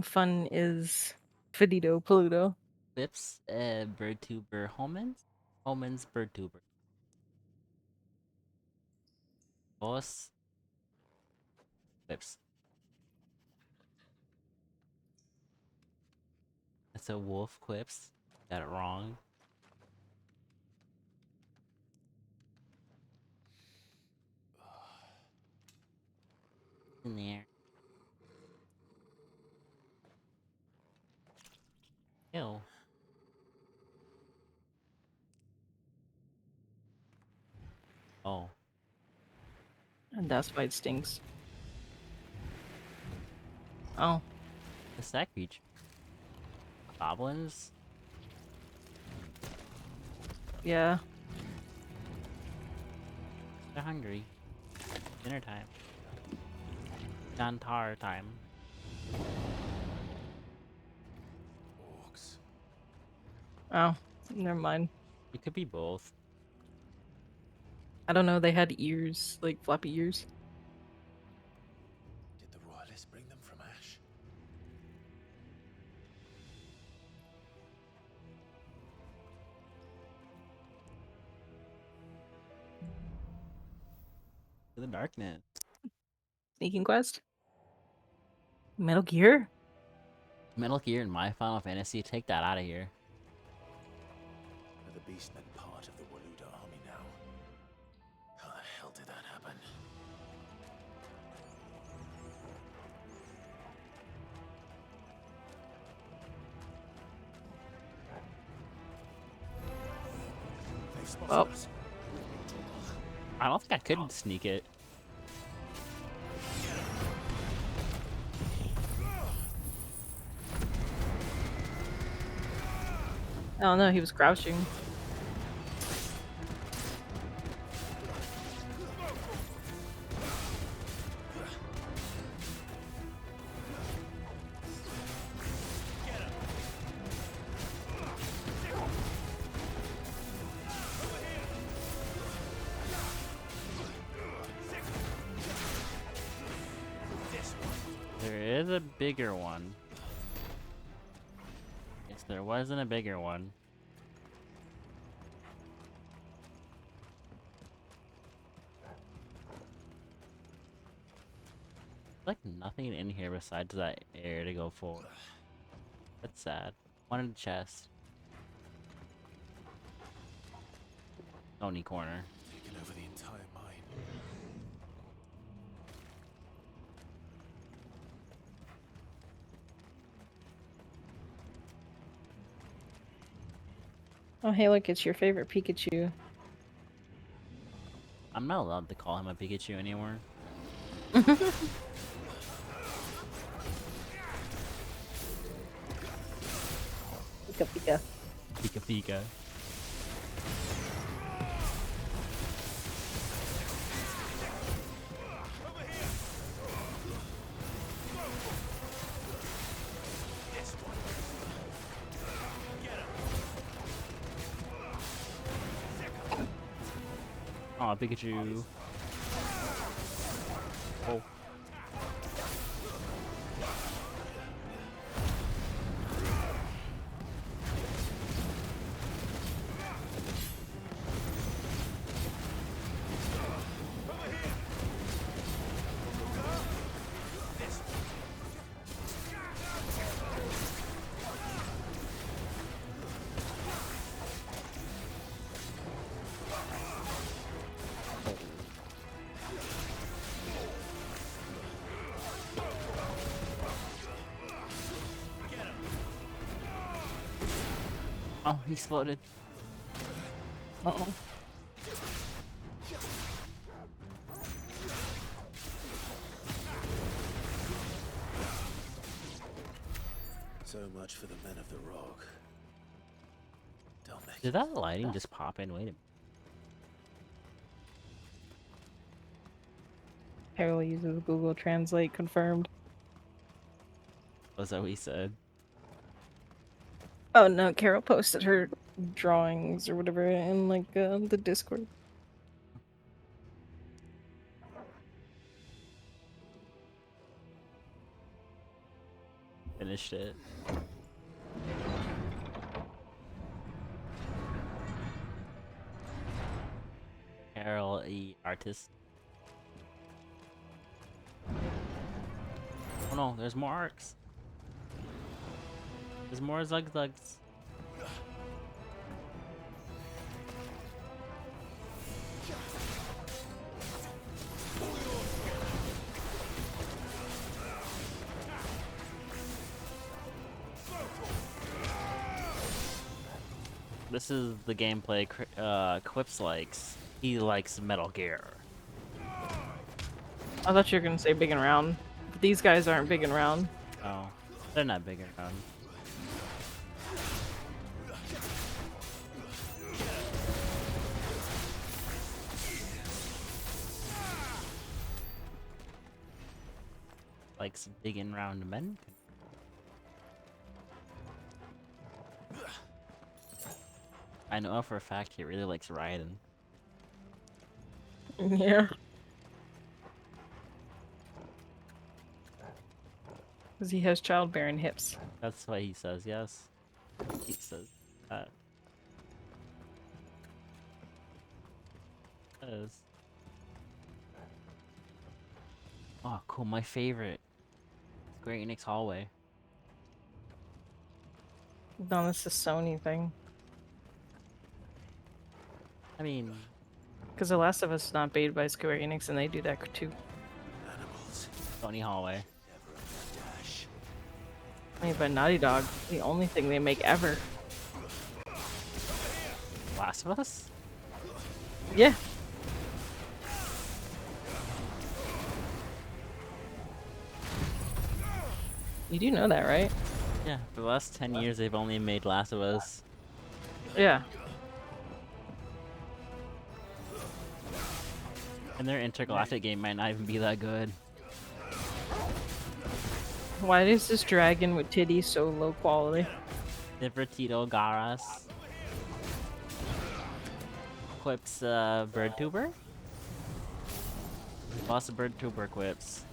Fun is Finito Pluto. Clips, birdtuber homins? Homins, birdtuber. Boss. Clips. That's a wolf clips. Got it wrong. In there. Ew. Oh. And that's why it stinks. Oh. What's that creature? Goblins? Yeah. They're hungry. Dinner time. Jantar time. Orcs. Oh, never mind. It could be both. I don't know, they had ears, like floppy ears. Did the royalists bring them from Ash? To the darkness. Sneaking Quest? Metal Gear? Metal Gear and my Final Fantasy, take that out of here. Are the beastmen part of the Waluda army now? How the hell did that happen? They've spotted Oh. us. I don't think I could sneak it. Oh no, he was crouching. There is a bigger one. Yes, there wasn't a bigger one. Like nothing in here besides that air to go for. That's sad. One in the chest. Stony corner. Taking over the entire mine. Oh, hey, look, it's your favorite Pikachu. I'm not allowed to call him a Pikachu anymore. Pika Pika. Pika Pika. Aw, Pikachu. Oh. Oh, he exploded. Uh-oh. So much for the men of the rock. Don't make Did that lighting just pop in? Wait a minute. Carol uses Google Translate, confirmed. Was that what he said? Oh no, Carol posted her drawings or whatever in like the Discord. Finished it. Carol E. Artist. Oh no, there's more arcs. There's more Zug-Zugs. This is the gameplay Quips likes. He likes Metal Gear. I thought you were gonna say big and round. But these guys aren't big and round. Oh, they're not big and round. Like some big and round men. I know for a fact he really likes Raiden. Yeah. Because he has childbearing hips. That's why he says yes. He says that. Yes. Oh, cool. My favorite. Square Enix hallway. No, that's the Sony thing. I mean, because The Last of Us is not made by Square Enix, and they do that too. Sony hallway. Made by Naughty Dog. The only thing they make ever. Last of Us? Yeah. You do know that, right? Yeah, for the last 10 years they've only made Last of Us. Yeah. And their intergalactic game might not even be that good. Why is this dragon with titties so low quality? Divertido Garas. Quips bird tuber? Lots of bird tuber quips.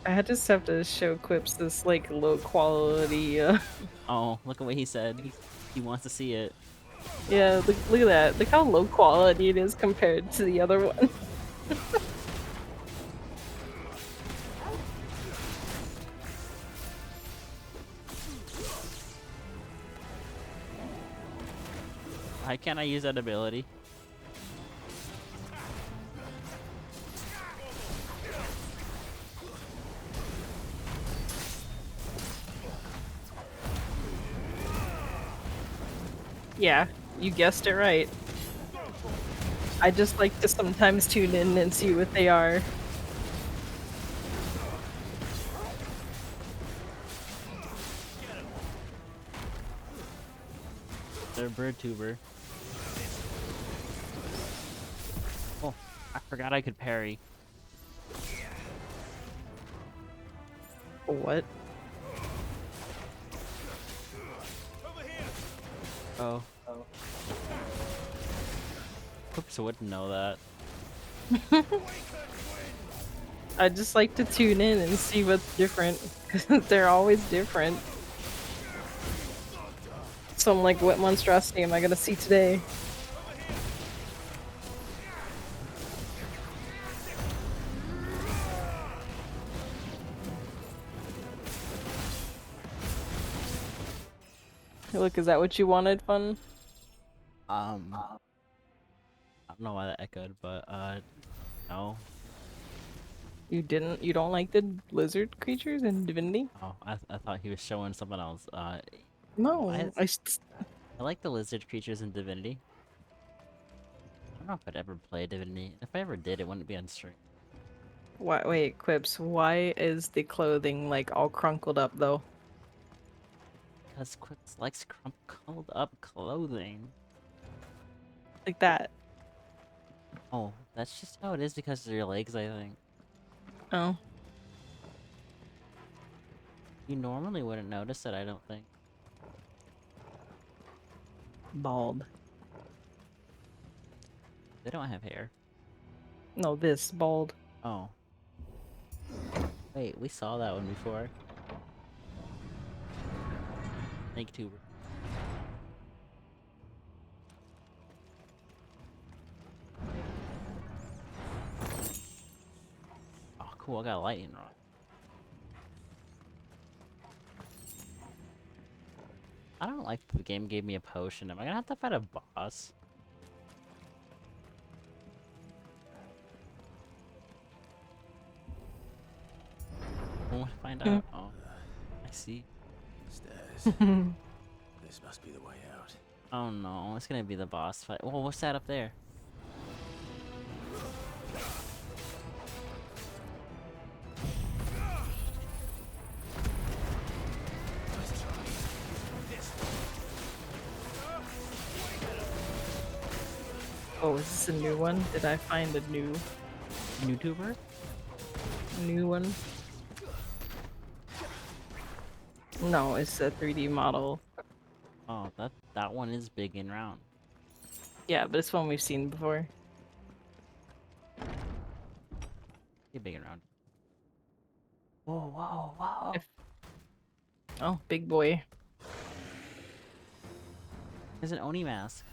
I just have to show Quips this like low quality Oh, look at what he said. He wants to see it. Yeah, look at that. Look how low quality it is compared to the other one. can't I use that ability? Yeah, you guessed it right. I just like to sometimes tune in and see what they are. They're bird tuber. Oh, I forgot I could parry. What? Oh. Oops, I wouldn't know that. I just like to tune in and see what's different, because they're always different. So I'm like, what monstrosity am I gonna see today? Look, is that what you wanted, Fun? I don't know why that echoed, but no. You didn't? You don't like the lizard creatures in Divinity? Oh, I thought he was showing something else. No, I like the lizard creatures in Divinity. I don't know if I'd ever play Divinity. If I ever did, it wouldn't be on stream. Why, wait, Quips, why is the clothing like all crunkled up though? Because Quips likes crumpled up clothing. Like that. Oh, that's just how it is because of your legs, I think. Oh. You normally wouldn't notice it, I don't think. Bald. They don't have hair. No, this, bald. Oh. Wait, we saw that one before. Snake tuber. Oh, cool, I got a lightning rod. I don't like the game gave me a potion. Am I gonna have to fight a boss? I want to find out. Oh, I see. Stairs. This must be the way out. Oh no, it's gonna be the boss fight. Whoa, what's that up there? Oh, is this a new one? Did I find a new YouTuber? New one? No, it's a 3D model. Oh, that one is big and round. Yeah, but it's one we've seen before. Big and round. Whoa, whoa, whoa. Oh, big boy. There's an Oni mask.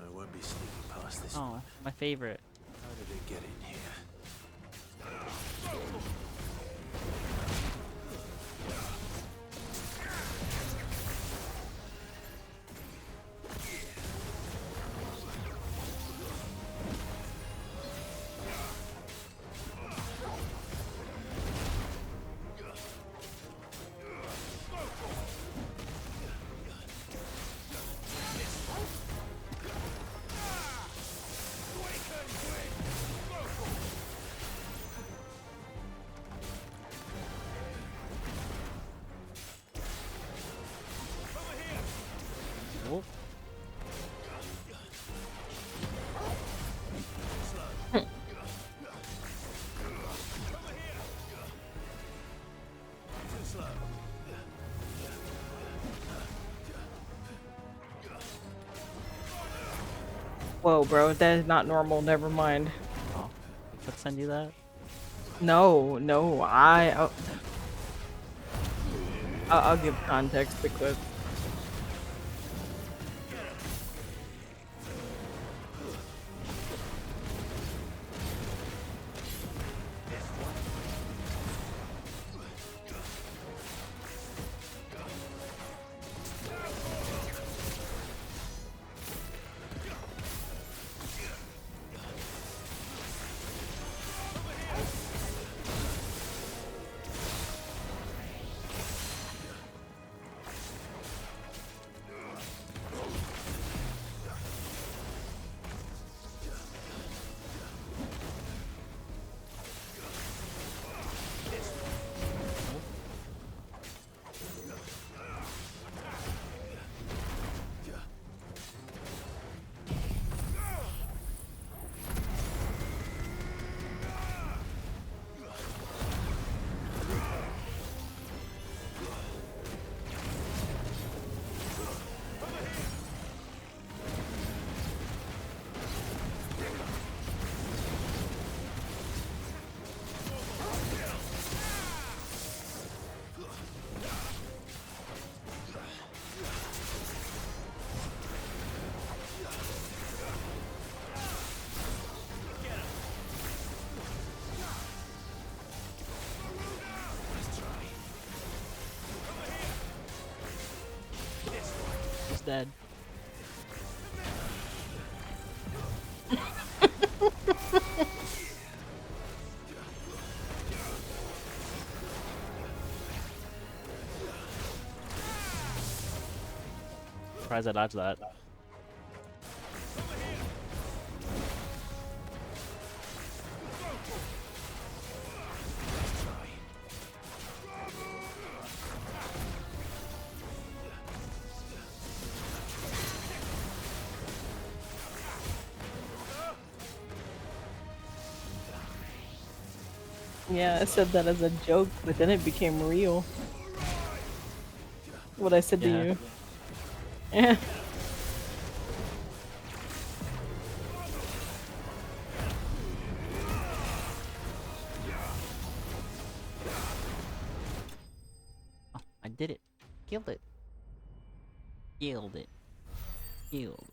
I won't be sneaking past this. Oh, my favorite. How did it get in here? Whoop. Whoa, bro, that is not normal. Never mind. Oh, let's send you that. No, no, I'll give context to Clip. dead. Surprised I dodged that. Yeah, I said that as a joke, but then it became real. What I said to you. Yeah. Oh, I did it. Killed it. Killed it. Killed.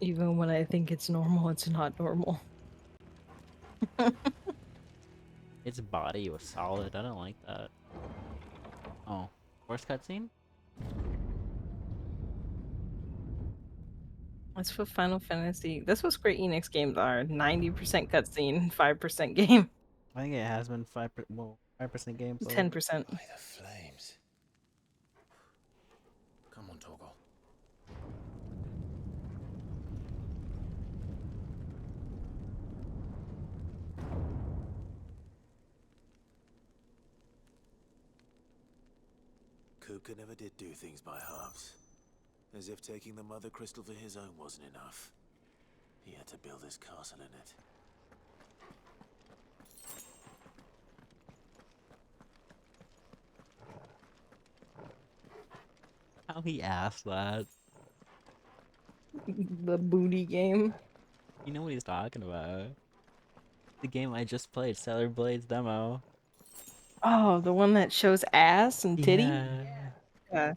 Even when I think it's normal, it's not normal. Its body was solid. I don't like that. Oh, worst cutscene? That's what Final Fantasy. That's what Square Enix games are. 90% cutscene, 5% game. I think it has been 5%. Well, 5% gameplay. 10%. By the flames. Come on, Torgal. Kupka never did do things by halves. As if taking the Mother Crystal for his own wasn't enough. He had to build his castle in it. How he asked that. The booty game. You know what he's talking about. The game I just played, Stellar Blades demo. Oh, the one that shows ass and titty? Yeah.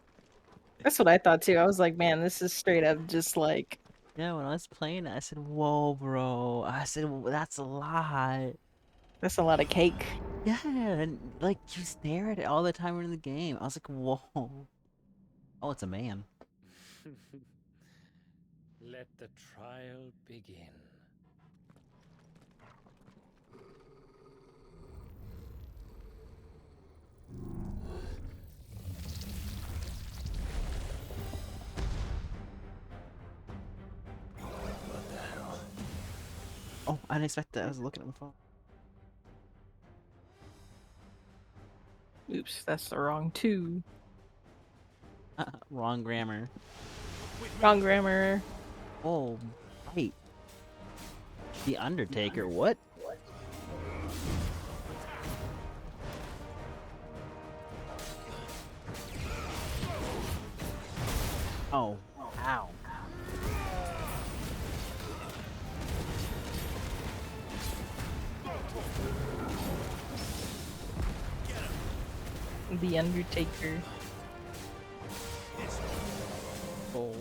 That's what I thought too. I was like, man, this is straight up just like... Yeah, when I was playing it, I said, whoa, bro. I said, well, that's a lot. That's a lot of cake. Yeah, and like, you stare at it all the time in the game. I was like, whoa. Oh, it's a man. Let the trial begin. What the hell? Oh, I didn't expect that. I was looking at my phone. Oops, that's the wrong two. Wrong grammar. Wrong grammar. Oh, right. The Undertaker, what? Oh, ow. The Undertaker. Oh.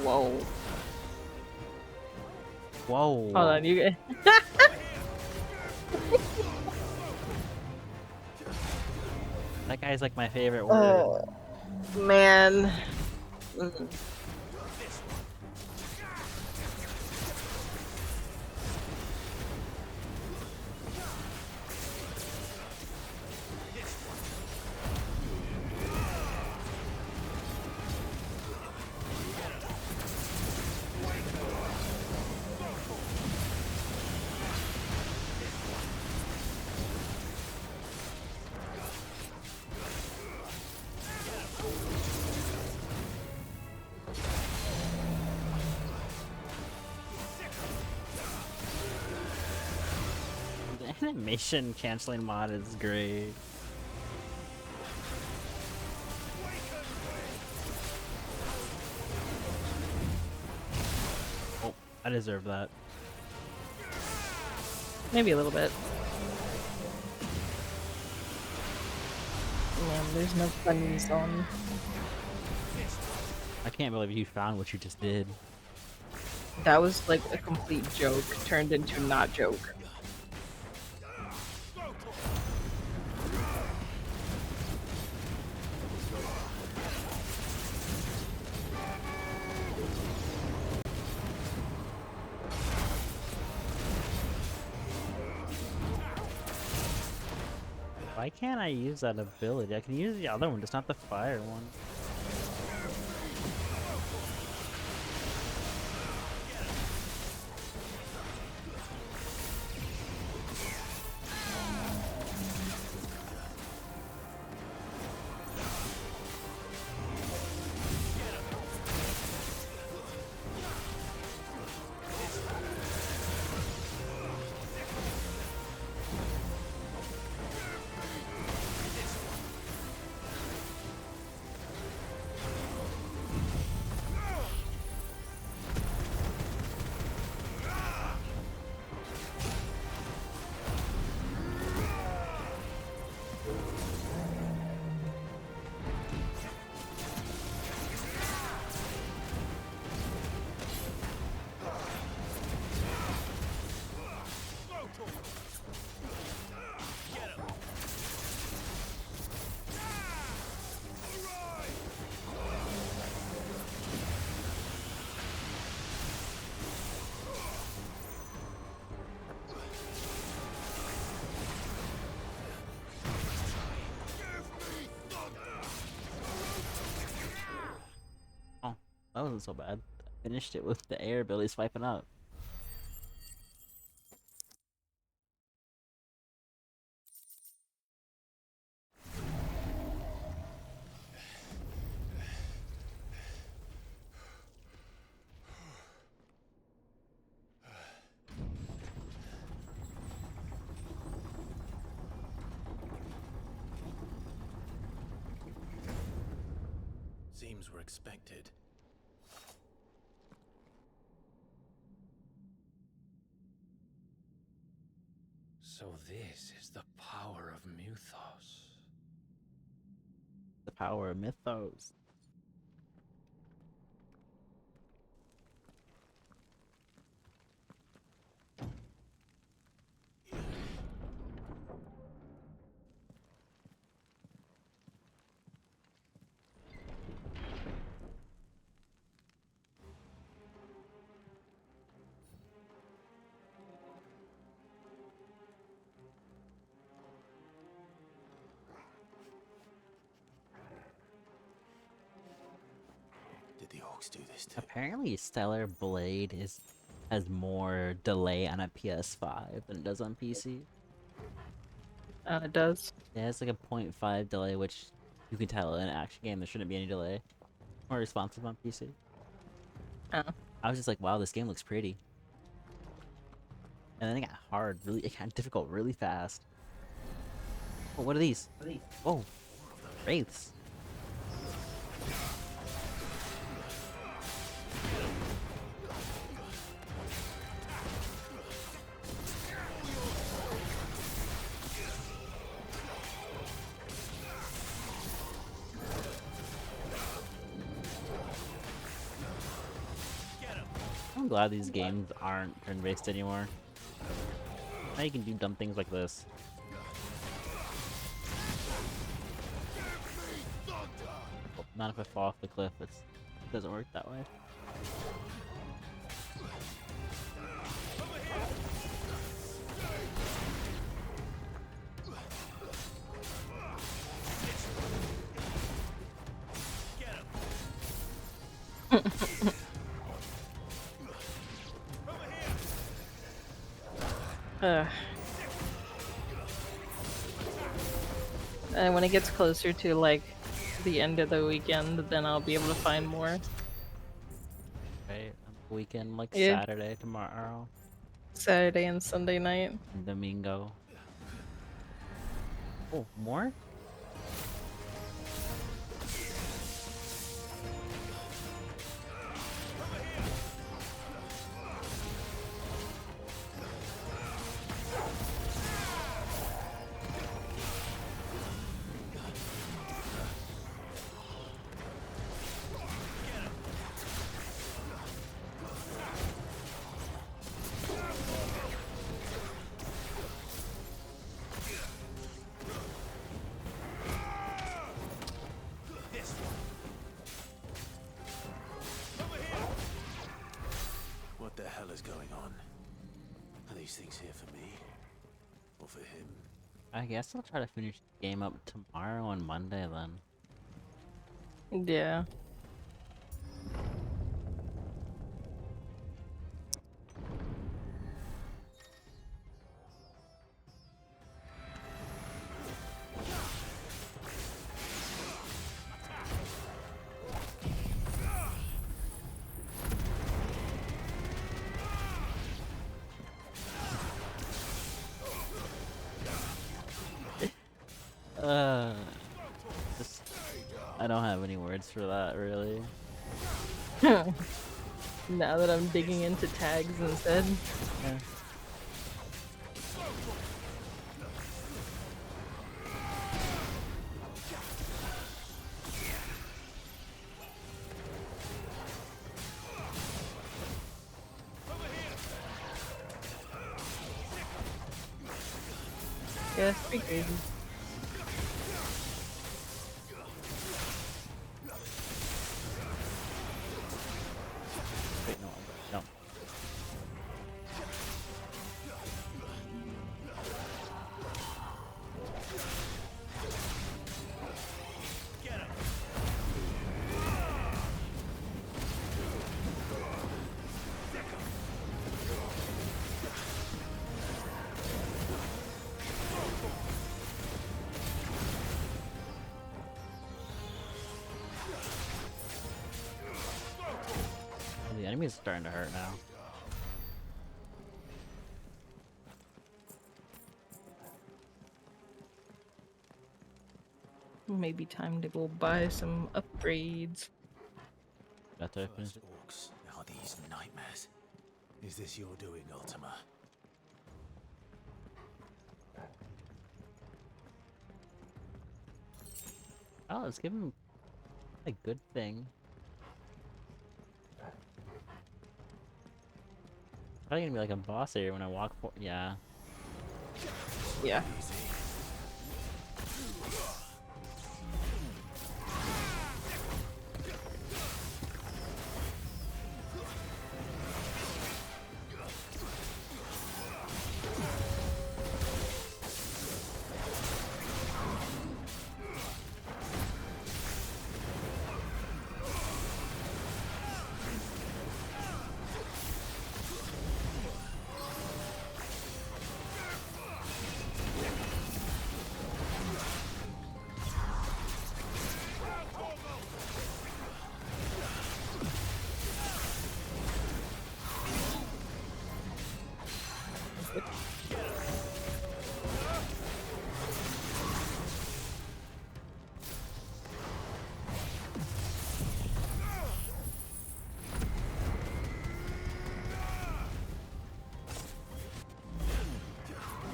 Whoa. Whoa. Hold on, you guys. That guy's like my favorite word. Oh, man. The animation canceling mod is great. I deserve that. Maybe a little bit. Man, there's no friends on. I can't believe you found what you just did. That was like a complete joke turned into not joke. Why can't I use that ability? I can use the other one, just not the fire one. Oh, that wasn't so bad. I finished it with the air ability swiping up. Seems we're expected. So this is the power of Mythos. The power of Mythos. Did the orcs do this too? Apparently, Stellar Blade has more delay on a PS5 than it does on PC. It does. It has like a 0.5 delay, which you can tell in an action game there shouldn't be any delay. More responsive on PC. Oh. I was just like, wow, this game looks pretty. And then it got hard, it got difficult really fast. Oh, what are these? Oh, wraiths. I'm glad these games aren't turn-based anymore. Now you can do dumb things like this. Well, not if I fall off the cliff, it doesn't work that way. And when it gets closer to like the end of the weekend, then I'll be able to find more. Right, weekend like Yeah. Saturday, tomorrow. Saturday and Sunday night. And Domingo. Oh, more? I guess I'll try to finish the game up tomorrow and Monday then. Yeah. Just, I don't have any words for that, really. Now that I'm digging into tags instead. Yeah. Yeah, it's pretty crazy. Wait, no. The enemy's starting to hurt now. Maybe time to go buy some upgrades. Got to finish First orcs, now these nightmares. Is this your doing, Ultima? Oh, let's give him a good thing. Probably gonna be like a boss area when I walk for. Yeah. Yeah.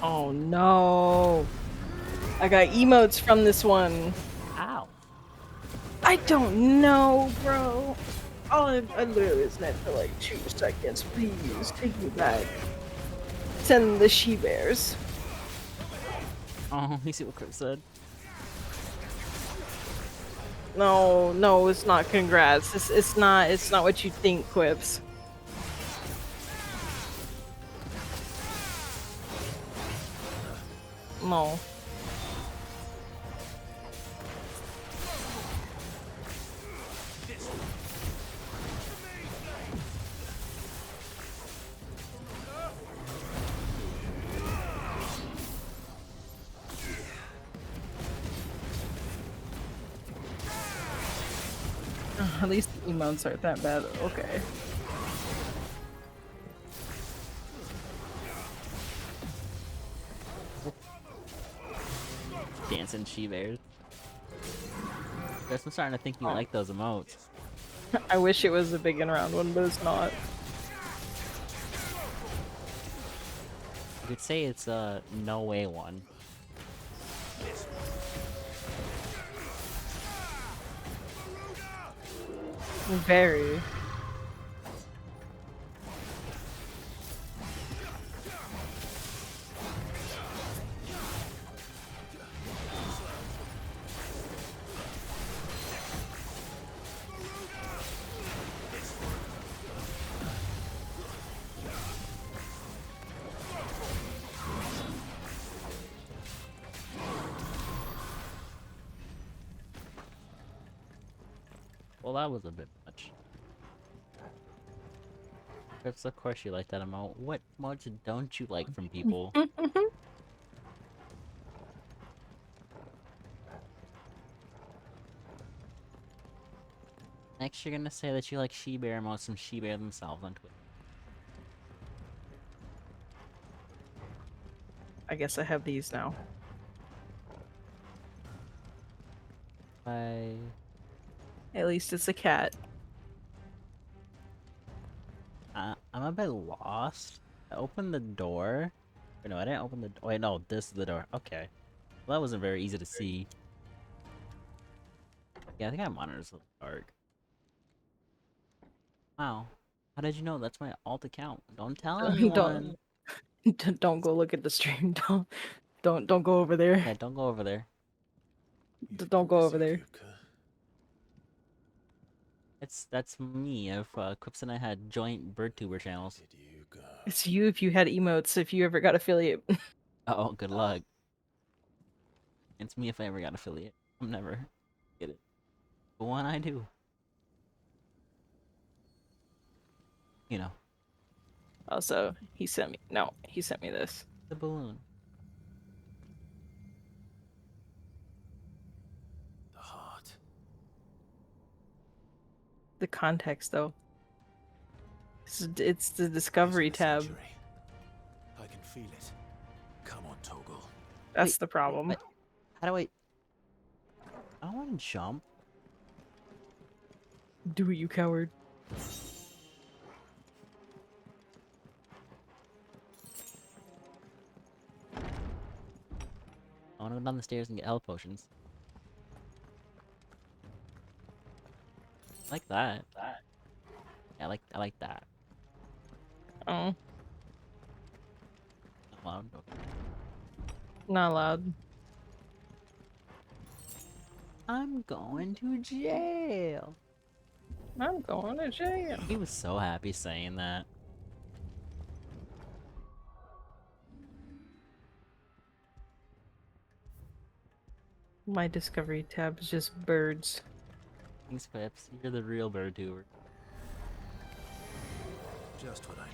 Oh no! I got emotes from this one. Ow! I don't know, bro. I literally was meant for like 2 seconds. Please take me back. Send the she-bears. Oh, you see what Chris said? No, it's not congrats. It's not what you think, Quips. No. At least the emotes aren't that bad. Okay. Dancing she-bears. Chris, I'm starting to think you like those emotes. I wish it was a big and round one, but it's not. You could say it's a no way one. Very. Well, that was a bit much. Crips, of course you like that emote. What emotes don't you like from people? Next, you're gonna say that you like she-bear emotes from she-bear themselves on Twitter. I guess I have these now. Bye. At least it's a cat. I'm a bit lost. I opened the door. Wait, no, I didn't open the door. Wait, no, this is the door. Okay. Well, that wasn't very easy to see. Yeah, I think my monitor's a little dark. Wow. How did you know that's my alt account? Don't tell anyone. Don't go look at the stream. Don't go over there. Yeah, don't go over there. Don't go over there. That's me if Quips and I had joint birdtuber channels. It's you if you had emotes, if you ever got affiliate. Oh, good luck. It's me if I ever got affiliate. I'm never get it. But when I do, you know. Also, he sent me this. The balloon. The heart. The context, though. It's the discovery tab. I can feel it. Come on, Toggle. That's the problem. Wait, how do I don't want to jump. Do it, you coward. I want to go down the stairs and get health potions. Like that. Yeah, I like that. Oh. Not loud. Okay. Not allowed. I'm going to jail. I'm going to jail. He was so happy saying that. My discovery tab is just birds. Thanks, Pips. You're the real bird tuber. Just what I need.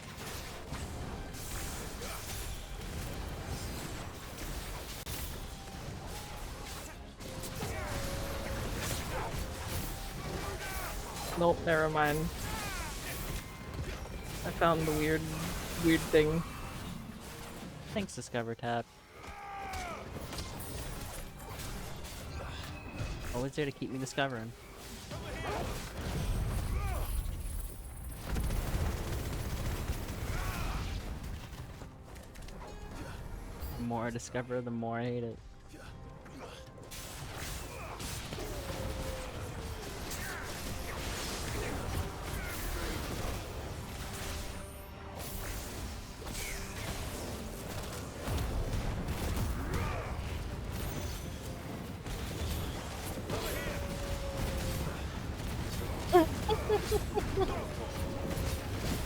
Nope, never mind. I found the weird thing. Thanks, Discover tab. Always there to keep me discovering. The more I discover, the more I hate it.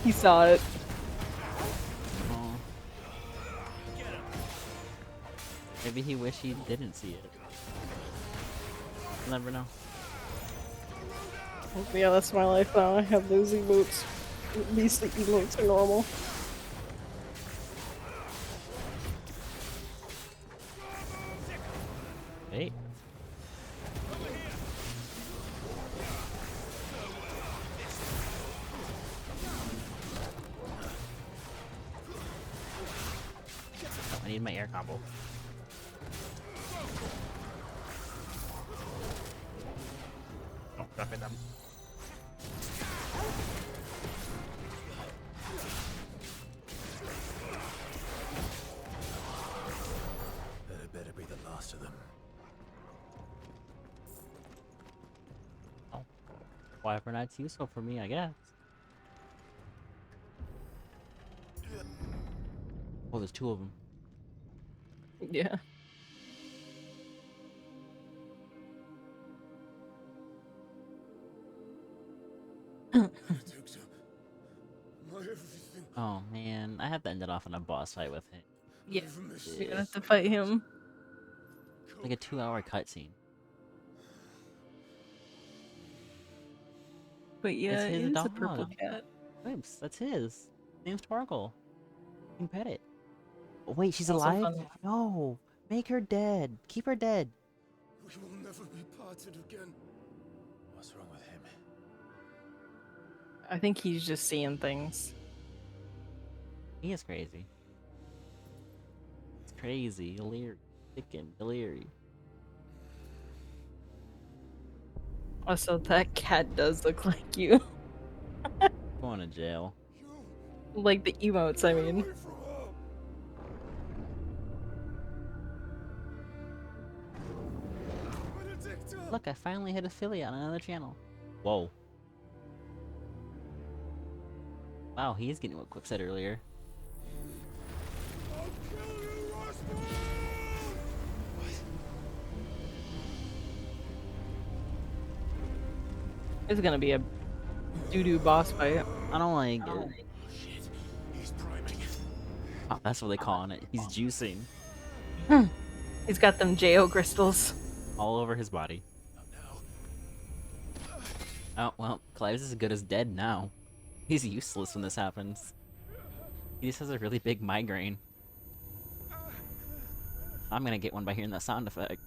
He saw it. Oh. Maybe he wished he didn't see it. You'll never know. Yeah, that's my life now. I have those emotes. These emotes are normal. Hey. I need my air combo. Oh, drop it them. That better be the last of them. Oh. Wyvern Knight's useful for me, I guess. Oh, there's two of them. Yeah. Oh man, I have to end it off in a boss fight with him. Yeah. You're gonna have to fight him. Like a 2-hour cutscene. But yeah, That's his it is dog. a purple cat. Oops, that's his. Name's Torgal. You can pet it. Oh, wait, she's Also alive? fun. No! Make her dead. Keep her dead. We will never be parted again. What's wrong with him? I think he's just seeing things. He is crazy. It's crazy. Delirious. Thicken. Delirious. Also, that cat does look like you. Going to jail. Like the emotes, I mean. Look, I finally hit affiliate on another channel. Whoa. Wow, he is getting what Quick said earlier. It's gonna be a doo-doo boss fight. I don't like it. Oh, that's what they calling it. He's juicing. He's got them JO crystals. All over his body. Oh, well, Clive's as good as dead now. He's useless when this happens. He just has a really big migraine. I'm gonna get one by hearing that sound effect.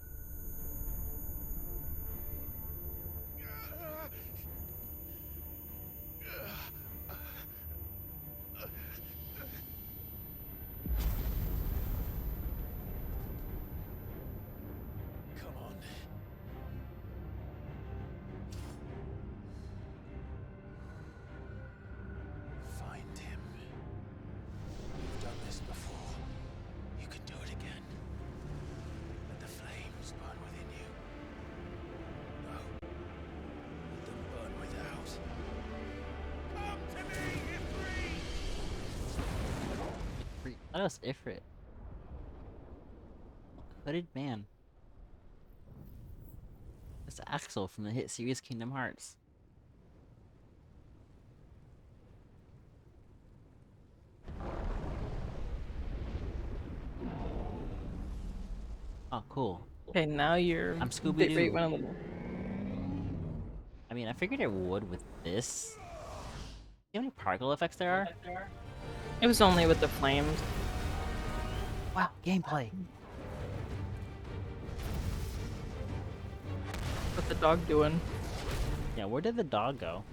Find him. You've done this before. You can do it again. Let the flames burn within you. No. Let them burn without. Come to me, Ifrit! That was Ifrit. Hooded man. It's Axel from the hit series Kingdom Hearts. Oh, cool. Okay, now you're I'm Scooby bit rate Doo. one of them. I mean, I figured it would with this. See how many particle effects there are? It was only with the flames. Wow, gameplay. What's the dog doing? Yeah, where did the dog go?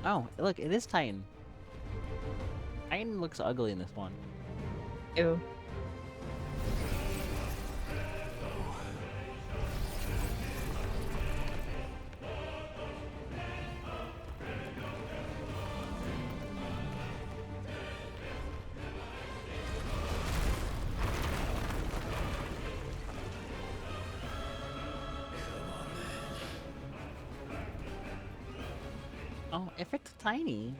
Oh, look, it is Titan. Titan looks ugly in this one. Ew. Oh, if it's tiny.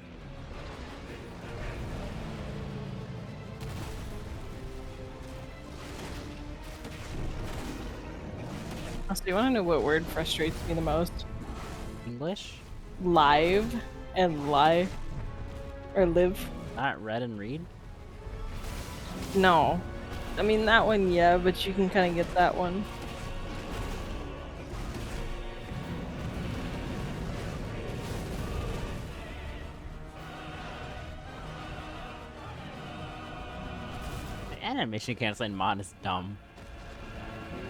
So you want to know what word frustrates me the most? English? Live and lie. Or live. Not read and read? No. I mean, that one, yeah, but you can kind of get that one. The animation canceling mod is dumb.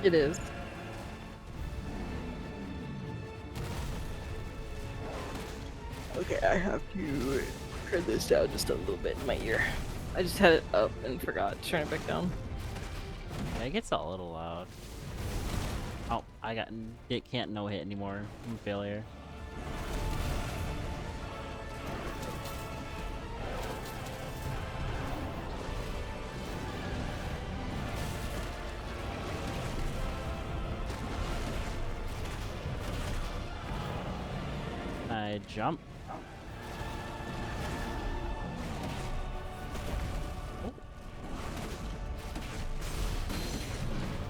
It is. Okay, I have to turn this down just a little bit in my ear. I just had it up and forgot to turn it back down. Yeah, it gets a little loud. Oh, it can't no hit anymore. I'm a failure. I jump.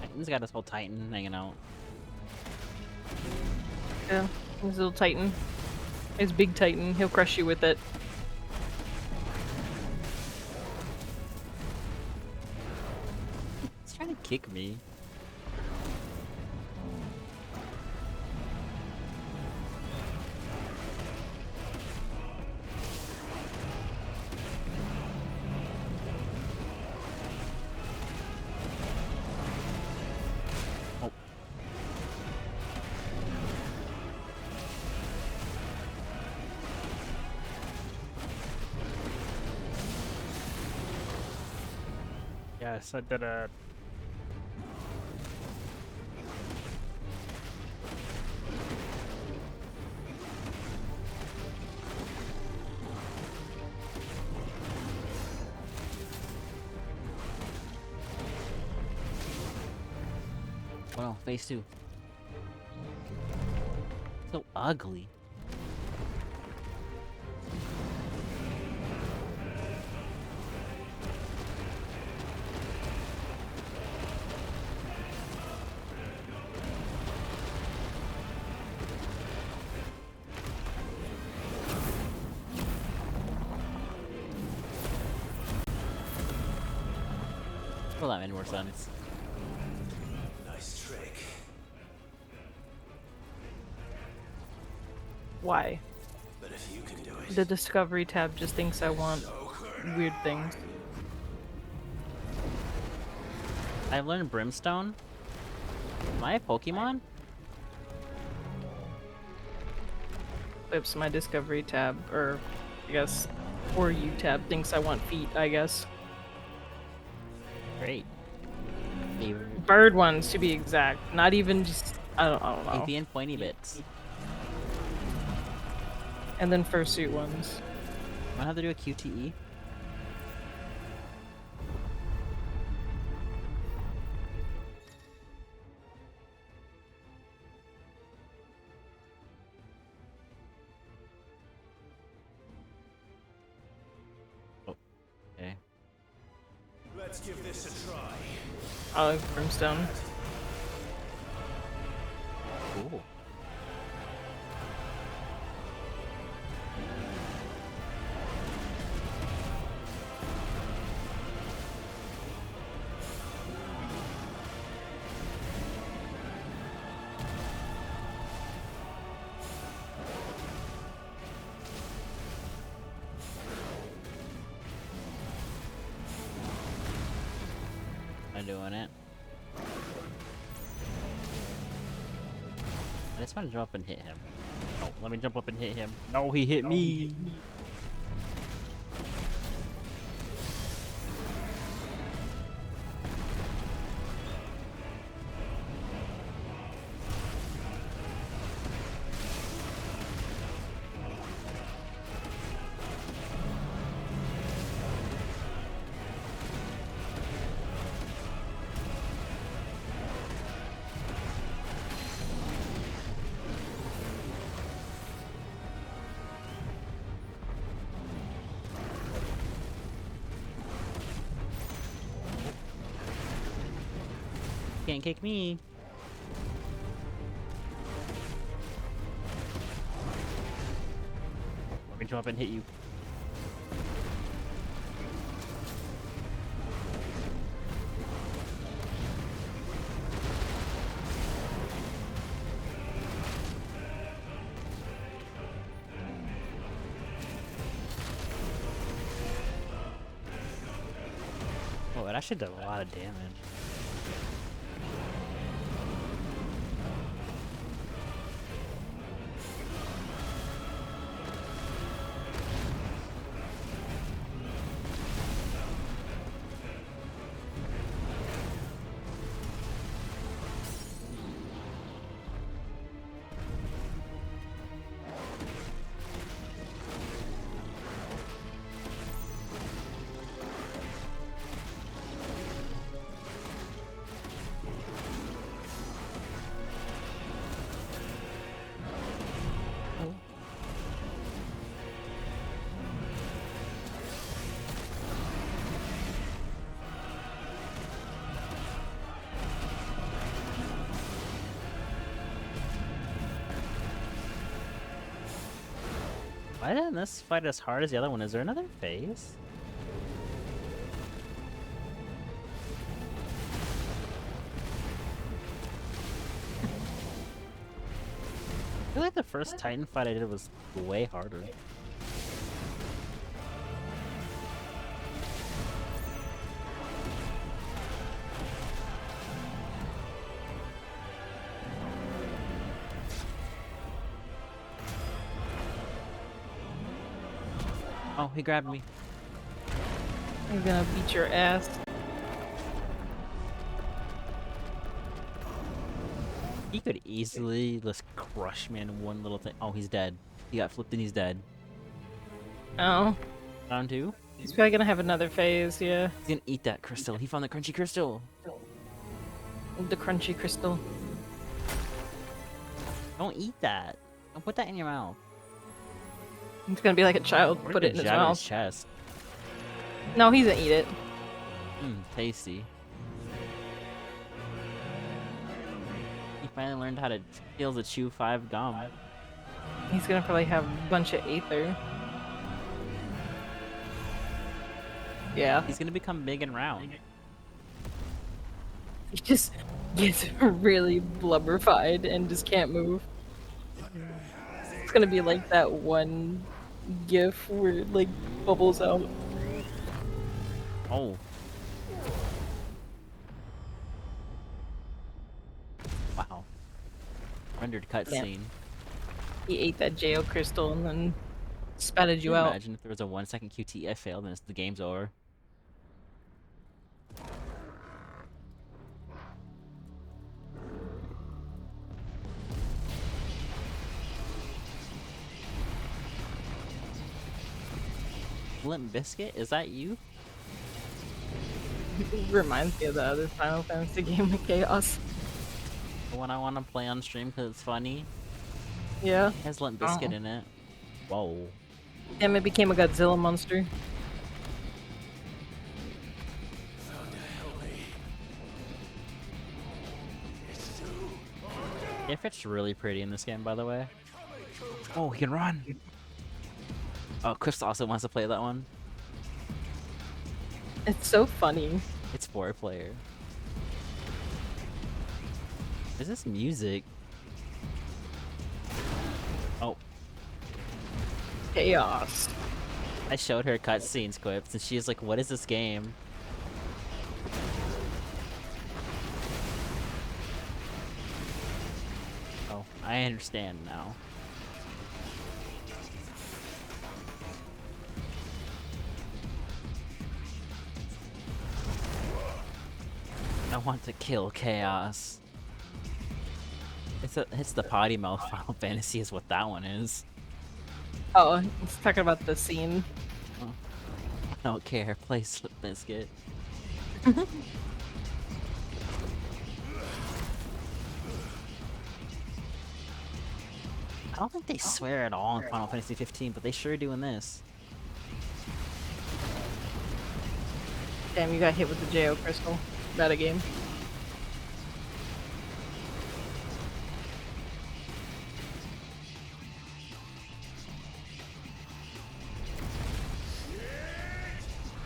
Titan's got his whole Titan hanging out. Yeah, his little Titan. His big Titan. He'll crush you with it. kick me. Yes, I did it. Oh no, phase 2. So ugly. Well, that made more sense. Nice trick. Why? But if you can do it. The Discovery tab just thinks I want weird things. I've learned Brimstone. Am I a Pokemon? Oops, my Discovery tab, or I guess, For You tab thinks I want feet, I guess. Great. Favorite. Bird ones, to be exact. Not even just, I don't know. Avian pointy bits. And then fursuit ones. I have to do a QTE. Oh, okay. Let's give this a try. I like Brimstone. Cool. I'm doing it. I just want to jump up and hit him. Oh, let me jump up and hit him. No, he hit me. Can't kick me. Let me jump up and hit you. Oh, it actually did a lot of damage. Why didn't this fight as hard as the other one? Is there another phase? feel like the first Titan fight I did was way harder. Oh, he grabbed me. He's gonna beat your ass. He could easily just crush me in one little thing. Oh, he's dead. He got flipped and he's dead. Oh. Round 2? He's probably gonna have another phase, yeah. He's gonna eat that crystal. He found the crunchy crystal. The crunchy crystal. Don't eat that. Don't put that in your mouth. He's gonna be like a child, Or put it in his jab mouth. his chest. No, he's gonna eat it. Tasty. He finally learned how to be able to chew 5 gum. He's gonna probably have a bunch of aether. Yeah. He's gonna become big and round. He just gets really blubberfied and just can't move. It's gonna be like that one gif where it like bubbles out. Oh. Wow. Rendered cutscene. He ate that Geo crystal and then spatted Can you out. Imagine if there was a 1-second QTE I failed and the game's over. Limp Biscuit, is that you? Reminds me of the other Final Fantasy game, Chaos. The one I want to play on stream because it's funny. Yeah. It has Limp Biscuit in it. Whoa. Damn, it became a Godzilla monster. If it's really pretty in this game, by the way. Oh, he can run! Oh, Chris also wants to play that one. It's so funny. It's 4-player. Is this music? Oh. Chaos. I showed her cutscenes clips, and she's like, what is this game? Oh, I understand now. I want to kill Chaos. It's the potty mouth Final Fantasy is what that one is. Oh, it's talking about the scene. Oh. I don't care. Play Slip Biscuit. I don't think they swear at all in Final Fantasy 15, but they sure do in this. Damn, you got hit with the Geo crystal. Meta game.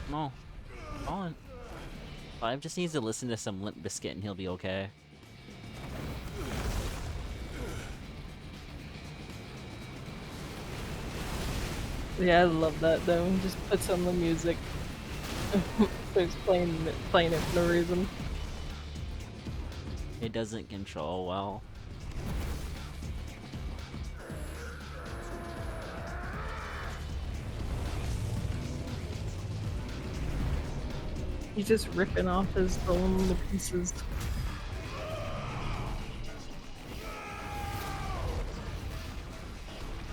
No. On. Clive just needs to listen to some Limp Bizkit and he'll be okay. Yeah, I love that though. Just puts on the music. Starts playing it for no reason. It doesn't control well. He's just ripping off his own pieces.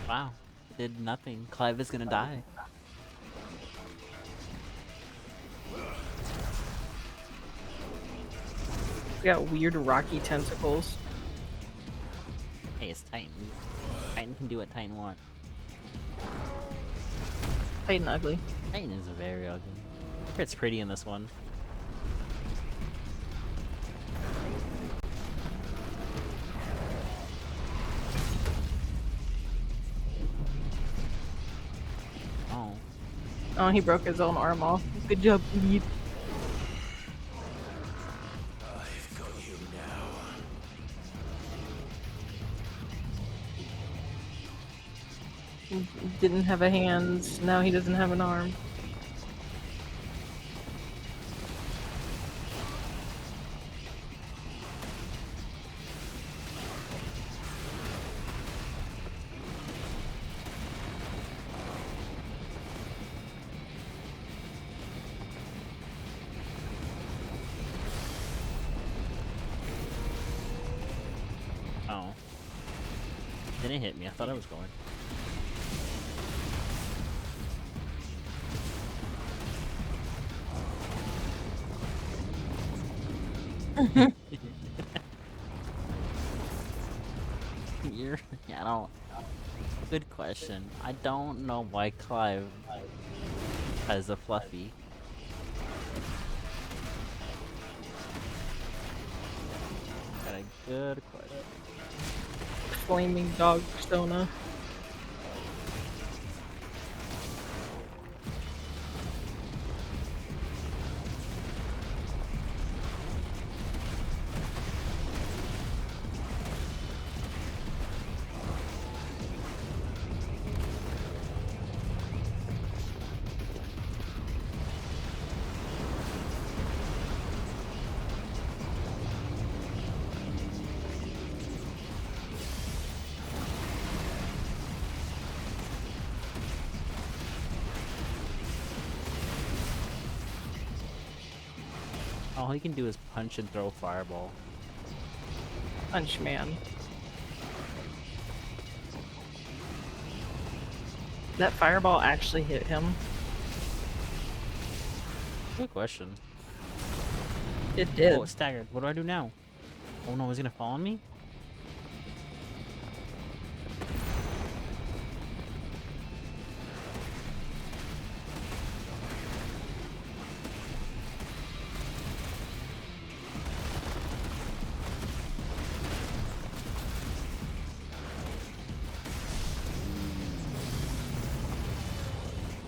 Wow. It did nothing. Clive is gonna die. He's got weird rocky tentacles. Hey, it's Titan. Titan can do what Titan wants. Titan ugly. Titan is very ugly. It's pretty in this one. Oh. Oh, he broke his own arm off. Good job, Bleed. I've got you now. didn't have a hand, now he doesn't have an arm. Oh. Didn't hit me, I thought I was going. Yeah, I don't. Good question. I don't know why Clive has a Fluffy. Got a good question. Flaming dog persona. All he can do is punch and throw fireball. Punch man. That fireball actually hit him. Good question. It did. Oh, it's staggered. What do I do now? Oh no, he's gonna fall on me?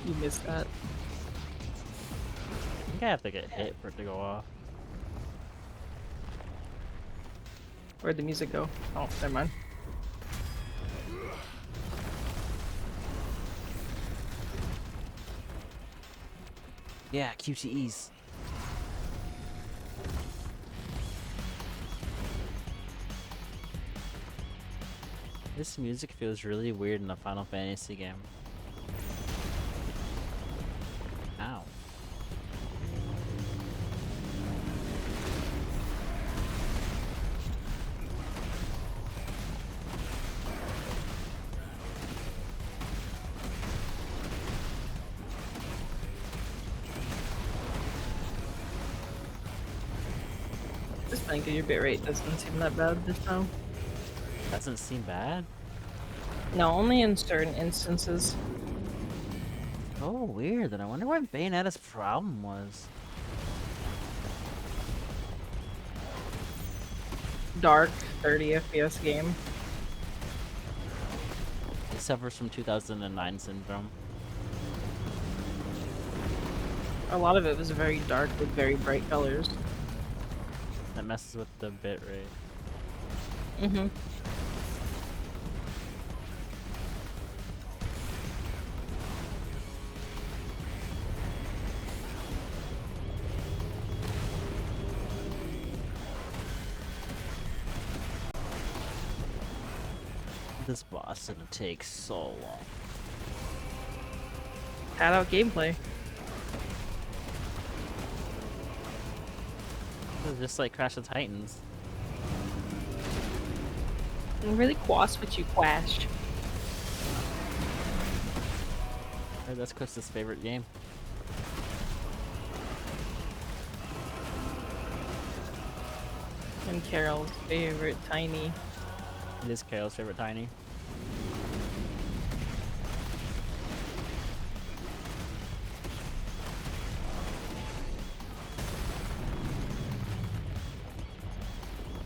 You missed that. I think I have to get hit for it to go off. Where'd the music go? Oh, never mind. Yeah, QTEs. This music feels really weird in a Final Fantasy game. Ow. Just think your bitrate doesn't seem that bad this time. Doesn't seem bad? No, only in certain instances. Oh, weird. Then I wonder what Bayonetta's problem was. Dark 30 FPS game. It suffers from 2009 syndrome. A lot of it was very dark with very bright colors. That messes with the bitrate. Mm-hmm. This boss is gonna take so long. Add out gameplay. It's just like Crash of Titans. And really quass what you quash. That's Chris's favorite game. And Carol's favorite tiny. It is Carol's favorite tiny.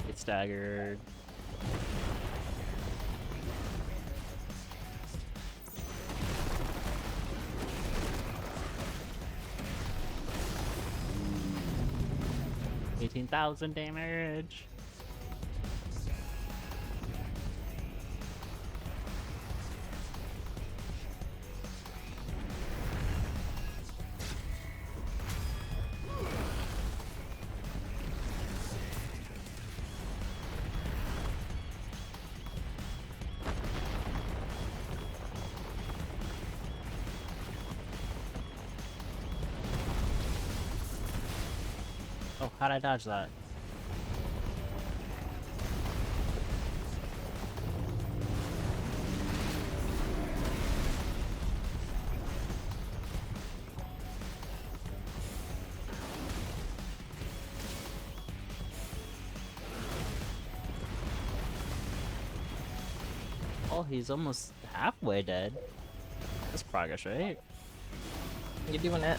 Get staggered. $18,000 damage. Oh, how'd I dodge that? Oh, he's almost halfway dead. That's progress, right? You're doing it.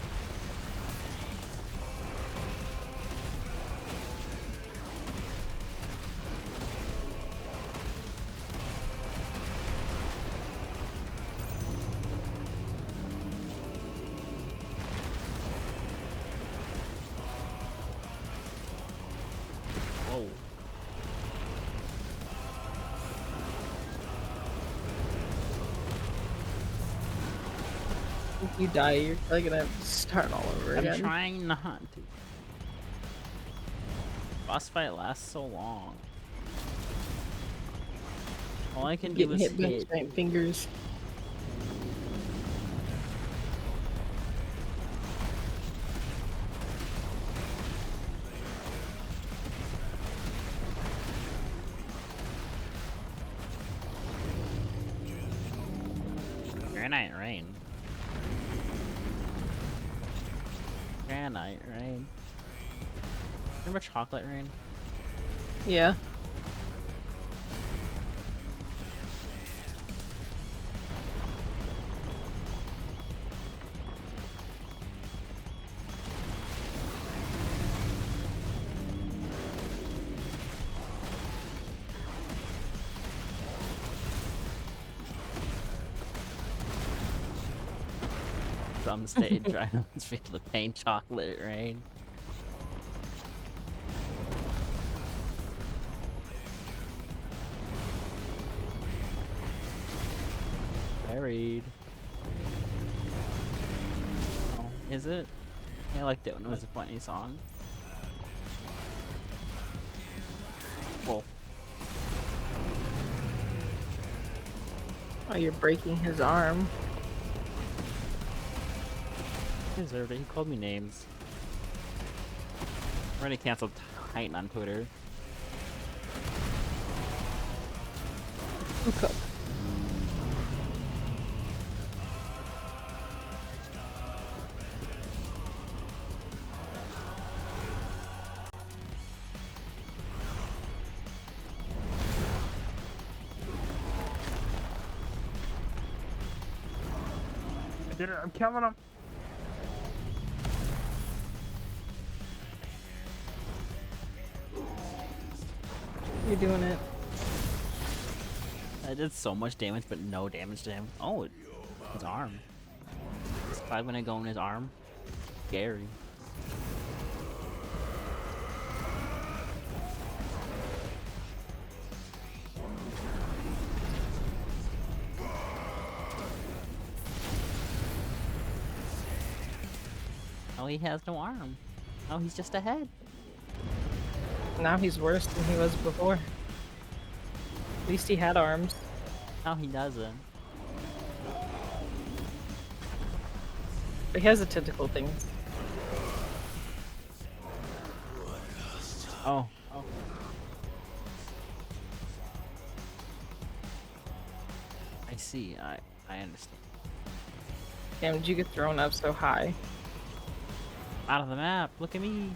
Whoa. If you die, you're probably gonna have to start all over again. I'm trying not to. Boss fight lasts so long. All I can do Getting is hit by hit. giant fingers. Granite rain. Granite rain. Remember chocolate rain? Yeah. Some stage items feel the pain chocolate rain. Buried. Oh, is it? I liked it when it was a funny song. Whoa. Oh, you're breaking his arm. He deserved it. He called me names. I'm already canceled Titan on Twitter. Okay. I did it. I'm killing him. You're doing it. I did so much damage, but no damage to him. Oh, his arm. Is 5 gonna go in his arm? Scary. Oh, he has no arm. Oh, he's just a head. Now he's worse than he was before. At least he had arms. No, he doesn't. But he has a tentacle thing. Oh. Oh. I see. I understand. Damn, did you get thrown up so high? Out of the map. Look at me.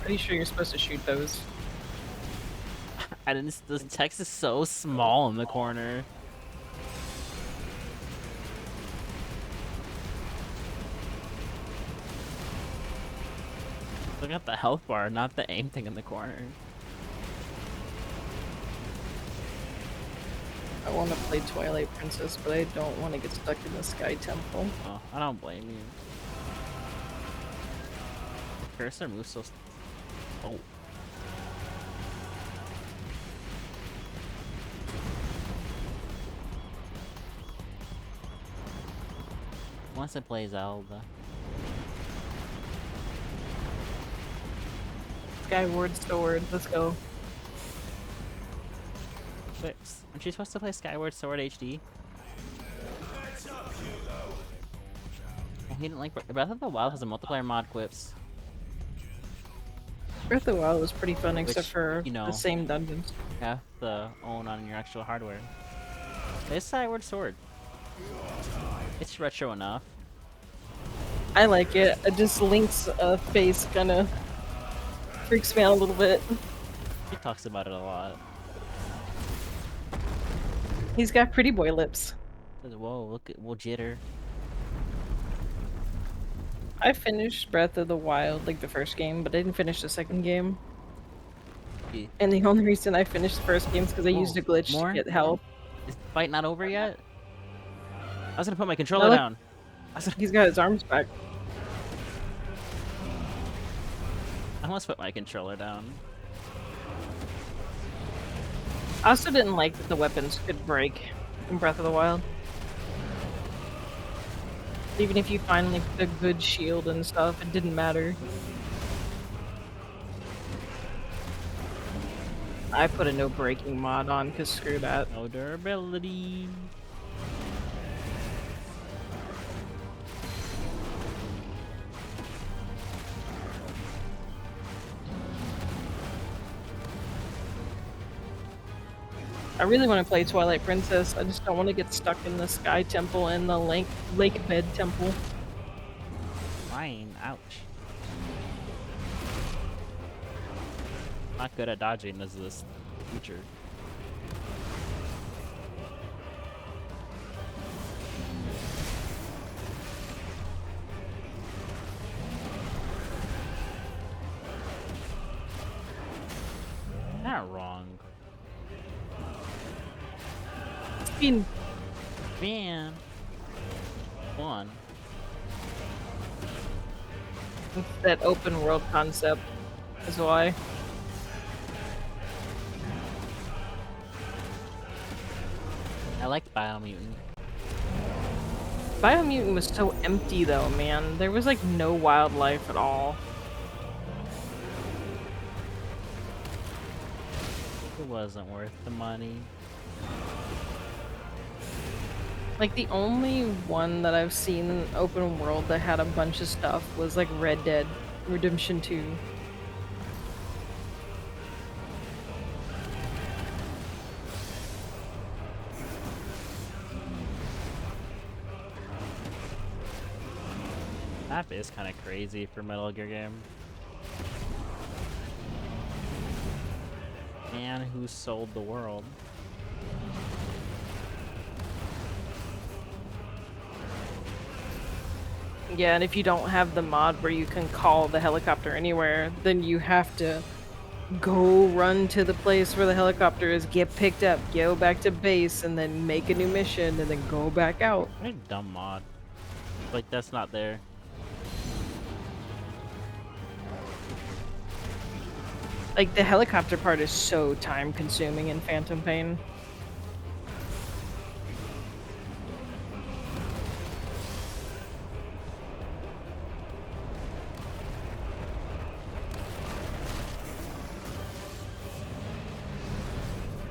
Pretty sure you're supposed to shoot those. I didn't. The text is so small in the corner. Look at the health bar, not the aim thing in the corner. I want to play Twilight Princess, but I don't want to get stuck in the Sky Temple. Oh, I don't blame you. Cursor moves so. Oh. Once I play Zelda. Skyward Sword, let's go. Wait, aren't you supposed to play Skyward Sword HD? He didn't like Breath of the Wild has a multiplayer mod quips. Breath of the Wild was pretty fun, except Which, for you know, the same dungeons. You have to own on your actual hardware. It's Skyward Sword. It's retro enough. I like it. Just Link's face kind of freaks me out a little bit. He talks about it a lot. He's got pretty boy lips. Says, whoa, look at jitter. I finished Breath of the Wild, like the first game, but I didn't finish the second game. Yeah. And the only reason I finished the first game is because I used a glitch to get help. Is the fight not over yet? I was gonna put my controller down. He's got his arms back. I almost put my controller down. I also didn't like that the weapons could break in Breath of the Wild. Even if you find like a good shield and stuff, it didn't matter. I put a no breaking mod on because screw that. No durability. I really want to play Twilight Princess. I just don't want to get stuck in the Sky Temple and the Lake Bed Temple. Fine, ouch. Not good at dodging as this creature. Not wrong. Spin. Man. One. It's that open world concept is why. I liked Biomutant. Biomutant was so empty though, man. There was like no wildlife at all. It wasn't worth the money. Like the only one that I've seen open world that had a bunch of stuff was like Red Dead Redemption 2. That is kind of crazy for Metal Gear game. Man who sold the world. Yeah, and if you don't have the mod where you can call the helicopter anywhere, then you have to go run to the place where the helicopter is, get picked up, go back to base, and then make a new mission, and then go back out. What a dumb mod. Like, that's not there. Like, the helicopter part is so time-consuming in Phantom Pain.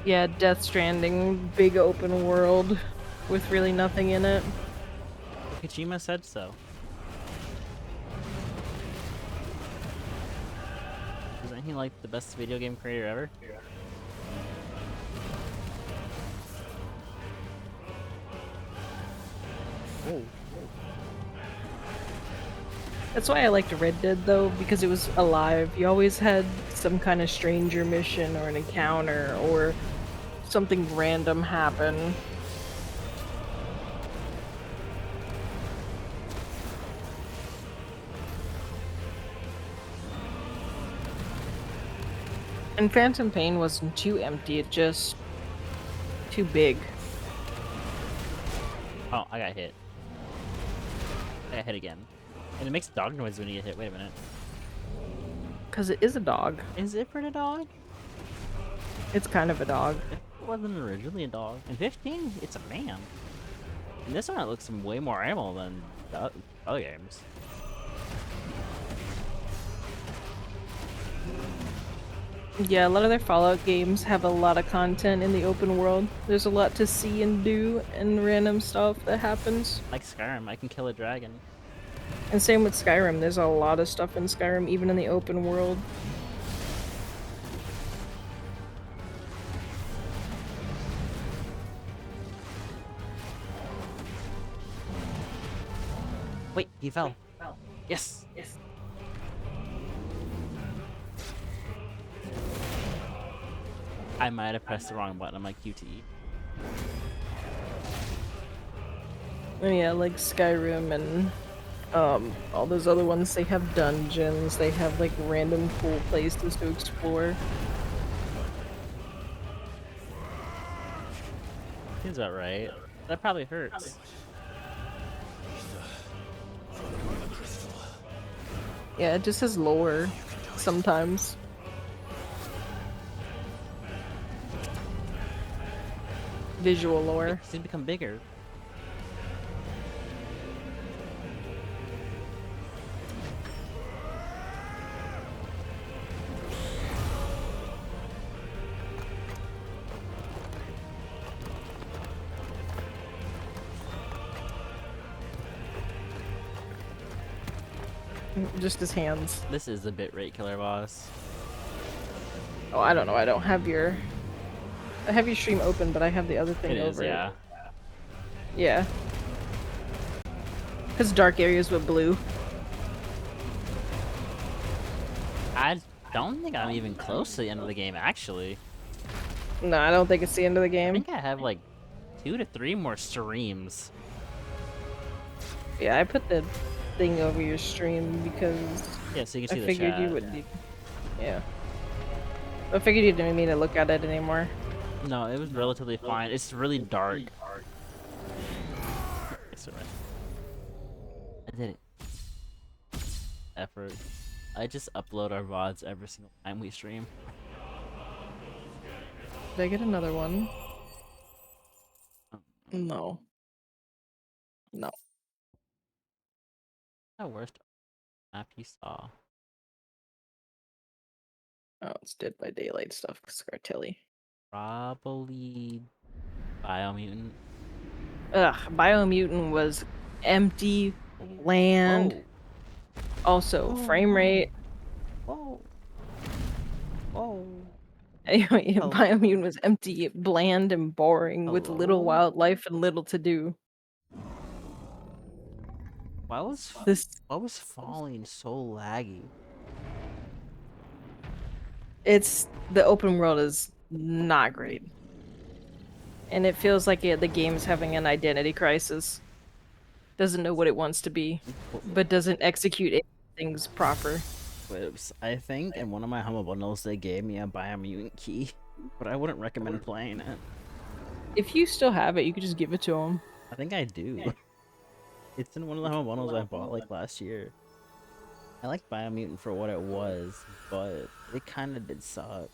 Yeah, Death Stranding, big open world with really nothing in it. Kojima said so. Isn't he like the best video game creator ever? Yeah. Oh. That's why I liked Red Dead though, because it was alive. You always had some kind of stranger mission or an encounter or something random happen. And Phantom Pain wasn't too empty, it just too big. Oh, I got hit. I got hit again. And it makes dog noise when you get hit. Wait a minute. Because it is a dog. Is it for the dog? It's kind of a dog. It wasn't originally a dog. In 15, it's a man. And this one, it looks way more animal than the other games. Yeah, a lot of their Fallout games have a lot of content in the open world. There's a lot to see and do and random stuff that happens. Like Skyrim, I can kill a dragon. And same with Skyrim. There's a lot of stuff in Skyrim, even in the open world. Wait, he fell. Yes. Yes. I might have pressed the wrong button on my QTE. Oh, yeah, like Skyrim and all those other ones, they have dungeons, they have like random cool places to explore. Seems about right. That probably hurts. Yeah, it just has lore sometimes. Visual lore. Seem to become bigger. Just his hands. This is the bitrate killer boss. Oh, I don't know. I don't have your... I have your stream open, but I have the other thing It over is, yeah. it. Yeah. Because dark areas with blue. I don't think I'm even close to the end of the game, actually. No, I don't think it's the end of the game. I think I have like 2 to 3 more streams. Yeah, I put the thing over your stream because Yeah, so you can see I the figured you chat. would need... Yeah. I figured you didn't need to look at it anymore. No, it was relatively fine. It's really dark. It's alright. I did it. Effort. I just upload our VODs every single time we stream. Did I get another one? No. No. The worst map you saw. Oh, it's Dead by Daylight stuff, Scartelli. Probably Biomutant. Ugh, Biomutant was empty, bland. Whoa. Also, frame rate. Whoa. Whoa. Anyway, Hello. Biomutant was empty, bland, and boring with little Hello? wildlife and little to do. Why was falling so laggy? The open world is not great. And it feels like the game's having an identity crisis. Doesn't know what it wants to be, but doesn't execute things proper. Oops. I think in one of my Humble Bundles they gave me a Biomutant key, but I wouldn't recommend playing it. If you still have it, you could just give it to him. I think I do. It's in one of the Humble Bundles I bought like last year. I liked Biomutant for what it was, but it kind of did suck.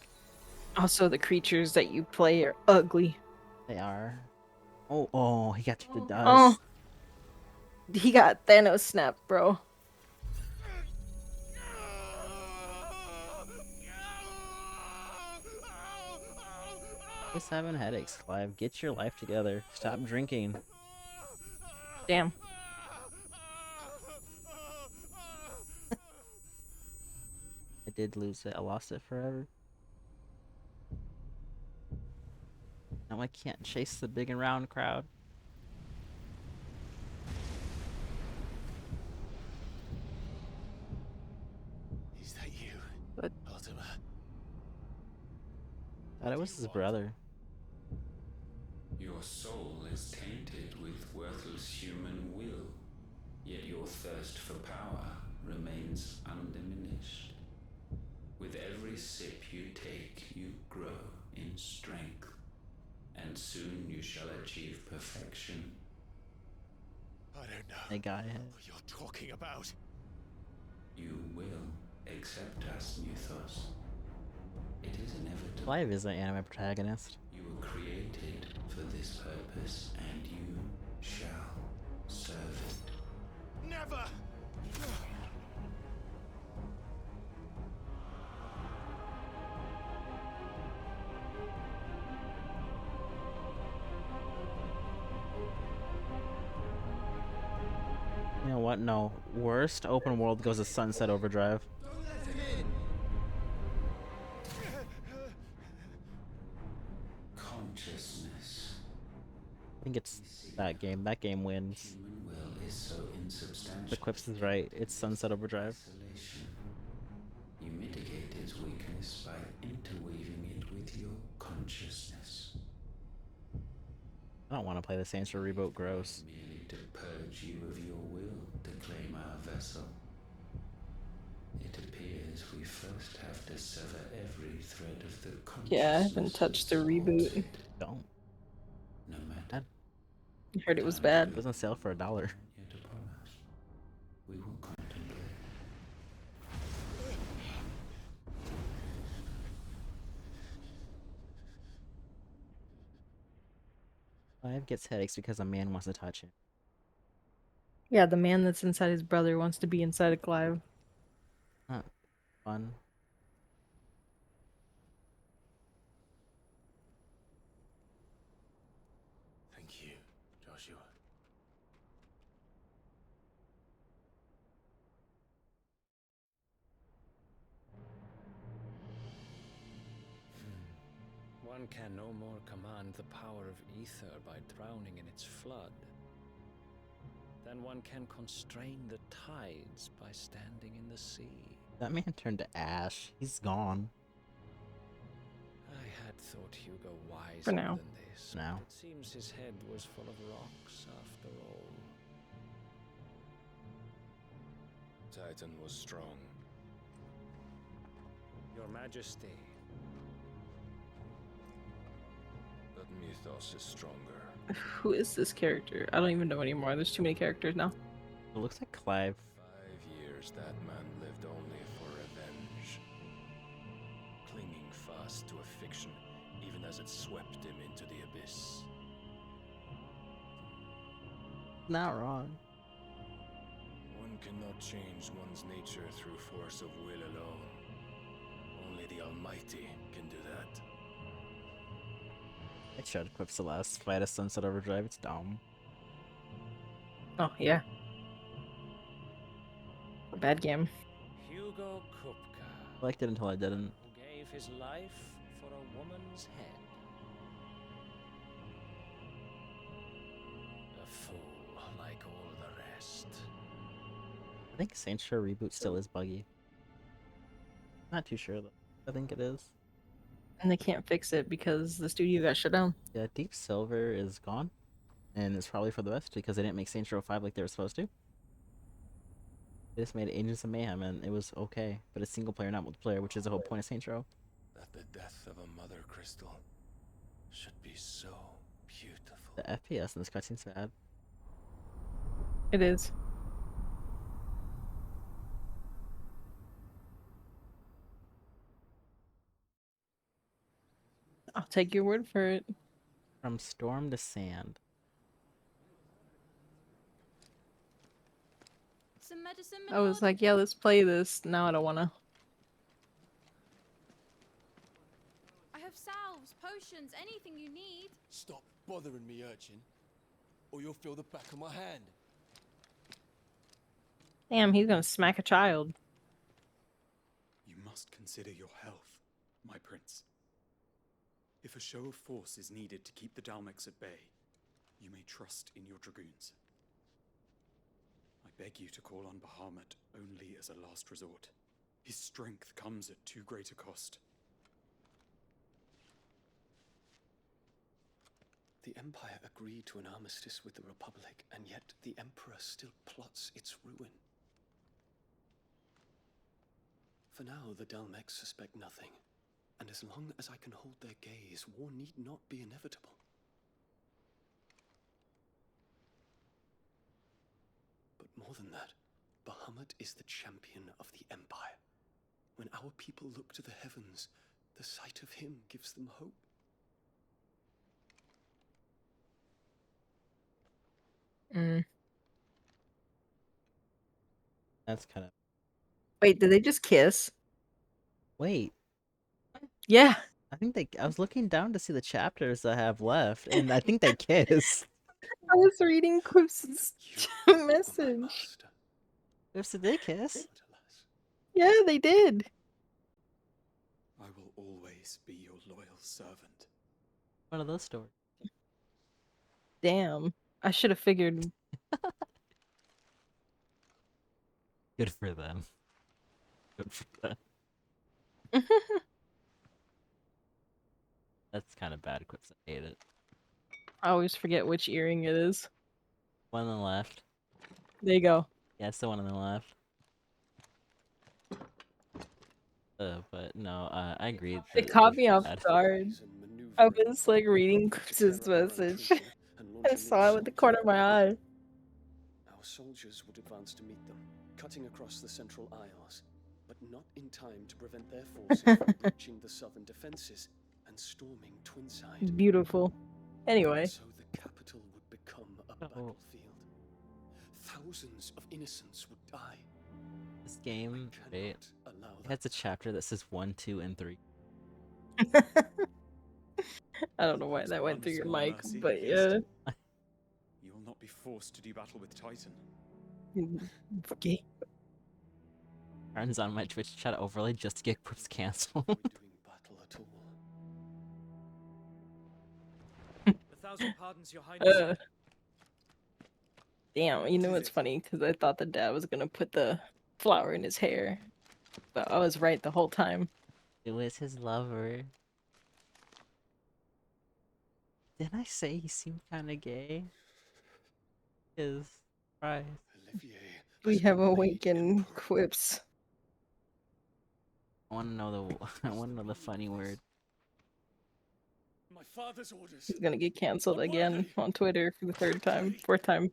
Also, the creatures that you play are ugly. They are. Oh, he got you to dust. Oh, he got Thanos snap, bro. Just having headaches, Clive. Get your life together. Stop drinking. Damn. I did lose it. I lost it forever. Now I can't chase the big and round crowd. Is that you? What? Ultima. Thought it was his brother. Your soul is tainted with worthless human will, yet your thirst for power remains undiminished. With every sip you take, you grow in strength, and soon you shall achieve perfection. I don't know They got it. what you're talking about. You will accept us, Muthos. It is inevitable. Clive is an anime protagonist. You were created for this purpose, and you shall serve it. Never! You know what? No. Worst open world goes to Sunset Overdrive. Consciousness. I think it's that game. That game wins. Human will is so insubstantial. The Quips is right. It's Sunset Overdrive. Isolation. You mitigate its weakness by interweaving it with your consciousness. I don't want to play the Saints Row reboot. Gross. Merely to purge you of your will to claim our vessel. It appears we first have to sever every thread of the consciousness. Yeah, I haven't touched the reboot. Don't. No matter. I heard it was bad. It was on sale for $1. Yet upon us, we will contemplate. 5 gets headaches because a man wants to touch him. Yeah, the man that's inside his brother wants to be inside of Clive. Not fun. Thank you, Joshua. One can no more command the power of ether by drowning in its flood than one can constrain the tides by standing in the sea. That man turned to ash. He's gone. I had thought Hugo wiser For now. than this. Now. But it seems his head was full of rocks after all. Titan was strong. Your Majesty. But Mythos is stronger. Who is this character? I don't even know anymore. There's too many characters now. It looks like Clive. 5 years that man lived only for revenge. Clinging fast to a fiction, even as it swept him into the abyss. Not wrong. One cannot change one's nature through force of will alone. Only the Almighty can do that. I tried Quips the last fight of Sunset Overdrive. It's dumb. Oh, yeah. A bad game. Hugo Kupka. I liked it until I didn't. Who gave his life for a woman's head. A fool like all the rest. I think Saints Row reboot still is buggy. Not too sure though. I think it is. And they can't fix it because the studio got shut down. Yeah, Deep Silver is gone. And it's probably for the best because they didn't make Saints Row 5 like they were supposed to. They just made Agents of Mayhem and it was okay. But it's single player, not multiplayer, which is the whole point of Saints Row. That the death of a mother crystal should be so beautiful. The FPS in this cutscene's bad. It is. I'll take your word for it. From storm to sand. Some medicine, I was like, yeah, let's play this. Now I don't wanna. I have salves, potions, anything you need. Stop bothering me, urchin, or you'll feel the back of my hand. Damn, he's gonna smack a child. You must consider your health, my prince. If a show of force is needed to keep the Dalmex at bay, you may trust in your dragoons. I beg you to call on Bahamut only as a last resort. His strength comes at too great a cost. The Empire agreed to an armistice with the Republic, and yet the Emperor still plots its ruin. For now, the Dalmex suspect nothing, and as long as I can hold their gaze, war need not be inevitable. But more than that, Bahamut is the champion of the Empire. When our people look to the heavens, the sight of him gives them hope. That's kind of... Wait, did they just kiss? Wait. Yeah. I think they... I was looking down to see the chapters I have left, and I think they kiss. I was reading Quip's message. If did they kiss? Yeah, they did. I will always be your loyal servant. One of those stories. Damn. I should have figured. Good for them. Good for them. That's kind of bad, Quips. I hate it. I always forget which earring it is. One on the left. There you go. Yeah, it's the one on the left. But no, I agreed. It caught me off bad. guard. I was like reading Quips's message. I saw it with the corner of my eye. Our soldiers would advance to meet them, cutting across the central aisles, but not in time to prevent their forces from breaching the southern defenses and storming Twinside. Beautiful. Anyway. So the capital would become a battlefield. Thousands of innocents would die. This game, right? It has a chapter that says 1, 2, and 3. I don't know why that went through your mic, but yeah. You will not be forced to do battle with Titan. Okay. Turns on my Twitch chat overlay just to get Quips canceled. A thousand pardons, Your Highness. Damn, you know what's funny? Because I thought the dad was gonna put the flower in his hair, but I was right the whole time. It was his lover. Didn't I say he seemed kind of gay? His surprise. We have awakened Quips. I want to know the I want to know the funny word. My father's orders. He's gonna get canceled again on Twitter for the fourth time.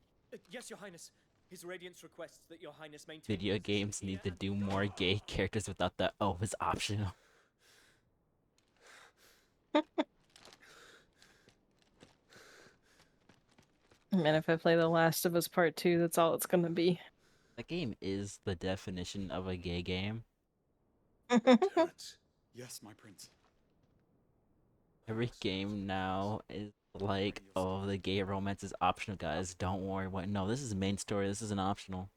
Yes, Your Highness. His Radiance requests that Your Highness maintain. Video games need to do more gay characters without the "oh, it's optional." Man, if I play The Last of Us Part 2, that's all it's gonna be. That game is the definition of a gay game. Yes, my prince. Every game now is like, oh, the gay romance is optional, guys. Don't worry. What? No, this is the main story. This isn't optional.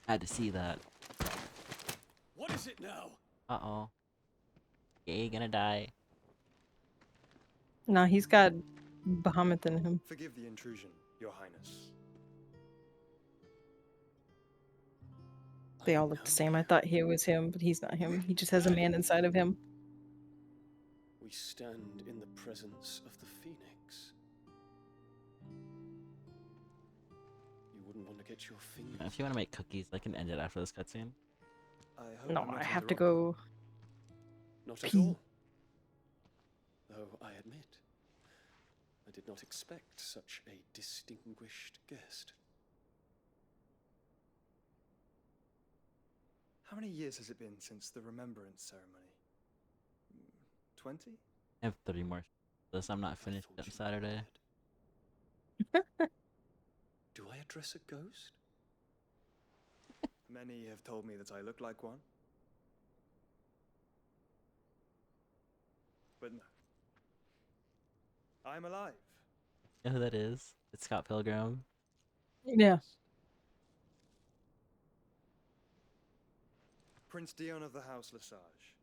Had to see that. What is it now? Uh-oh. Gay gonna die. Nah, he's got Bahamut in him. Forgive the intrusion, Your Highness. They all look the same. I thought he was him, but he's not him. He just has a man inside of him. We stand in the presence of the Phoenix. You wouldn't want to get your fingers. If you want to make cookies, I can end it after this cutscene. No, I have to go. Not at all. Though I admit, I did not expect such a distinguished guest. How many years has it been since the Remembrance ceremony? 20? I have 3 more. This I'm not finished on Saturday. Do I address a ghost? Many have told me that I look like one. But no. I'm alive. You know who that is? It's Scott Pilgrim. Yeah. Prince Dion of the House Lesage,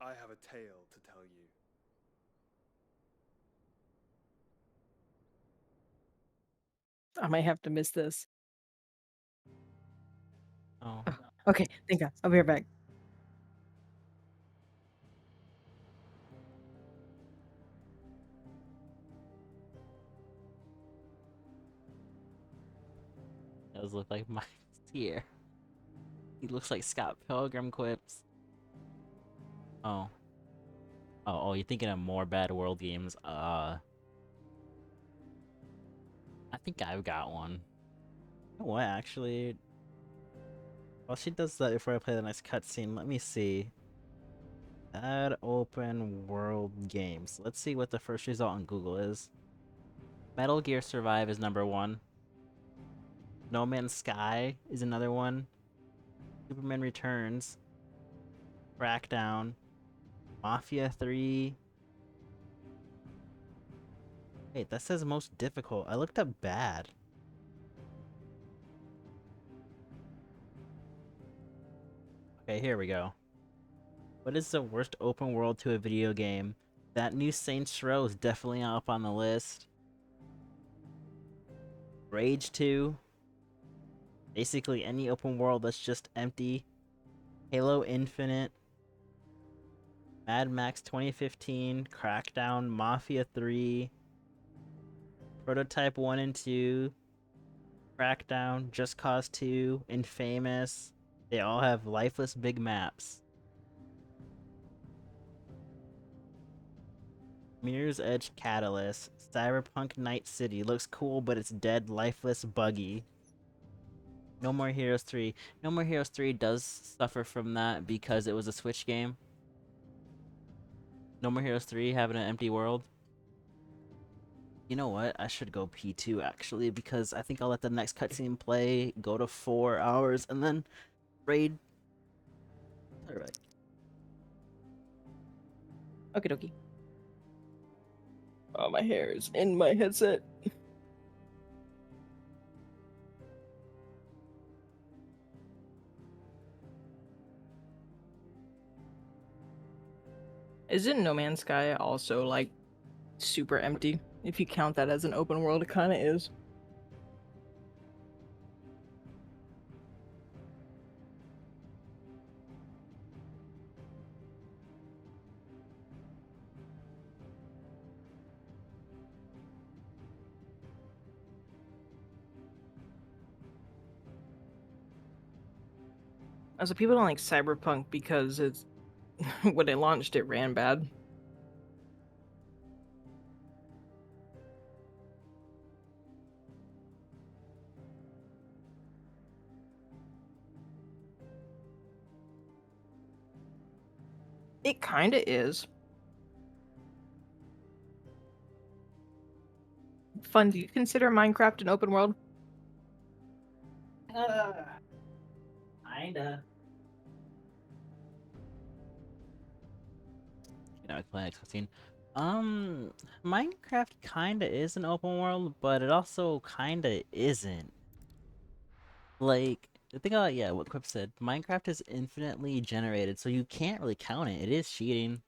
I have a tale to tell you. I might have to miss this. Oh. Okay, thank God. I'll be right back. Does look like Mike's here. He looks like Scott Pilgrim Quips. Oh. Oh, you're thinking of more Bad World games. I think I've got one. You know what, actually? While she does that before I play the next cutscene, let me see. Bad open world games. Let's see what the first result on Google is. Metal Gear Survive is number 1. No Man's Sky is another one. Superman Returns. Crackdown. Mafia 3. Wait, that says most difficult. I looked up bad. Okay, here we go. What is the worst open world to a video game? That new Saints Row is definitely up on the list. Rage 2. Basically any open world that's just empty. Halo Infinite. Mad Max 2015. Crackdown. Mafia 3. Prototype 1 and 2. Crackdown. Just Cause 2. Infamous. They all have lifeless big maps. Mirror's Edge Catalyst. Cyberpunk Night City. Looks cool, but it's dead, lifeless, buggy. No More Heroes 3. No More Heroes 3 does suffer from that because it was a Switch game. No More Heroes 3 having an empty world. You know what? I should go P2 actually because I think I'll let the next cutscene play, go to 4 hours, and then raid. Alright. Okie dokie. Oh, my hair is in my headset. Isn't No Man's Sky also, like, super empty? If you count that as an open world, it kind of is. Also, people don't like Cyberpunk because it's when it launched, it ran bad. It kind of is. Fun. Do you consider Minecraft an open world? Kinda. You know, play next cutscene. Minecraft kinda is an open world, but it also kinda isn't. Like, the thing about, yeah, what Quip said, Minecraft is infinitely generated, so you can't really count it. It is cheating.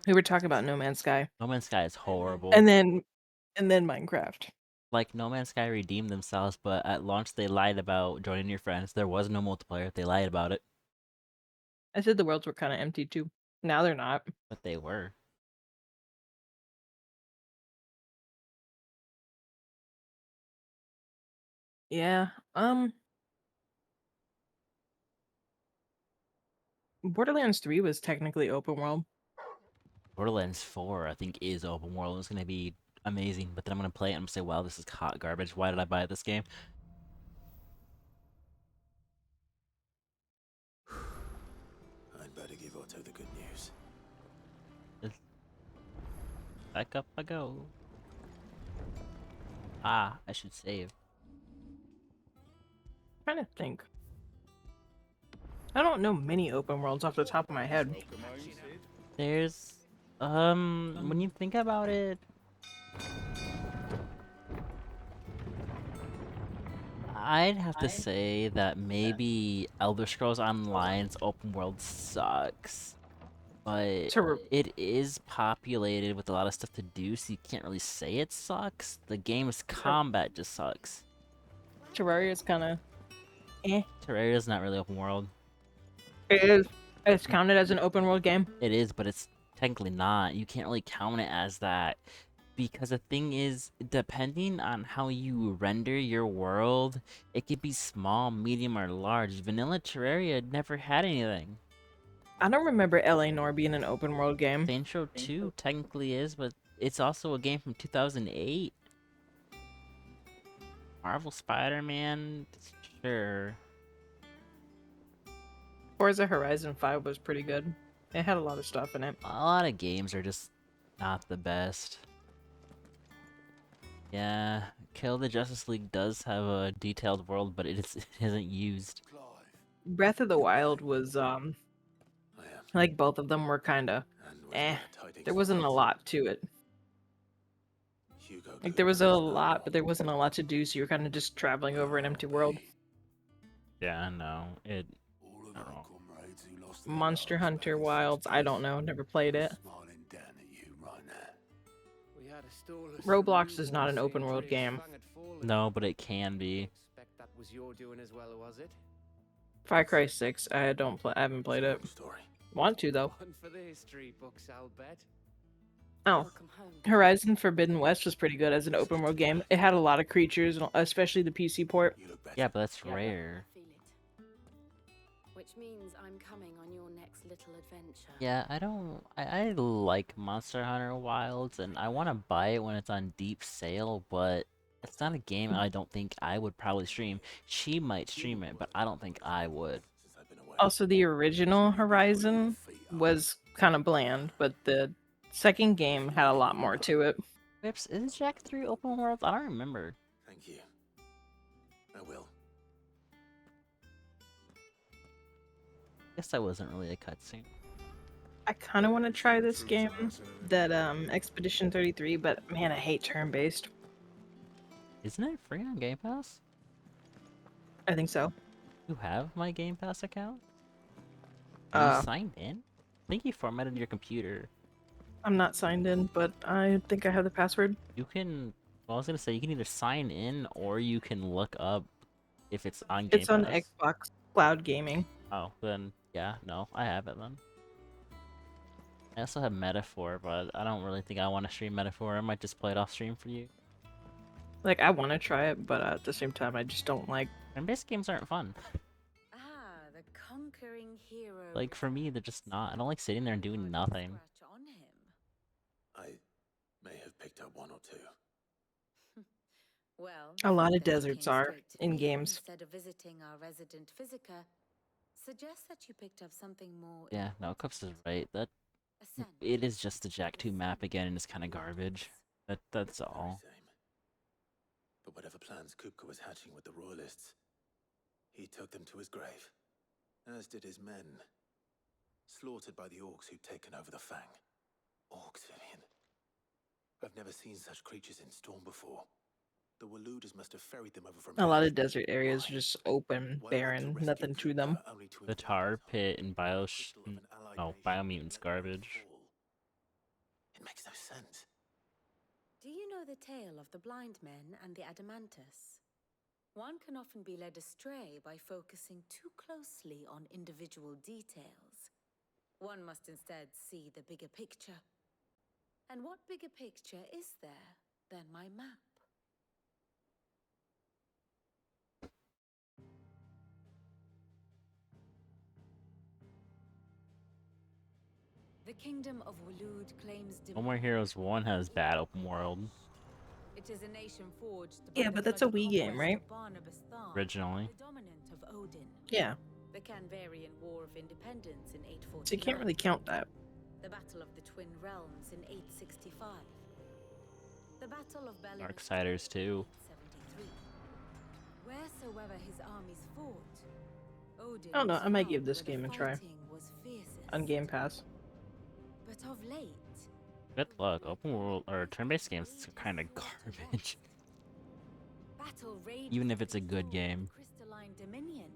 We were talking about No Man's Sky. No Man's Sky is horrible. And then Minecraft. Like, No Man's Sky redeemed themselves, but at launch they lied about joining your friends. There was no multiplayer. They lied about it. I said the worlds were kind of empty too. Now they're not. But they were. Yeah. Borderlands 3 was technically open world. Borderlands 4, I think, is open world. It's going to be amazing, but then I'm going to play it and I'm going to say, wow, this is hot garbage. Why did I buy this game? I'd better give Otto the good news. Back up I go. Ah, I should save. I'm trying to think. I don't know many open worlds off the top of my head. There's, when you think about it, I'd have to say that maybe Elder Scrolls Online's open world sucks. But it is populated with a lot of stuff to do, so you can't really say it sucks. The game's combat just sucks. Terraria's kind of eh. Terraria's not really open world. It is. It's counted as an open world game. It is, but it's technically not. You can't really count it as that. Because the thing is, depending on how you render your world, it could be small, medium, or large. Vanilla Terraria never had anything. I don't remember LA Noire being an open world game. Saints Row 2 technically is, but it's also a game from 2008. Marvel Spider-Man, sure. Forza Horizon 5 was pretty good. It had a lot of stuff in it. A lot of games are just not the best. Yeah, Kill the Justice League does have a detailed world, but it isn't used. Breath of the Wild was, like both of them were kind of, there wasn't a lot to it. Like there was a lot, but there wasn't a lot to do, so you were kind of just traveling over an empty world. Yeah, I know. I don't know. Comrades who lost their Monster lives Hunter back in Wilds. I don't know. Never played it. smiling down at you right now. We had a stall of some Roblox is not newborn an open world Saint Tria's game. fang had fallen. No, but it can be. Expect that was your doing as well, was it? Far Cry 6. I don't play. I haven't played it. Story. Want to though. One for the history books, I'll bet. Oh, Horizon Forbidden West was pretty good as an open world game. It had a lot of creatures, especially the PC port. Yeah, but that's rare. Which means I'm coming on your next little adventure. Yeah, I like Monster Hunter Wilds, and I want to buy it when it's on deep sale, but it's not a game I don't think I would probably stream. She might stream it, but I don't think I would. Also, the original Horizon was kind of bland, but the second game had a lot more to it. Whips, is Jack 3 open world? I don't remember. Thank you. I will. Guess that wasn't really a cutscene. I kind of want to try this game, that Expedition 33, but man, I hate turn-based. Isn't it free on Game Pass? I think so. You have my Game Pass account? Are you signed in? I think you formatted your computer. I'm not signed in, but I think I have the password. You can... Well, I was gonna say, you can either sign in, or you can look up if it's on Game Pass. It's on Xbox Cloud Gaming. Oh, then, yeah, no, I have it then. I also have Metaphor, but I don't really think I want to stream Metaphor. I might just play it off stream for you. Like, I want to try it, but at the same time, I just don't like... Turn-based games aren't fun. The conquering hero. Like, for me, they're just not. I don't like sitting there and doing nothing. I may have picked up one or two. Well, A lot of then you deserts came are straight to in me games. Instead of visiting our resident physiker, suggest that you picked up something more. Yeah, no, Cups is right. It is just the Jack 2 map again, and it's kind of garbage. That's all. But whatever plans Kupka was hatching with the Royalists, he took them to his grave, as did his men, slaughtered by the orcs who'd taken over the Fang. Orcs, Vivian. I've never seen such creatures in Storm before. The Waluders must have ferried them over from... A lot of desert areas are just open, barren, nothing to them. The tar pit and Biomutant's garbage. It makes no sense. Do you know the tale of the blind men and the Adamantus? One can often be led astray by focusing too closely on individual details. One must instead see the bigger picture. And what bigger picture is there than my map? The kingdom of Walud claims No More Heroes 1 has bad open world. It is a nation forged Yeah, but that's a Wii game, right? Originally. The dominant of Odin. Yeah. The Canvarian War of Independence in 849. So you can't really count that. The Battle of the Twin Realms in 865. The Battle of Belin. Darksiders 2. Wheresoever his armies fought, Odin. I don't know. I might give this game a try. On Game Pass. But of late, Good luck. Open world or turn-based games are kind of garbage. Even if it's a good game. Crystalline Dominion.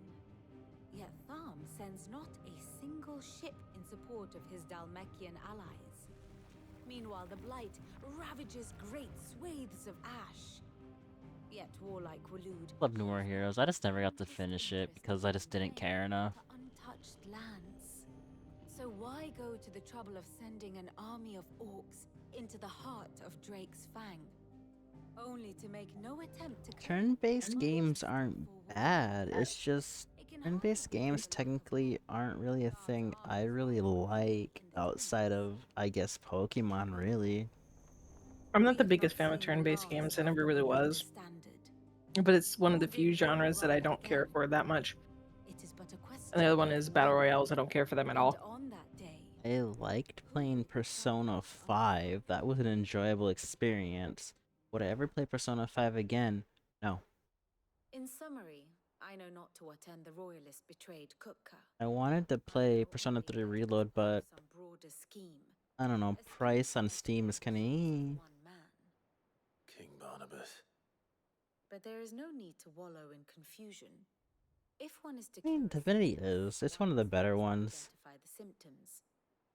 Yet Tharm sends not a single ship in support of his Dalmekian allies. Meanwhile, the Blight ravages great swathes of ash. Yet warlike Walud. Love No More Heroes. I just never got to finish it because I just didn't care enough. Untouched lands. So why go to the trouble of sending an army of orcs into the heart of Drake's Fang? Only to make no attempt to... Turn-based games aren't bad. It's just turn-based games technically aren't really a thing I really like outside of, I guess, Pokemon, really. I'm not the biggest fan of turn-based games. I never really was. But it's one of the few genres that I don't care for that much. And the other one is Battle Royales. I don't care for them at all. I liked playing Persona 5. That was an enjoyable experience. Would I ever play Persona 5 again? No. In summary, I know not to attend the royalist betrayed Kupka. I wanted to play Persona 3 Reload, but I don't know, price on Steam is kinda King Barnabas. But there is no need to wallow in confusion. If one is to I mean, Divinity is. It's one of the better ones. identify the symptoms,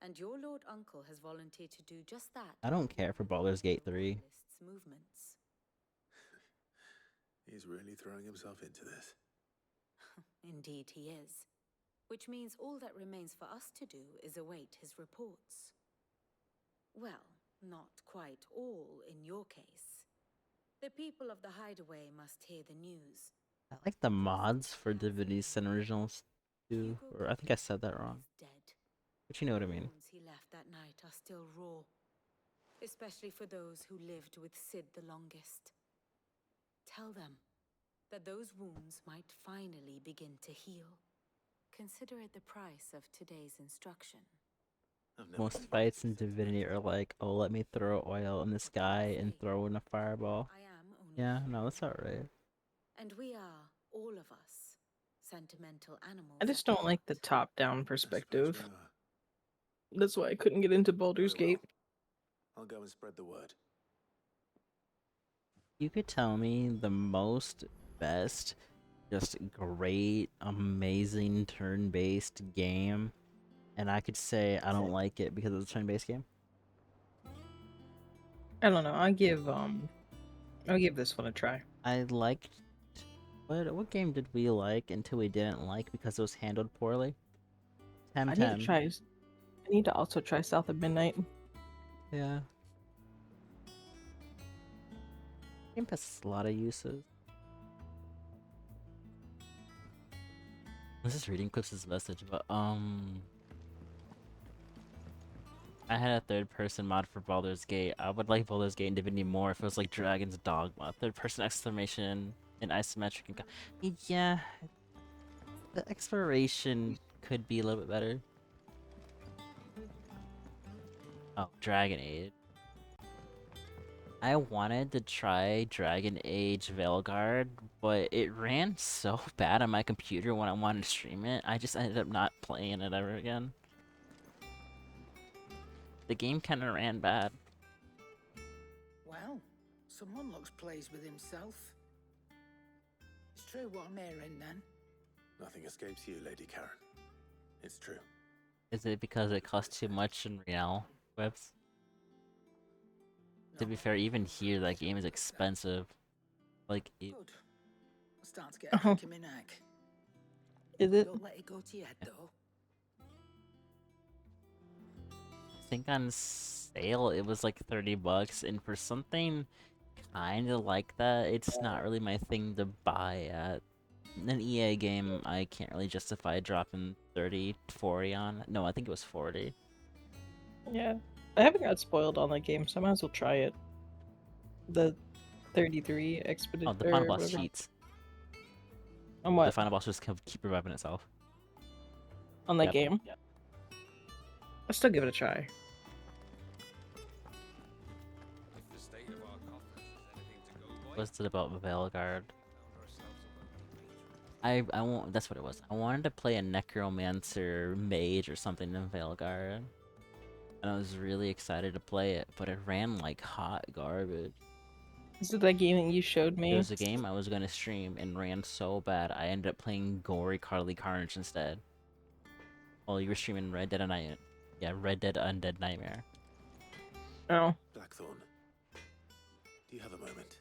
and your Lord Uncle has volunteered to do just that. I don't care for Baldur's Gate 3. Movements. He's really throwing himself into this. Indeed he is. Which means all that remains for us to do is await his reports. Well, not quite all in your case. The people of the Hideaway must hear the news. I like the mods for Divinity Sin Originals too. Or I think I said that wrong. But you know what I mean. The wounds he left that night are still raw. Especially for those who lived with Sid the longest. Tell them that those wounds might finally begin to heal. Consider it the price of today's instruction. Most fights in Divinity are like, oh, let me throw oil in the sky and throw in a fireball. Yeah, no, that's alright. And we are, all of us, sentimental animals. I just don't like the top-down perspective. That's why I couldn't get into Baldur's Gate. I'll go and spread the word. You could tell me the most best, just great, amazing turn-based game, and I could say I don't like it because it's a turn-based game. I don't know. I'll give this one a try. I liked. What game did we like until we didn't like because it was handled poorly? I need to also try South of Midnight. Yeah. Game has a lot of uses. I was just reading Clips' message, but I had a third-person mod for Baldur's Gate. I would like Baldur's Gate and Divinity more if it was like Dragon's Dogma, third-person exclamation and isometric. And yeah, the exploration could be a little bit better. Oh, Dragon Age. I wanted to try Dragon Age Veilguard, but it ran so bad on my computer when I wanted to stream it, I just ended up not playing it ever again. The game kinda ran bad. Well, someone looks pleased with himself. It's true what I'm hearing then. Nothing escapes you, Lady Karen. It's true. Is it because it costs too much in real webs? To be fair, even here, that game is expensive. Like, Good. I'm starting to get a kick in my neck. Is it? Don't let it go to your head, though. I think on sale it was like $30, and for something kind of like that, it's not really my thing to buy at. An EA game, I can't really justify dropping 30, 40 on. No, I think it was 40. Yeah. I haven't got spoiled on that game, so I might as well try it. The 33 Expedition. Oh, the final boss cheats. On what? The final boss just keep reviving itself. On that game? Yep. I'll still give it a try. What's it about Veilguard? I won't. That's what it was. I wanted to play a necromancer mage or something in Veilguard, and I was really excited to play it, but it ran like hot garbage. Is it that game that you showed me? It was a game I was gonna stream and ran so bad I ended up playing Gory Carly Carnage instead. Well, you were streaming Red Dead Undead Nightmare. Oh. Blackthorn, do you have a moment?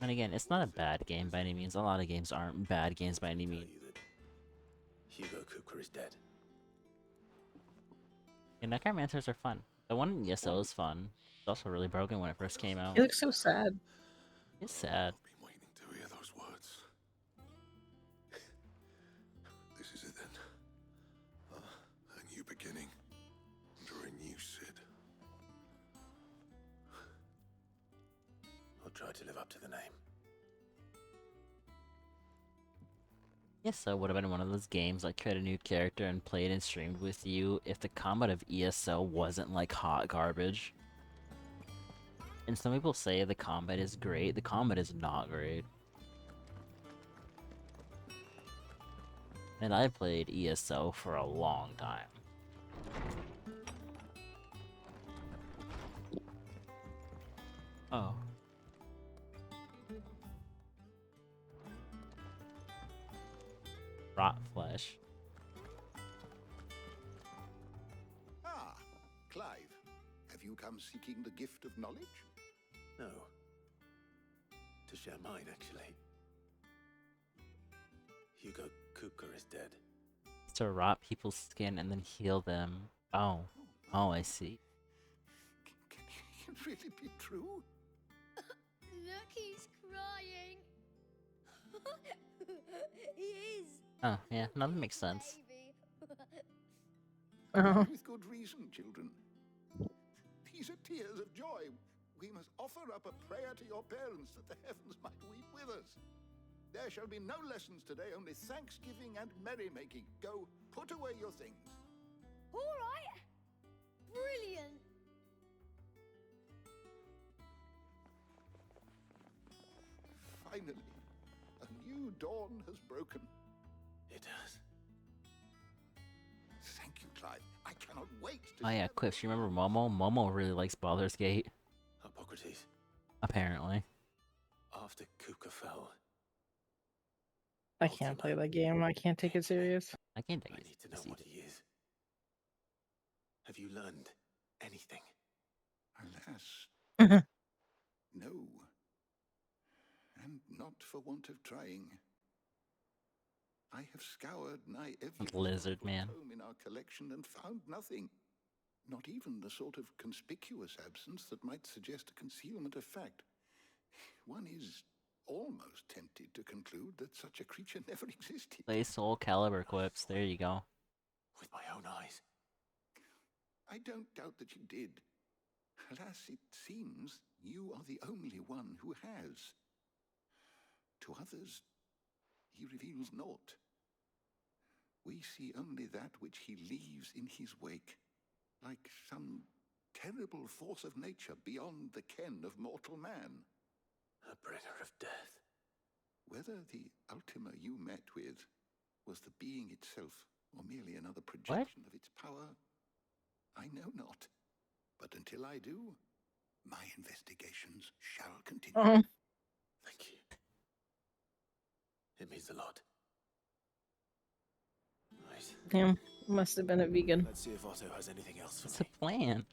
And again, it's not a bad game by any means. A lot of games aren't bad games by any means. Hugo Cooker is dead. And necromancers are fun. The one in ESO is fun. It's also really broken when it first came out. It looks so sad. It's sad. To hear those words. This is it then. A new beginning. Under a new Sid. I'll try to live up to the name. ESO would have been one of those games like create a new character and play it and streamed with you if the combat of ESO wasn't like hot garbage. And some people say the combat is great. The combat is not great. And I played ESO for a long time. Oh. rot flesh. Ah, Clive. Have you come seeking the gift of knowledge? No. To share mine, actually. Hugo Kupka is dead. To rot people's skin and then heal them. Oh. Oh, I see. Can it really be true? Look, he's crying. He is. Oh, yeah, no, that makes sense. And with good reason, children. These are tears of joy. We must offer up a prayer to your parents that the heavens might weep with us. There shall be no lessons today, only thanksgiving and merrymaking. Go, put away your things. All right. Brilliant. Finally, a new dawn has broken. It has. Thank you, Clive. I cannot wait to Oh yeah, Cliff, you remember Momo? Momo really likes Baldur's Gate. Hippocrates. Apparently. After Kupka fell, I can't play that game. I can't take it serious. I can't take I it need to know what he is. Have you learned anything? Alas, no. And not for want of trying. I have scoured nigh every Lizard man. tome in our collection and found nothing. Not even the sort of conspicuous absence that might suggest a concealment of fact. One is almost tempted to conclude that such a creature never existed. Play Soul Calibur quips. There you go. With my own eyes. I don't doubt that you did. Alas, it seems you are the only one who has. To others, he reveals naught. We see only that which he leaves in his wake, like some terrible force of nature beyond the ken of mortal man. A bringer of death. Whether the Ultima you met with was the being itself, or merely another projection of its power, I know not. But until I do, my investigations shall continue. Thank you. It means a lot. Right. Yeah, must have been a vegan. Let's see if Otto has anything else for What's me. the plan?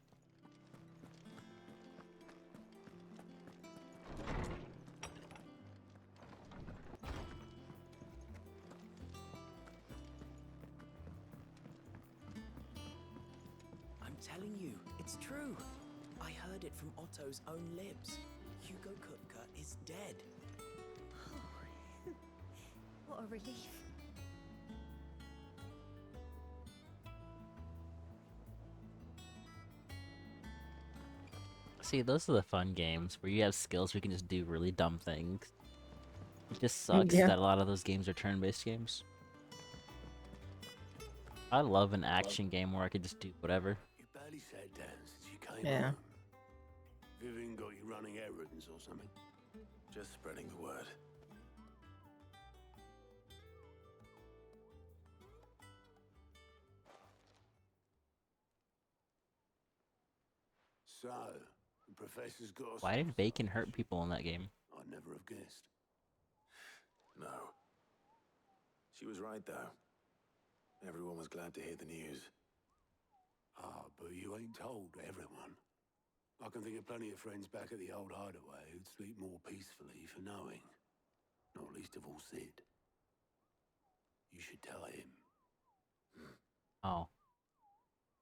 I'm telling you, it's true. I heard it from Otto's own lips. Hugo Kupka is dead. What a relief. See, those are the fun games where you have skills where you can just do really dumb things. It just sucks Yeah. that a lot of those games are turn-based games. I love an action game where I could just do whatever. You barely sat down since you came Yeah. home. Vivian got you running errands or something? Just spreading the word. So, the professor's got us. Why did bacon hurt people in that game? I'd never have guessed. No. She was right, though. Everyone was glad to hear the news. Ah, but you ain't told everyone. I can think of plenty of friends back at the old hideaway who'd sleep more peacefully for knowing. Not least of all Sid. You should tell him. Oh.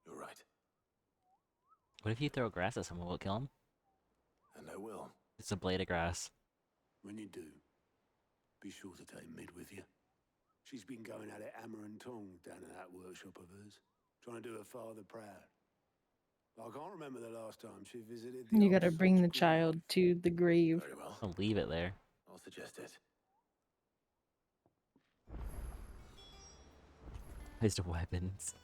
You're right. What if you throw grass at someone? Will it kill him? And I will. It's a blade of grass. When you do, be sure to take Mid with you. She's been going at it hammer and tongs down in that workshop of hers, trying to do her father proud. I can't remember the last time she visited the You old gotta bring the Salt child to the grave. Very well. I'll leave it there. I'll suggest it. Improvised weapons.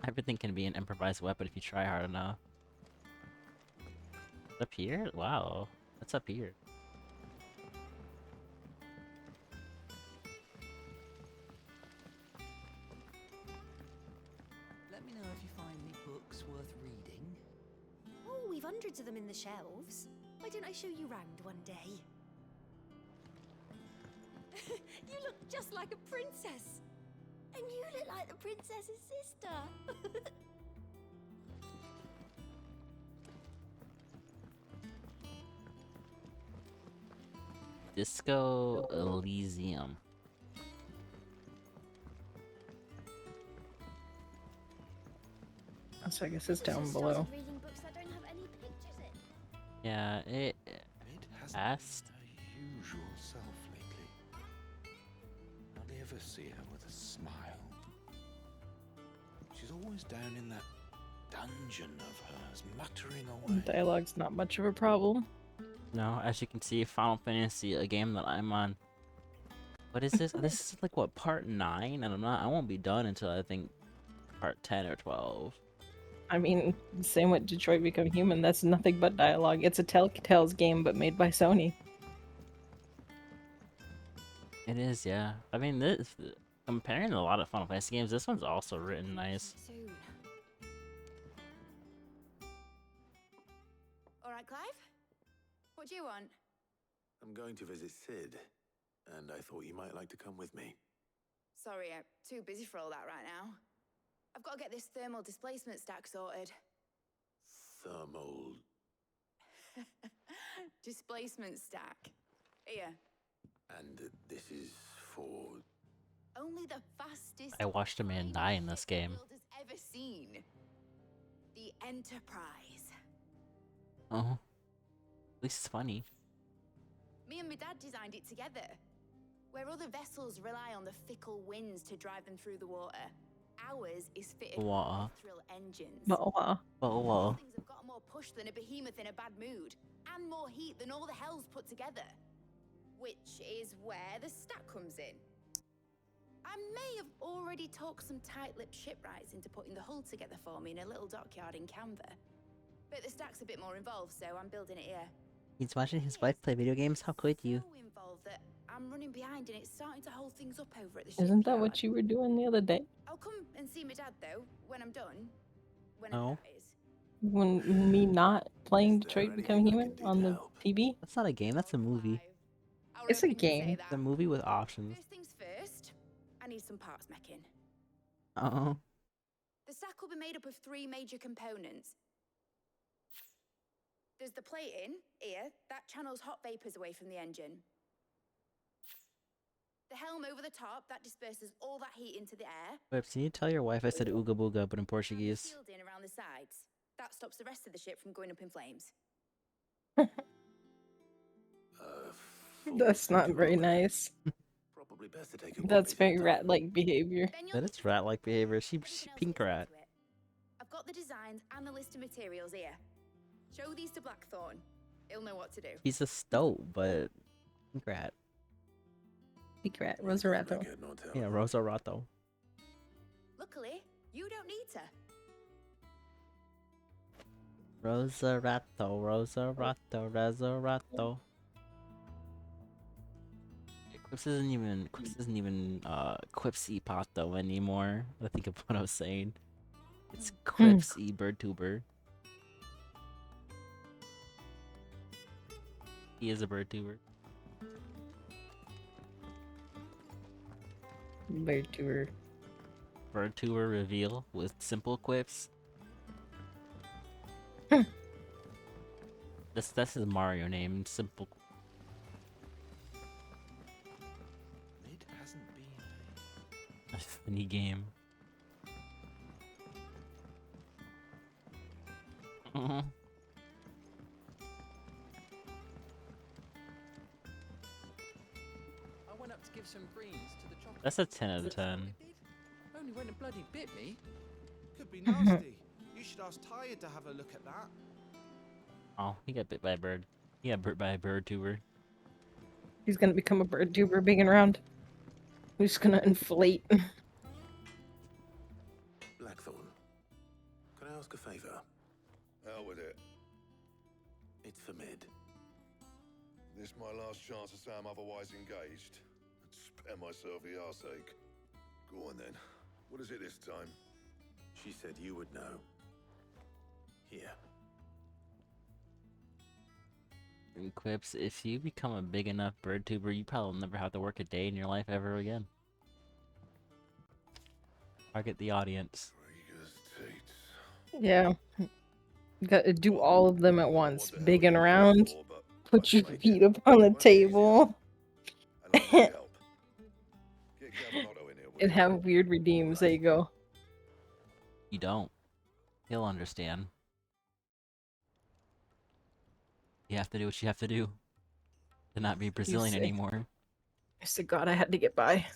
Everything can be an improvised weapon if you try hard enough. Up here? Wow. What's up here? Let me know if you find any books worth reading. Oh, we've hundreds of them in the shelves. Why don't I show you round one day? You look just like a princess. And you look like the princess's sister. Disco Elysium. So I guess it's down below. Reading books that don't have any pictures in. Yeah, it asked. Usual self lately. Hardly ever see her with a smile. She's always down in that dungeon of hers, muttering away. Dialogue's not much of a problem. No, as you can see, Final Fantasy, a game that I'm on. What is this? This is like what, part 9, and I won't be done until I think part 10 or 12. I mean, same with Detroit Become Human. That's nothing but dialogue. It's a Telltale's game, but made by Sony. It is, yeah. I mean, this comparing to a lot of Final Fantasy games, this one's also written nice. Soon. All right, Clive. What do you want? I'm going to visit Sid, and I thought you might like to come with me. Sorry, I'm too busy for all that right now. I've got to get this thermal displacement stack sorted. Thermal... Displacement stack. Here. And this is for... Only the fastest I watched a man die in this game. the world has ever seen. The Enterprise. Oh. At least it's funny. Me and my dad designed it together. Where other vessels rely on the fickle winds to drive them through the water, ours is fitted with Water. thrill engines. Water. These things have got more push than a behemoth in a bad mood, and more heat than all the hells put together. Which is where the stack comes in. I may have already talked some tight-lipped shipwrights into putting the hull together for me in a little dockyard in Canva. But the stack's a bit more involved, so I'm building it here. He's watching his wife play video games? How could you? So involved that I'm running behind and it's starting to hold things up over at the Isn't that shipyard. what you were doing the other day? I'll come and see my dad, though, when I'm done. No. When me not playing Detroit Become Human on the PB? That's not a game, that's a movie. It's a game. It's a movie with options. First things first, I need some parts meching. Uh-oh. The stack will be made up of 3 major components. There's the plating, here, that channels hot vapors away from the engine. The helm over the top, that disperses all that heat into the air. Whips, can you tell your wife I said ooga booga, but in Portuguese? Shielding around the sides. That stops the rest of the ship from going up in flames. That's not very nice. Probably best to take a That's very rat-like behavior. That is rat-like behavior. She pink rat. I've got the designs and the list of materials here. Show these to Blackthorn. He'll know what to do. He's a stoat, but pink rat. Pink rat, Rosarato. Yeah, Rosarato. Luckily, you don't need to. Rosarato, Rosarato, Rosarato. Quips isn't even Quipsy Pato anymore. I think of what I was saying. It's Quipsy Birdtuber. He is a Birdtuber. Birdtuber. Birdtuber reveal with simple quips. That's his Mario name. Simple. It hasn't been A funny game. I went up to give some greens to the chocolate. That's a 10 out of 10. Only went and bloody bit me. Could be nasty. You should ask Tired to have a look at that. Oh, he got bit by a bird. He got bit by a Birdtuber. He's gonna become a Birdtuber big and round. Who's gonna inflate? Blackthorn, can I ask a favor? Hell with it. It's for Mid. This my last chance to say I'm otherwise engaged. Spare myself the arseache. Go on then. What is it this time? She said you would know. Here. Quips, if you become a big enough bird tuber, you probably will never have to work a day in your life ever again. Target the audience. Yeah. You gotta do all of them at once. Big and round. Put your feet up on the table. And have weird redeems. There you go. You don't. He'll understand. You have to do what you have to do to not be Brazilian say. anymore. I said, God, I had to get by.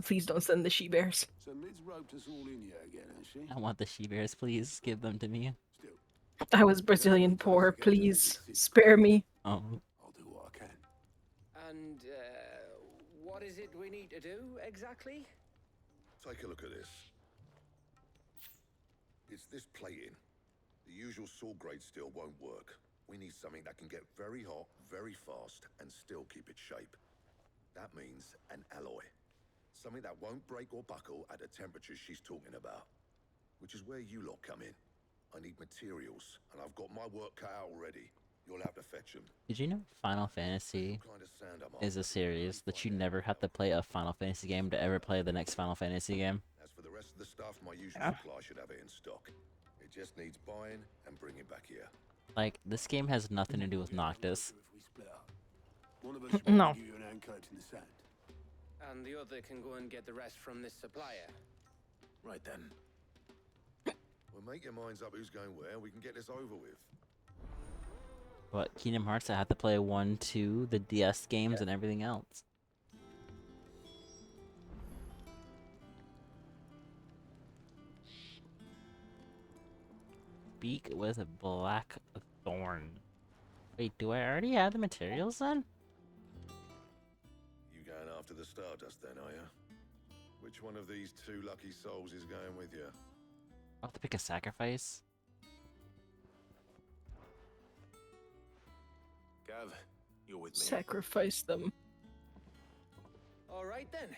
Please don't send the she-bears. So Mid's roped us all in here again, has she? I want the she-bears, please. Give them to me. I was Brazilian poor. Please spare me. Oh. I'll do what I can. And, what is it we need to do, exactly? Take a look at this. It's this plating. The usual sword grade steel won't work. We need something that can get very hot, very fast, and still keep its shape. That means an alloy. Something that won't break or buckle at the temperatures she's talking about. Which is where you lot come in. I need materials, and I've got my work cut out already. You'll have to fetch them. Did you know Final Fantasy is a series that you never have to play a Final Fantasy game to ever play the next Final Fantasy game? As for the rest of the stuff, my usual supply should have it in stock. It just needs buying and bringing back here. Like, this game has nothing to do with Noctis. One of us should No. give you an anchor in the sand. And the other can go and get the rest from this supplier. Right then. Well, make your minds up who's going where, and we can get this over with. What, Kingdom Hearts? I had to play 1, 2, the DS games, and everything else. Beak with a black thorn. Wait, do I already have the materials then? You going after the Stardust then, are you? Which one of these two lucky souls is going with you? I'll have to pick a sacrifice. Gav, you're with me. Sacrifice them. All right then.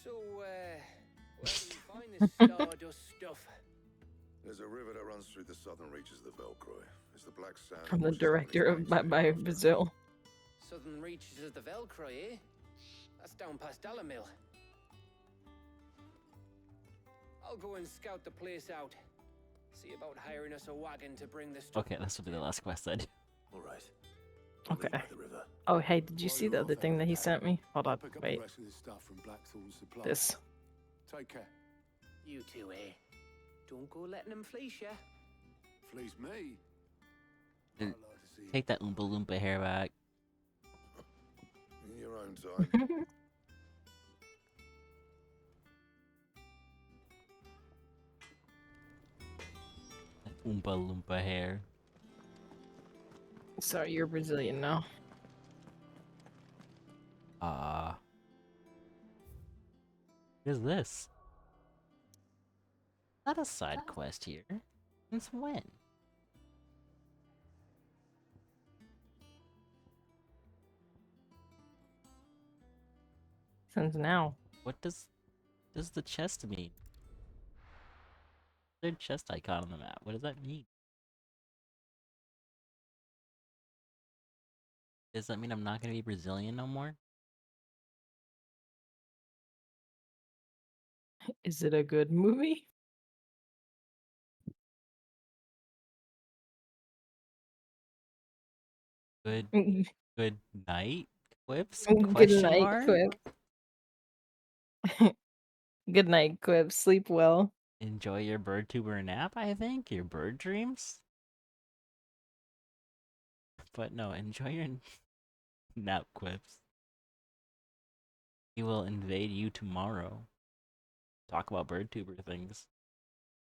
So, where do you find this Stardust stuff? There's a river that runs through the southern reaches of the Velcro. It's the Black Sand. I'm the director of Bye Brazil. Southern reaches of the Velcro, eh? That's down past Alamil. I'll go and scout the place out. See about hiring us a wagon to bring the stuff. Okay, this will be the last quest then. All right. Okay. Oh, hey, did you see the other thing that he sent me? Hold on, wait. This. Take care. You two, eh? Don't go letting them fleece ya. Fleece me? Take that Oompa Loompa hair back. In your own time. Oompa Loompa hair. Sorry, you're Brazilian now. What is this? Not a side quest here. Since when? Since now. What does the chest mean? Third chest icon on the map. What does that mean? Does that mean I'm not gonna be Brazilian no more? Is it a good movie? Good night, Quips? Good Question night, mark? Quip. Good night, Quip. Sleep well. Enjoy your bird tuber nap, I think? Your bird dreams? But no, enjoy your nap, Quips. He will invade you tomorrow. Talk about bird tuber things.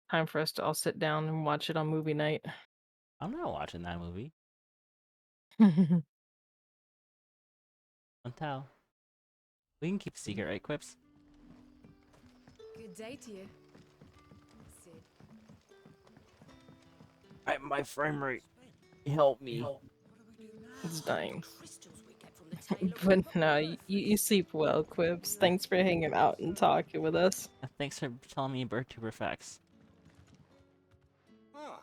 Time for us to all sit down and watch it on movie night. I'm not watching that movie. Don't tell. We can keep a secret, right, Quips? Good day to you. Sid. My frame rate. Help me. It's dying. But no, you sleep well, Quips. Thanks for hanging out and talking with us. Thanks for telling me bird tuber facts. Ah,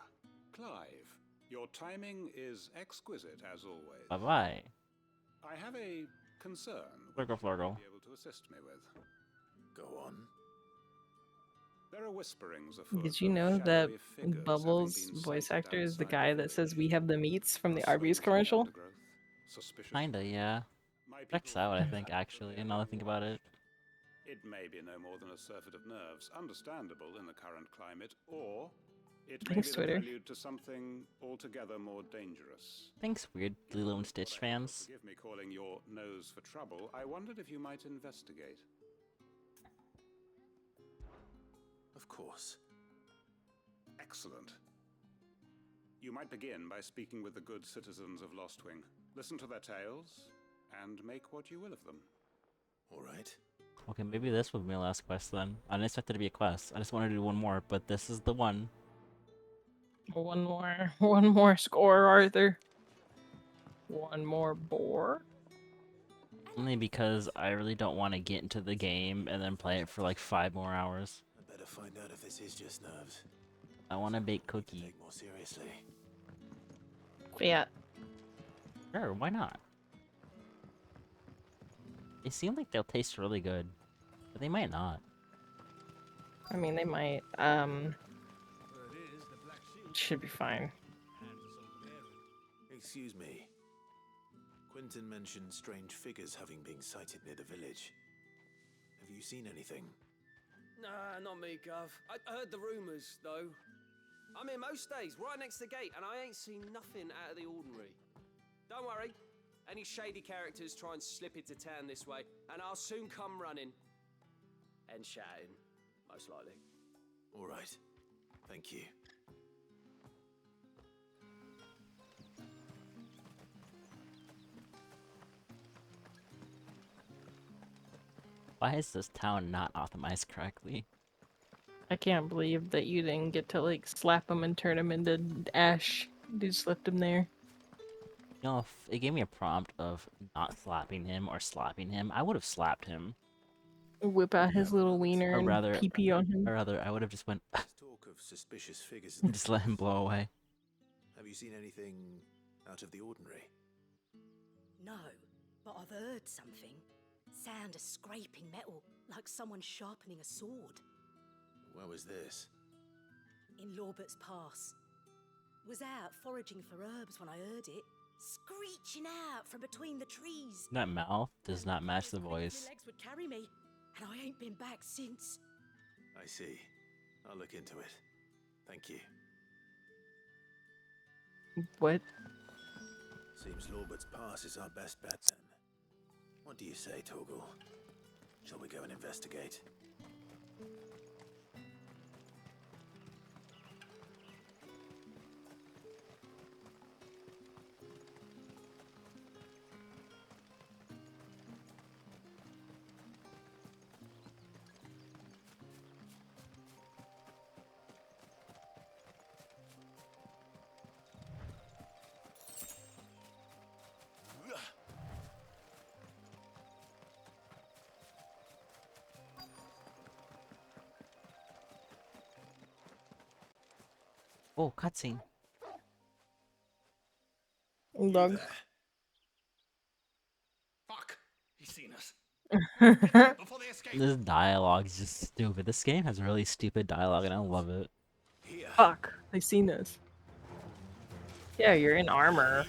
Clive. You're Your timing is exquisite, as always. Bye-bye. I have a concern Flurgle, Flurgle. be able to assist me with. Go on. There are whisperings afoot Did you of know that shadowy figures Bubbles' having been voice sighted actor is the outside guy the that says village. we have the meats from the Bustling Arby's from the commercial? undergrowth, suspicious Kinda, yeah. Checks out, I think, actually, now that I think about it. It may be no more than a surfeit of nerves, understandable in the current climate, or it may Thanks, be the Twitter. prelude to something altogether more dangerous. Thanks, weird Lilo and Stitch fans. Forgive me calling your nose for trouble. I wondered if you might investigate. Of course. Excellent. You might begin by speaking with the good citizens of Lostwing. Listen to their tales, and make what you will of them. All right. Okay, maybe this would be my last quest then. I didn't expect it to be a quest. I just wanted to do one more, but this is the one. One more score, Arthur. One more boar. Only because I really don't want to get into the game and then play it for like 5 more hours. I better find out if this is just nerves. I want to bake cookie. Take more seriously. Yeah. Sure, why not? They seem like they'll taste really good, but they might not. I mean, they might. Should be fine. Excuse me. Quentin mentioned strange figures having been sighted near the village. Have you seen anything? Nah, not me, Gov. I heard the rumours, though. I'm here most days, right next to the gate, and I ain't seen nothing out of the ordinary. Don't worry. Any shady characters try and slip into town this way, and I'll soon come running. And shouting, most likely. All right. Thank you. Why is this town not optimized correctly? I can't believe that you didn't get to like slap him and turn him into ash. You just left him there. You know, if it gave me a prompt of not slapping him or slapping him, I would have slapped him. Whip out his little wiener Or and rather, pee on him. Or rather, I would have just went Talk of suspicious figures. and just let him blow away. Have you seen anything out of the ordinary? No, but I've heard something. Sound of scraping metal, like someone sharpening a sword. Where was this? In Lorbert's Pass. Was out foraging for herbs when I heard it. Screeching out from between the trees. That mouth does not match the My voice. legs would carry me, and I ain't been back since. I see. I'll look into it. Thank you. What? Seems Lorbert's Pass is our best bet then. What do you say, Torgal? Shall we go and investigate? Oh, cutscene. Dog. Fuck! He's seen us. This dialogue is just stupid. This game has really stupid dialogue, and I love it. Fuck, they seen us. Yeah, you're in armor.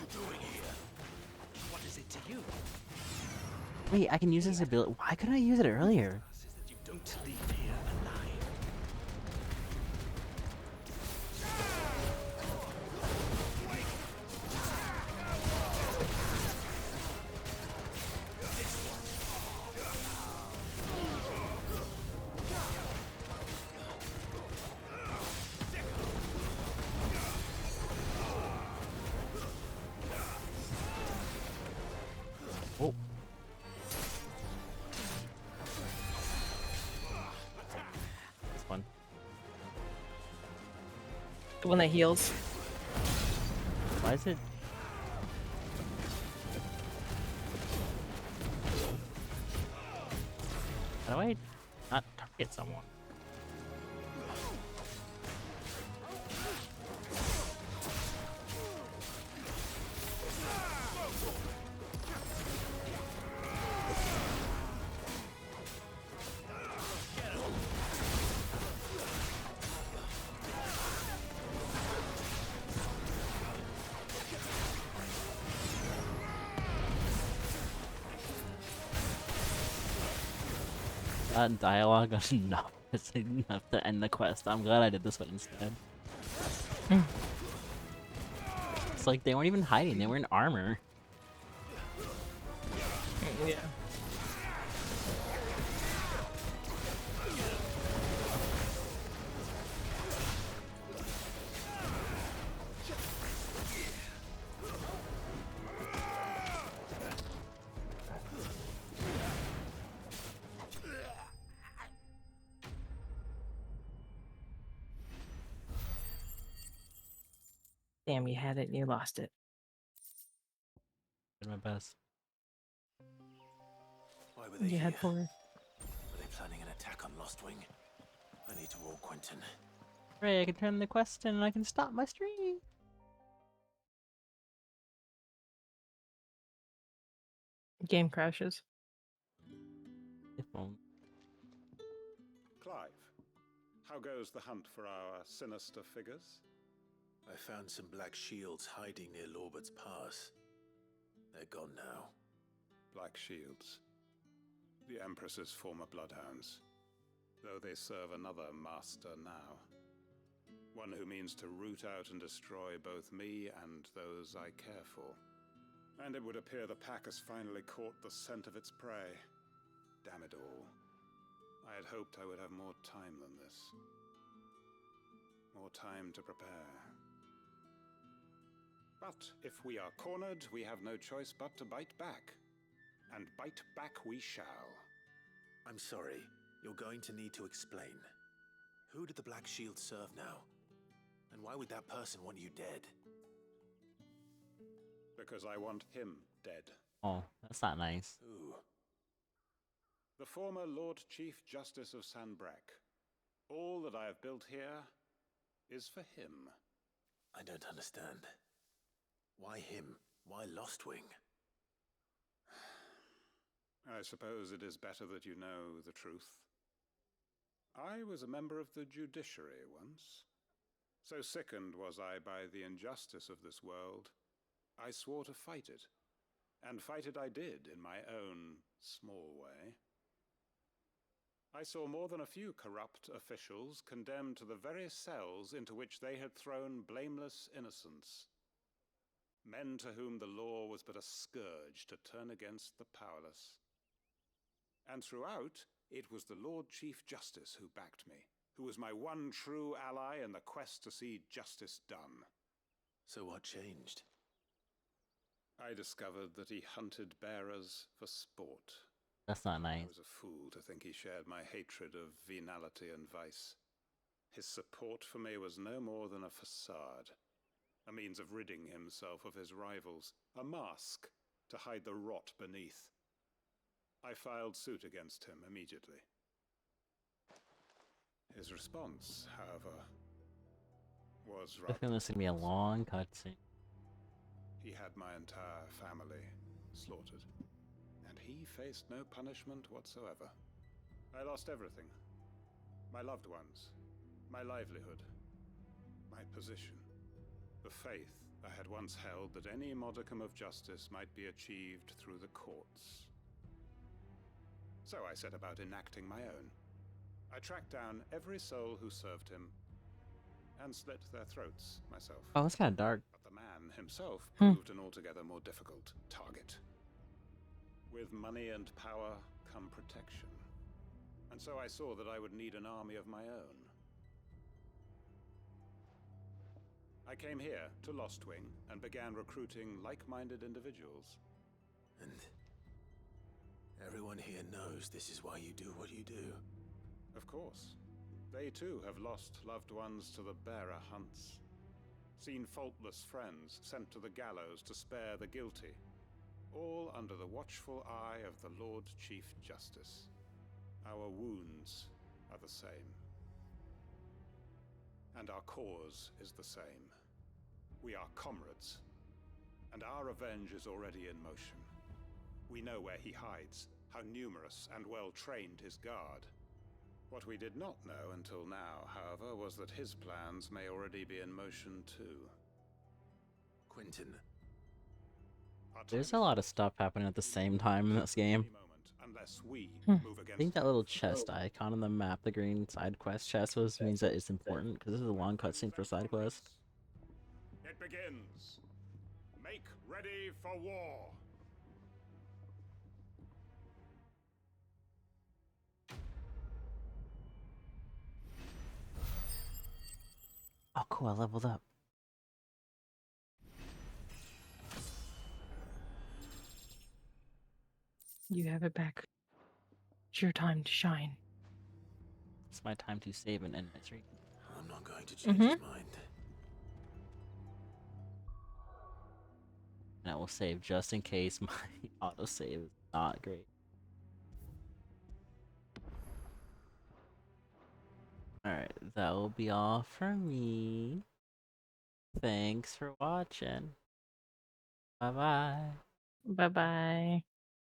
What is it to you? Wait, I can use this ability. Why couldn't I use it earlier? You don't leave here alive. Oh. That's fun. The one that heals. Why is it? How do I not target someone? That dialogue was enough. It's enough to end the quest. I'm glad I did this one instead. It's like they weren't even hiding, they were in armor. Yeah. Damn, you had it and you lost it. Did my best. Why were they You here? had 4. Were they planning an attack on Lostwing? I need to warn Quentin. Hooray, I can turn the quest in and I can stop my stream! Game crashes. It won't. Clive, how goes the hunt for our sinister figures? I found some black shields hiding near Lorbert's Pass. They're gone now. Black shields. The Empress's former bloodhounds. Though they serve another master now. One who means to root out and destroy both me and those I care for. And it would appear the pack has finally caught the scent of its prey. Damn it all. I had hoped I would have more time than this. More time to prepare. But if we are cornered, we have no choice but to bite back. And bite back we shall. I'm sorry. You're going to need to explain. Who did the Black Shield serve now? And why would that person want you dead? Because I want him dead. Oh, that's not nice. Who? The former Lord Chief Justice of Sanbreque. All that I have built here is for him. I don't understand. Why him? Why Lostwing? I suppose it is better that you know the truth. I was a member of the judiciary once. So sickened was I by the injustice of this world, I swore to fight it. And fight it I did in my own small way. I saw more than a few corrupt officials condemned to the very cells into which they had thrown blameless innocents. Men to whom the law was but a scourge to turn against the powerless. And throughout, it was the Lord Chief Justice who backed me, who was my one true ally in the quest to see justice done. So what changed? I discovered that he hunted bearers for sport. That's not nice. I was a fool to think he shared my hatred of venality and vice. His support for me was no more than a facade, a means of ridding himself of his rivals, a mask to hide the rot beneath. I filed suit against him immediately. His response, however, was I feel this is gonna be a long cutscene. He had my entire family slaughtered, and he faced no punishment whatsoever. I lost everything. My loved ones, my livelihood, my position, the faith I had once held that any modicum of justice might be achieved through the courts. So I set about enacting my own. I tracked down every soul who served him, and slit their throats myself. Oh, that's kind of dark. But the man himself proved an altogether more difficult target. With money and power come protection. And so I saw that I would need an army of my own. I came here to Lostwing and began recruiting like-minded individuals. And everyone here knows this is why you do what you do. Of course. They too have lost loved ones to the bearer hunts. Seen faultless friends sent to the gallows to spare the guilty. All under the watchful eye of the Lord Chief Justice. Our wounds are the same. And our cause is the same. We are comrades. And our revenge is already in motion. We know where he hides, how numerous and well-trained his guard. What we did not know until now, however, was that his plans may already be in motion too. Quentin. There's a lot of stuff happening at the same time in this game. unless we Hmm. move I against think that it. little chest icon on the map, the green side quest chest, means that it's important because this is a long cutscene for side quest. It begins. Make ready for war. Oh, cool! I leveled up. You have it back. It's your time to shine. It's my time to save and end my streak. I'm not going to change his mind. And I will save just in case my autosave is not great. Alright, that will be all for me. Thanks for watching. Bye-bye. Bye-bye.